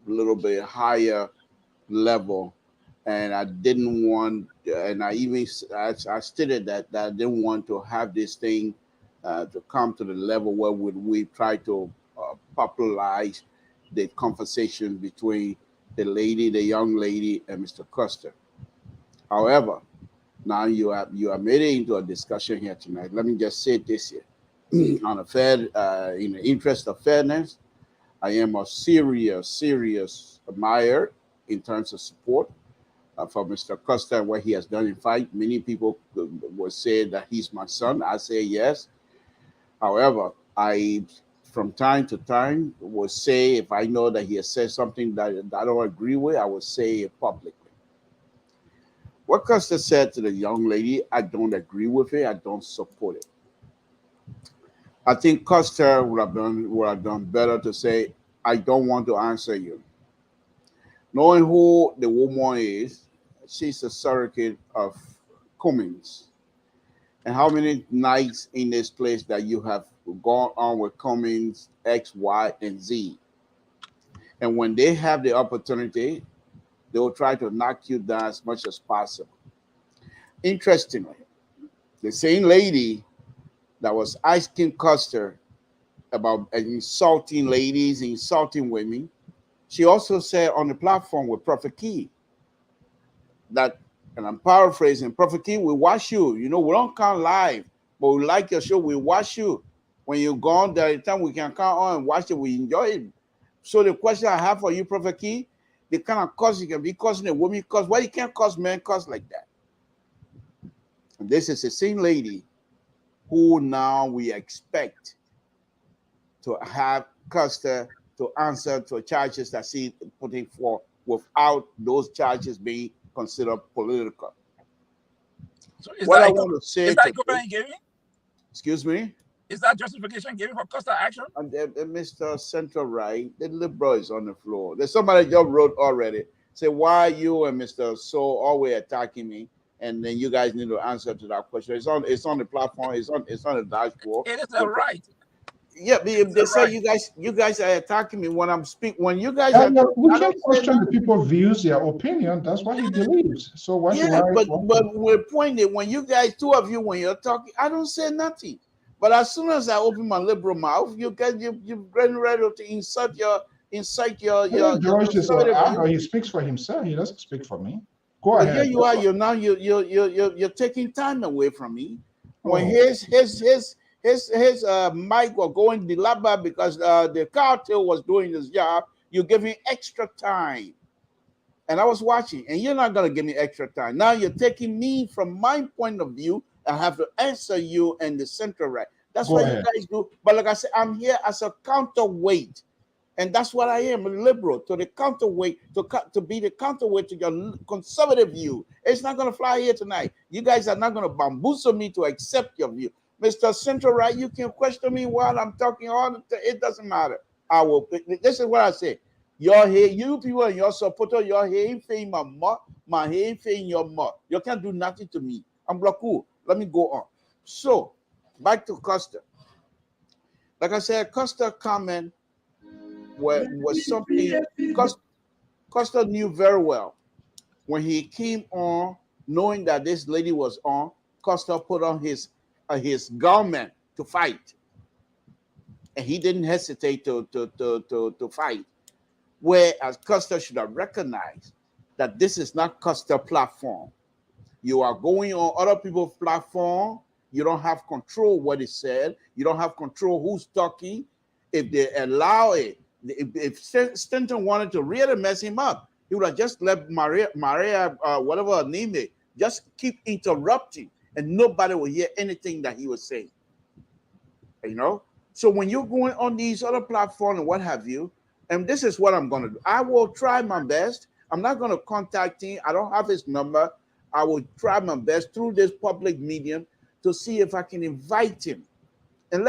little bit higher level, and I didn't want, and I stated that I didn't want to have this thing to come to the level where we try to popularize the conversation between the young lady, and Mr. Custer. However, now you have made it into a discussion here tonight. Let me just say this here, on a fair, in the interest of fairness, I am a serious admirer in terms of support for Mr. Costa and what he has done in fight. Many people will say that he's my son. I say yes. However, I, from time to time, will say, if I know that he has said something that I don't agree with, I will say it publicly. What Costa said to the young lady, I don't agree with it. I don't support it. I think Costa would have done better to say, I don't want to answer you. Knowing who the woman is, she's a surrogate of Cummings. And how many nights in this place that you have gone on with Cummings X, Y, and Z. And when they have the opportunity, they will try to knock you down as much as possible. Interestingly, the same lady that was asking Custer about insulting ladies, insulting women, she also said on the platform with Prophet Key that, and I'm paraphrasing, Prophet Key, we watch you. You know, we don't come live, but we like your show. We watch you. When you're gone, there is time we can come on and watch it. We enjoy it. So the question I have for you, Prophet Key, the kind of cause you can be causing a woman cause, why you can't cause men cause like that? And this is the same lady who now we expect to have Custer to answer to charges that she's putting forth without those charges being considered political. So is what that I want to say, is that equivalent giving? Excuse me? Is that justification given for Costa action? And Mr. Central Right, the liberal is on the floor. There's somebody just wrote already. Say, why you and Mr. So always attacking me? And then you guys need to answer to that question. It's on the platform. It's on the dashboard. It is a right. Yeah, they say right. you guys are attacking me when I'm speaking. When you guys we can't question the people's views, their opinion. That's what he believes. So why should I? But we're pointing when you guys, two of you, when you're talking, I don't say nothing. But as soon as I open my liberal mouth, you guys you're getting ready to insert your George is an actor. He speaks for himself. He doesn't speak for me. Go ahead. Here you are. You're taking time away from me. When his mic was going the laba because the cartel was doing his job, you give him extra time. And I was watching, and you're not gonna give me extra time. Now you're taking me from my point of view. I have to answer you in the center right. That's what you guys do. But like I said, I'm here as a counterweight. And that's what I am, a liberal, to the counterweight, to be the counterweight to your conservative view. It's not going to fly here tonight. You guys are not going to bamboozle me to accept your view. Mr. Central Right, you can question me while I'm talking on. It doesn't matter. I will. This is what I say. You're here, you people and your supporter, you're here in fame my here in your mouth. You can't do nothing to me. I'm cool. Let me go on. So, back to Costa. Like I said, Costa comment was something Costa knew very well. When he came on, knowing that this lady was on, Costa put on his garment to fight. And he didn't hesitate to fight. Whereas Costa should have recognized that this is not Costa platform. You are going on other people's platform. You don't have control what is said. You don't have control who's talking. If they allow it, if Stanton wanted to really mess him up, he would have just let Maria, whatever her name is, just keep interrupting, and nobody will hear anything that he was saying. You know? So when you're going on these other platforms and what have you, and this is what I'm going to do. I will try my best. I'm not going to contact him. I don't have his number. I will try my best through this public medium to see if I can invite him. And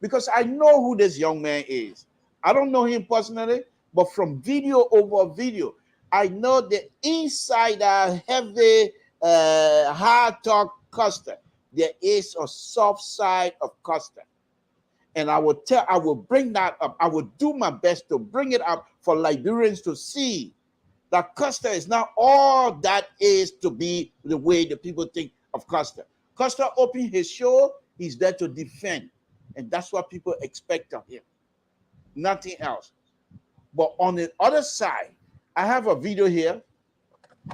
because I know who this young man is. I don't know him personally, But from video over video, I know the insider heavy hard talk Costa. There is a soft side of Costa. And I will bring that up. I will do my best to bring it up for Liberians to see that Costa is not all that is to be the way the people think of Costa. Costa opened his show, he's there to defend. And that's what people expect of him. Nothing else. But on the other side, I have a video here.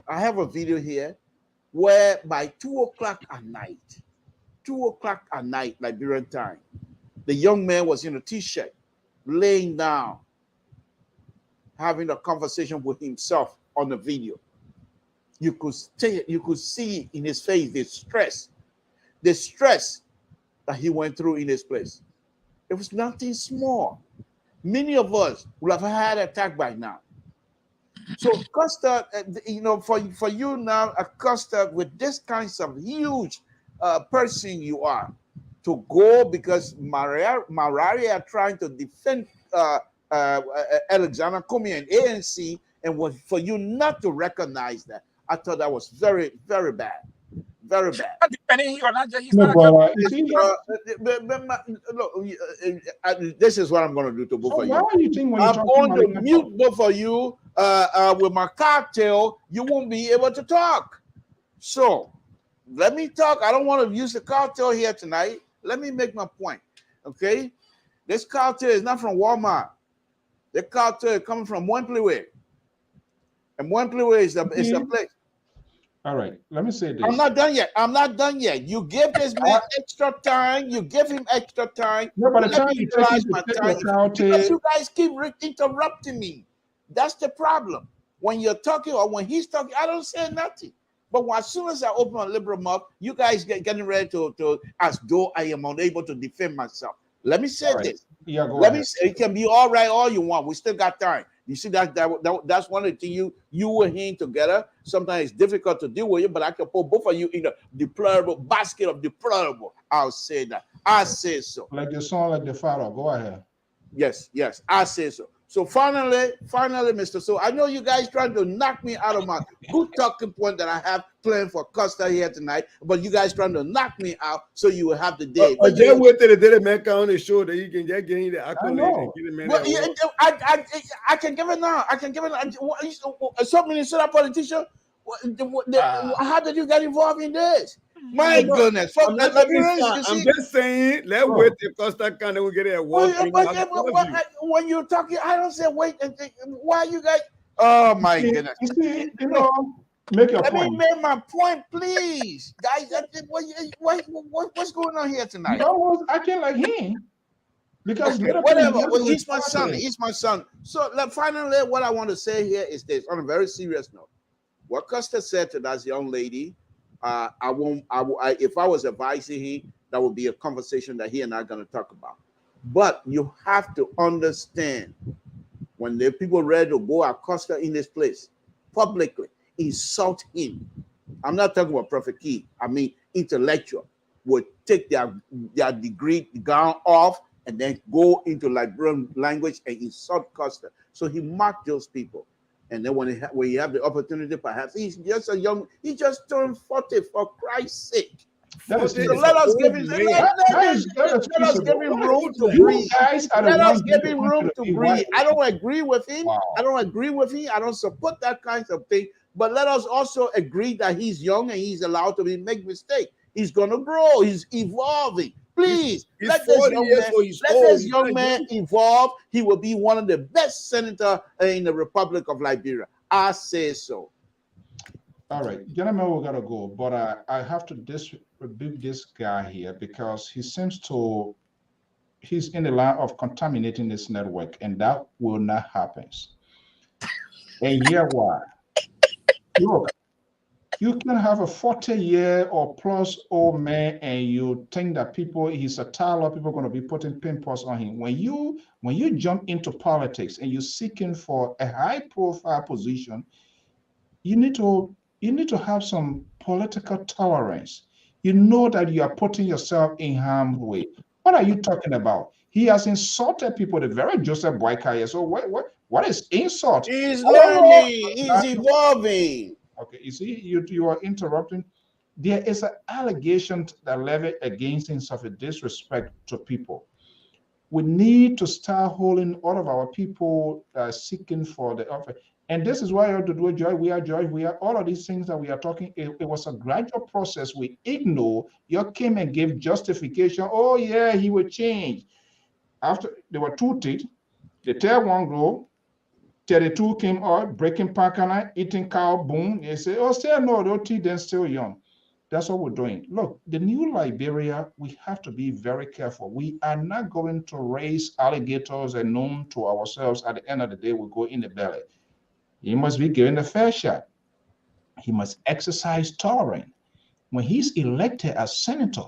I have a video here where by 2 o'clock at night, 2 o'clock at night, Liberian time, the young man was in a t-shirt, laying down, having a conversation with himself on the video. You could see in his face the stress that he went through in this place. It was nothing small. Many of us would have had an attack by now. So Costa, for you now, Costa, with this kinds of huge person you are, to go because Malaria trying to defend Alexander Comey and ANC, and for you not to recognize that, I thought that was very, very bad. Very bad. This is what I'm going to do to both of you. I'm going to mute both of you with my cocktail. You won't be able to talk. So let me talk. I don't want to use the cocktail here tonight. Let me make my point. Okay? This cocktail is not from Walmart. The cocktail is coming from Wembley. And Wembley is the place. All right, let me say this. I'm not done yet. You give this man extra time. You give him extra time. No, by the time you take my time, because you guys keep interrupting me. That's the problem. When you're talking or when he's talking, I don't say nothing. But as soon as I open a liberal mouth, you guys getting ready to as though I am unable to defend myself. Let me say this. Yeah, Let me say it can be all right, all you want. We still got time. You see that's one of the things you and him together. Sometimes it's difficult to deal with you, but I can put both of you in the deplorable basket of deplorable. I'll say that. I say so. Like the son, like the father. Go ahead. Yes, I say so. So finally, Mr. So I know you guys trying to knock me out of my good talking point that I have planned for Costa here tonight, but you guys trying to knock me out so you will have the day. But just wait till the day make on the show that you can just get in the accolade and get him in well, I can give it now. I can give it now. So Minnesota politician, how did you get involved in this? My goodness. I'm just saying, let's wait till Costa can we get it. When you're talking, I don't say wait. Why you guys? Oh my goodness. Make your Let point. me make my point, please. Guys, what's going on here tonight? You almost acting like him. Because whatever. Well, he's my son. He's my son. So finally, what I want to say here is this on a very serious note. What Costa said to that young lady, if I was advising him, that would be a conversation that he and I are going to talk about. But you have to understand, when the people ready to go at Costa in this place, publicly, insult him. I'm not talking about Prophet Key. I mean, intellectual would take their degree gown off and then go into Liberian language and insult Costa. So he mocked those people. And then when you have the opportunity, perhaps he just turned 40, for Christ's sake. Let us give him room to breathe. Let us give him room to breathe. I don't agree with him. Wow. I don't support that kind of thing. But let us also agree that he's young and he's allowed to make mistakes. He's going to grow. He's evolving. Please, let this young man evolve. He will be one of the best senators in the Republic of Liberia. I say so. All right, gentlemen, we gotta go. But I have to rebuke this guy here because he's in the line of contaminating this network, and that will not happen. And here why? Look, you can have a 40-year or plus old man and you think that he's a Tyler, people are going to be putting pimples on him. When you jump into politics and you're seeking for a high profile position, you need to have some political tolerance. You know that you are putting yourself in harm's way. What are you talking about? He has insulted people, the very Joseph Boyka. So What is insult? He's learning. He's evolving. Okay, you see, you are interrupting. There is an allegation that levied against him of a disrespect to people. We need to start holding all of our people seeking for the offer. And this is why you have to do it, Joy. We are all of these things that we are talking. It was a gradual process. We ignore. You came and gave justification. Oh yeah, he will change. After there were two teeth, the tail one grow, 32 came out, breaking Pakana, eating cow, boom. They say, oh, still no, those teeth then still young. That's what we're doing. Look, the new Liberia, we have to be very careful. We are not going to raise alligators and known to ourselves. At the end of the day, we go in the belly. He must be given a fair shot. He must exercise tolerance. When he's elected as senator,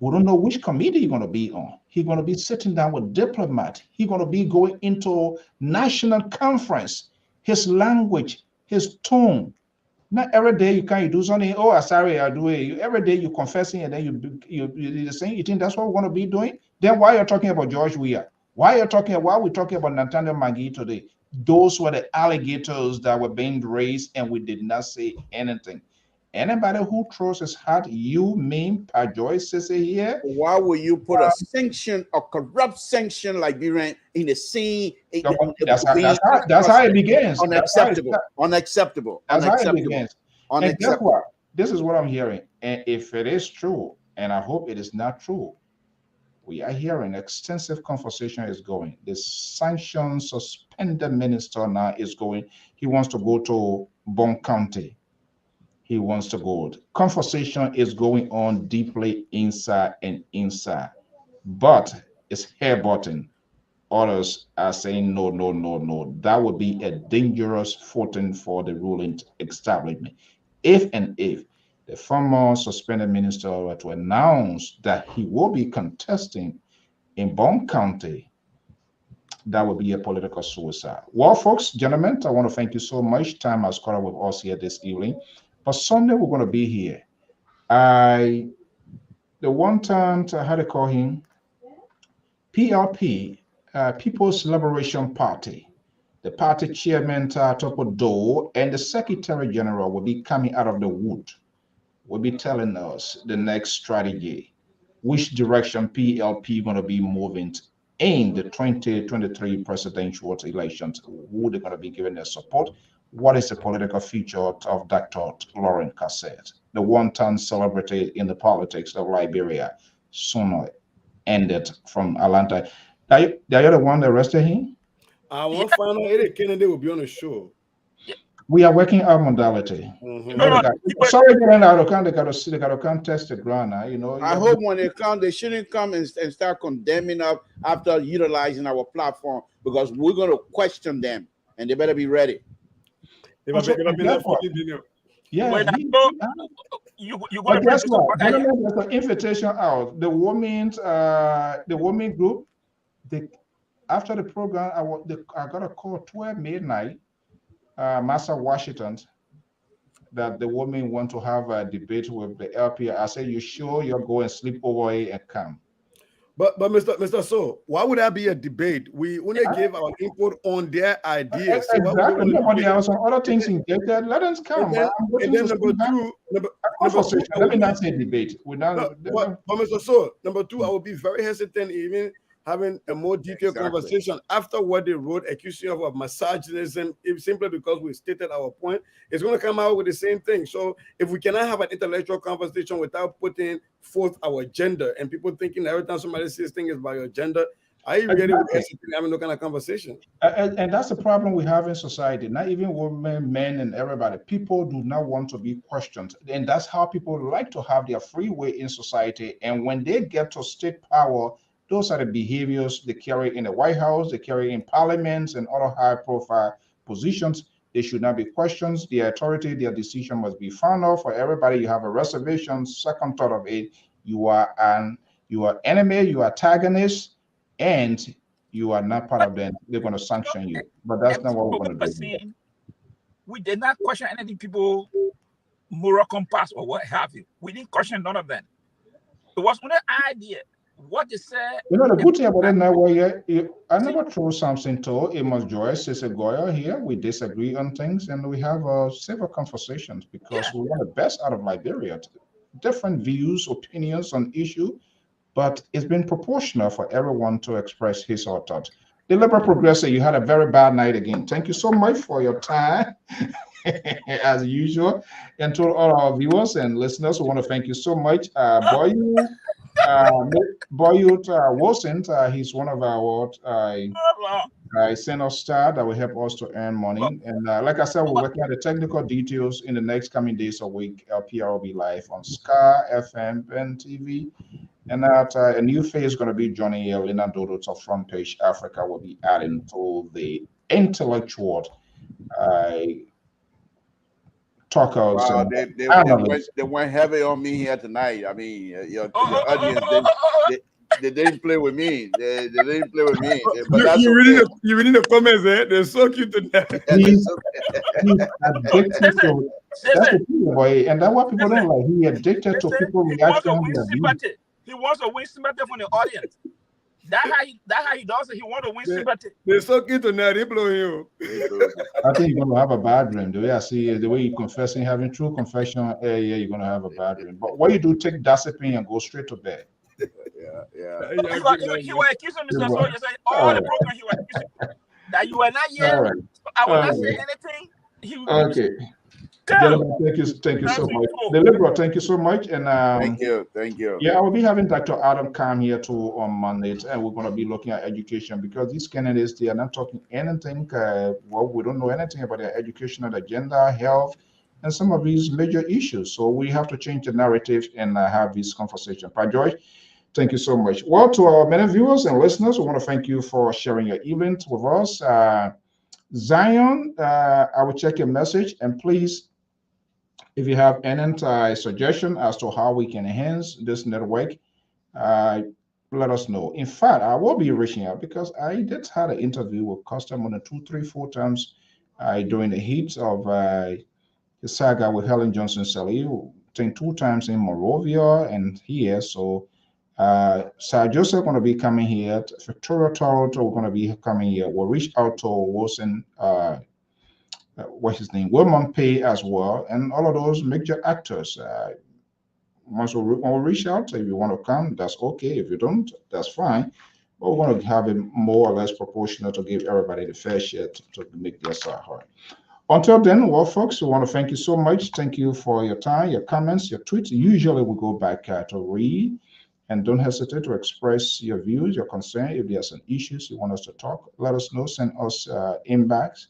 we don't know which committee he's going to be on. He's going to be sitting down with diplomats. He's going to be going into national conference. His language, his tone. Not every day you can do something. Oh, sorry, I do it. Every day you confessing and then you're saying you think that's what we're going to be doing. Then why are you talking about George Weah? Why are we talking about Nathaniel Magee today? Those were the alligators that were being raised, and we did not say anything. Anybody who throws his hat, you mean Joyce says here. Why will you put a sanction, a corrupt sanction Liberian in the scene? That's how it begins. Unacceptable. Unacceptable. That's unacceptable. How it begins. And guess what? This is what I'm hearing. And if it is true, and I hope it is not true, we are hearing extensive conversation is going. The sanction suspended minister now is going. He wants to go to Bon County. He wants to go. Conversation is going on deeply inside and inside, but it's hair button. Others are saying no, no, no, no. That would be a dangerous footing for the ruling establishment. If the former suspended minister were to announce that he will be contesting in Bon County, that would be a political suicide. Well, folks, gentlemen, I want to thank you so much. Time has caught up with us here this evening. But Sunday, we're going to be here. The one time, how to call him? PLP, People's Liberation Party. The party chairman, Topo Do, and the secretary general will be coming out of the wood. Will be telling us the next strategy, which direction PLP going to be moving in the 2023 presidential elections, who they're going to be giving their support. What is the political future of Dr. Lauren Cassette, the one-time celebrity in the politics of Liberia, soon ended from Atlanta? Are you the one that arrested him? I want to find out if Kennedy will be on the show. We are working our modality. Sorry, they got to contest the ground now. You know. I hope when they come, they shouldn't come and start condemning us after utilizing our platform, because we're going to question them, and they better be ready. Yeah, but guess what? There's an invitation out. The women group. After the program, I got a call 12 midnight, Master Washington, that the women want to have a debate with the LPR. I said, "You sure you're going to sleep over here and come?" But Mr. So, why would that be a debate? We only gave our input on their ideas. Exactly. Nobody else on other things in data. Let us come. And then number two, let me not say debate. But Mr. So, number two, I would be very hesitant even having a more detailed conversation after what they wrote, accusing of misogynism, simply because we stated our point. It's going to come out with the same thing. So if we cannot have an intellectual conversation without putting forth our gender, and people thinking every time somebody says thing is by your gender, are you really having no kind of conversation? And that's the problem we have in society. Not even women, men, and everybody. People do not want to be questioned. And that's how people like to have their free way in society. And when they get to state power, those are the behaviors they carry in the White House, they carry in parliaments and other high-profile positions. They should not be questioned. Their authority, their decision must be found out. For everybody, you have a reservation. Second thought of it, you are enemy, you are antagonist, and you are not part of them. They're going to sanction you. But that's not what we're going to do. We did not question any people, moral compass or what have you. We didn't question none of them. It was only idea. what they said. You know, the good thing about it now, I never throw something to Amos Joyce, is a Goya here. We disagree on things and we have several conversations because we want the best out of Liberia. Different views, opinions on issue, but it's been proportional for everyone to express his or thought. The Liberal Progressor, you had a very bad night again. Thank you so much for your time, as usual. And to all our viewers and listeners, we want to thank you so much. Boyut Wilson, he's one of our senior staff that will help us to earn money. And like I said, we're working on the technical details in the next coming days or week. Lpr will be live on Sky, FM, and TV. And that a new face is going to be Johnny Lina Dodo to Front Page Africa will be adding to the intellectual talkers. Wow, And they went heavy on me here tonight. I mean, your audience, they didn't play with me. They didn't play with me. But that's you okay. reading the comments, eh? They're so cute today. He's addicted to that's the thing, boy, and that's what people don't like. He addicted to people reacting. He wants to win sympathy from the audience. That's how he does it. He wants to win sympathy. They're so cute tonight. They blow you. I think you're gonna have a bad dream. The way I see it, the way you're confessing, having true confession, yeah, you're gonna have a bad dream. But what you do, take Dasipin and go straight to bed. Yeah. He was accusing Mr. So you say all the program he was accusing that you were not here. Right. I will not say anything. Okay. Gentlemen, thank you so much. The Liberal, thank you so much. And thank you. Yeah, I will be having Dr. Adam Kam here too on Monday, and we're going to be looking at education because these candidates, they are not talking anything. We don't know anything about their educational agenda, health, and some of these major issues. So we have to change the narrative and have this conversation. Pat George, thank you so much. Well, to our many viewers and listeners, we want to thank you for sharing your event with us. Zion, I will check your message, and please, if you have any suggestion as to how we can enhance this network, let us know. In fact, I will be reaching out because I did had an interview with customer 2, 3, 4 times during the heat of the saga with Helen Johnson Sally. I think 2 times in Monrovia and here. So Sir Joseph going to be coming here. Victoria Toronto we're going to be coming here. We'll reach out to Wilson. What's his name? Wilman Pay as well, and all of those major actors. Once we'll reach out, if you want to come, that's okay. If you don't, that's fine. But we want to have it more or less proportional to give everybody the fair share to make their side hard. Until then, well, folks, we want to thank you so much. Thank you for your time, your comments, your tweets. Usually we go back to read, and don't hesitate to express your views, your concern. If there's some issues you want us to talk, let us know. Send us inbox.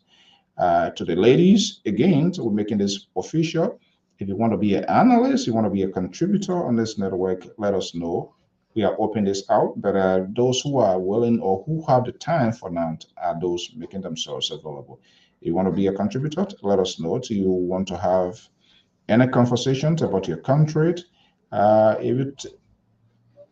To the ladies, again, so we're making this official. If you want to be an analyst, you want to be a contributor on this network, let us know. We are opening this out, but those who are willing or who have the time for now are those making themselves available. If you want to be a contributor, let us know. If you want to have any conversations about your country, if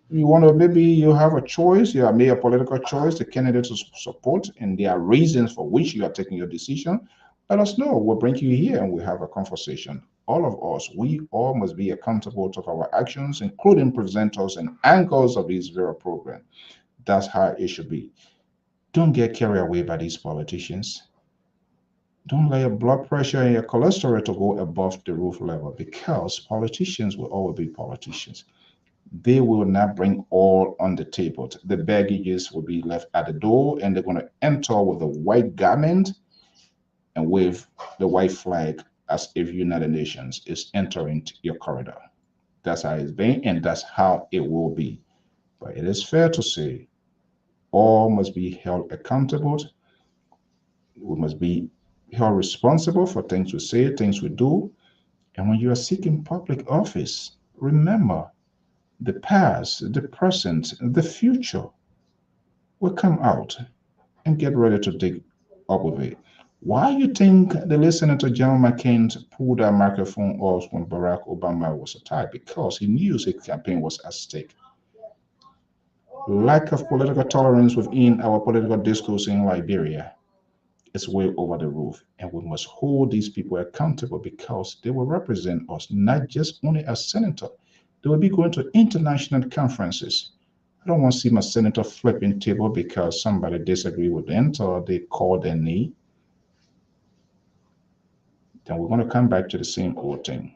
you want to, maybe you have a choice, you have made a political choice, the candidate to support, and there are reasons for which you are taking your decision, let us know. We'll bring you here and we'll have a conversation. All of us, we all must be accountable to our actions, including presenters and anchors of this very program. That's how it should be. Don't get carried away by these politicians. Don't let your blood pressure and your cholesterol to go above the roof level, because politicians will always be politicians. They will not bring all on the table. The baggages will be left at the door, and they're going to enter with a white garment and wave the white flag as if United Nations is entering your corridor. That's how it's been, and that's how it will be. But it is fair to say all must be held accountable. We must be held responsible for things we say, things we do. And when you are seeking public office, remember, the past, the present, the future will come out, and get ready to dig up with it. Why you think the listener to John McCain pulled that microphone off when Barack Obama was attacked? Because he knew his campaign was at stake. Lack of political tolerance within our political discourse in Liberia is way over the roof, and we must hold these people accountable because they will represent us, not just only as senator. They will be going to international conferences. don't want to see my senator flipping table because somebody disagree with them or they call their knee. Then we're going to come back to the same old thing.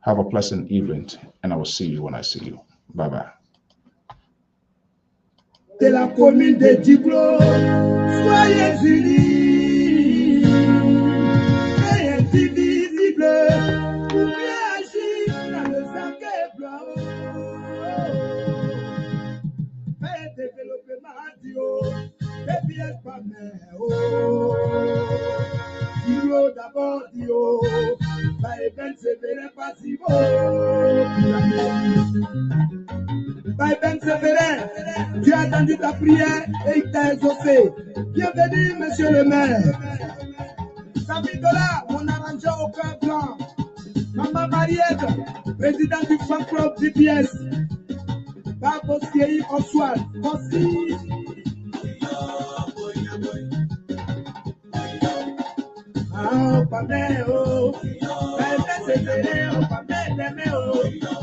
Have a pleasant evening, and I will see you when I see you. Bye-bye. De la commune de Diblo, soyez unis et indivisibles pour réagir dans le sac blanc. Faites développement Dio, des pièces pas mères. Diblo d'abord Dio, bah et ben se verrait pas si beau. Ben Séverin, tu as entendu ta prière et il t'a exaucé. Bienvenue, monsieur le maire. Savidola, mon arrangeur au cœur blanc. Maman Mariette, président du fan club DPS. Babosquei Oswald, aussi. Ah, pas mais, oh. Ben Séverin, oh, pas mais, oh.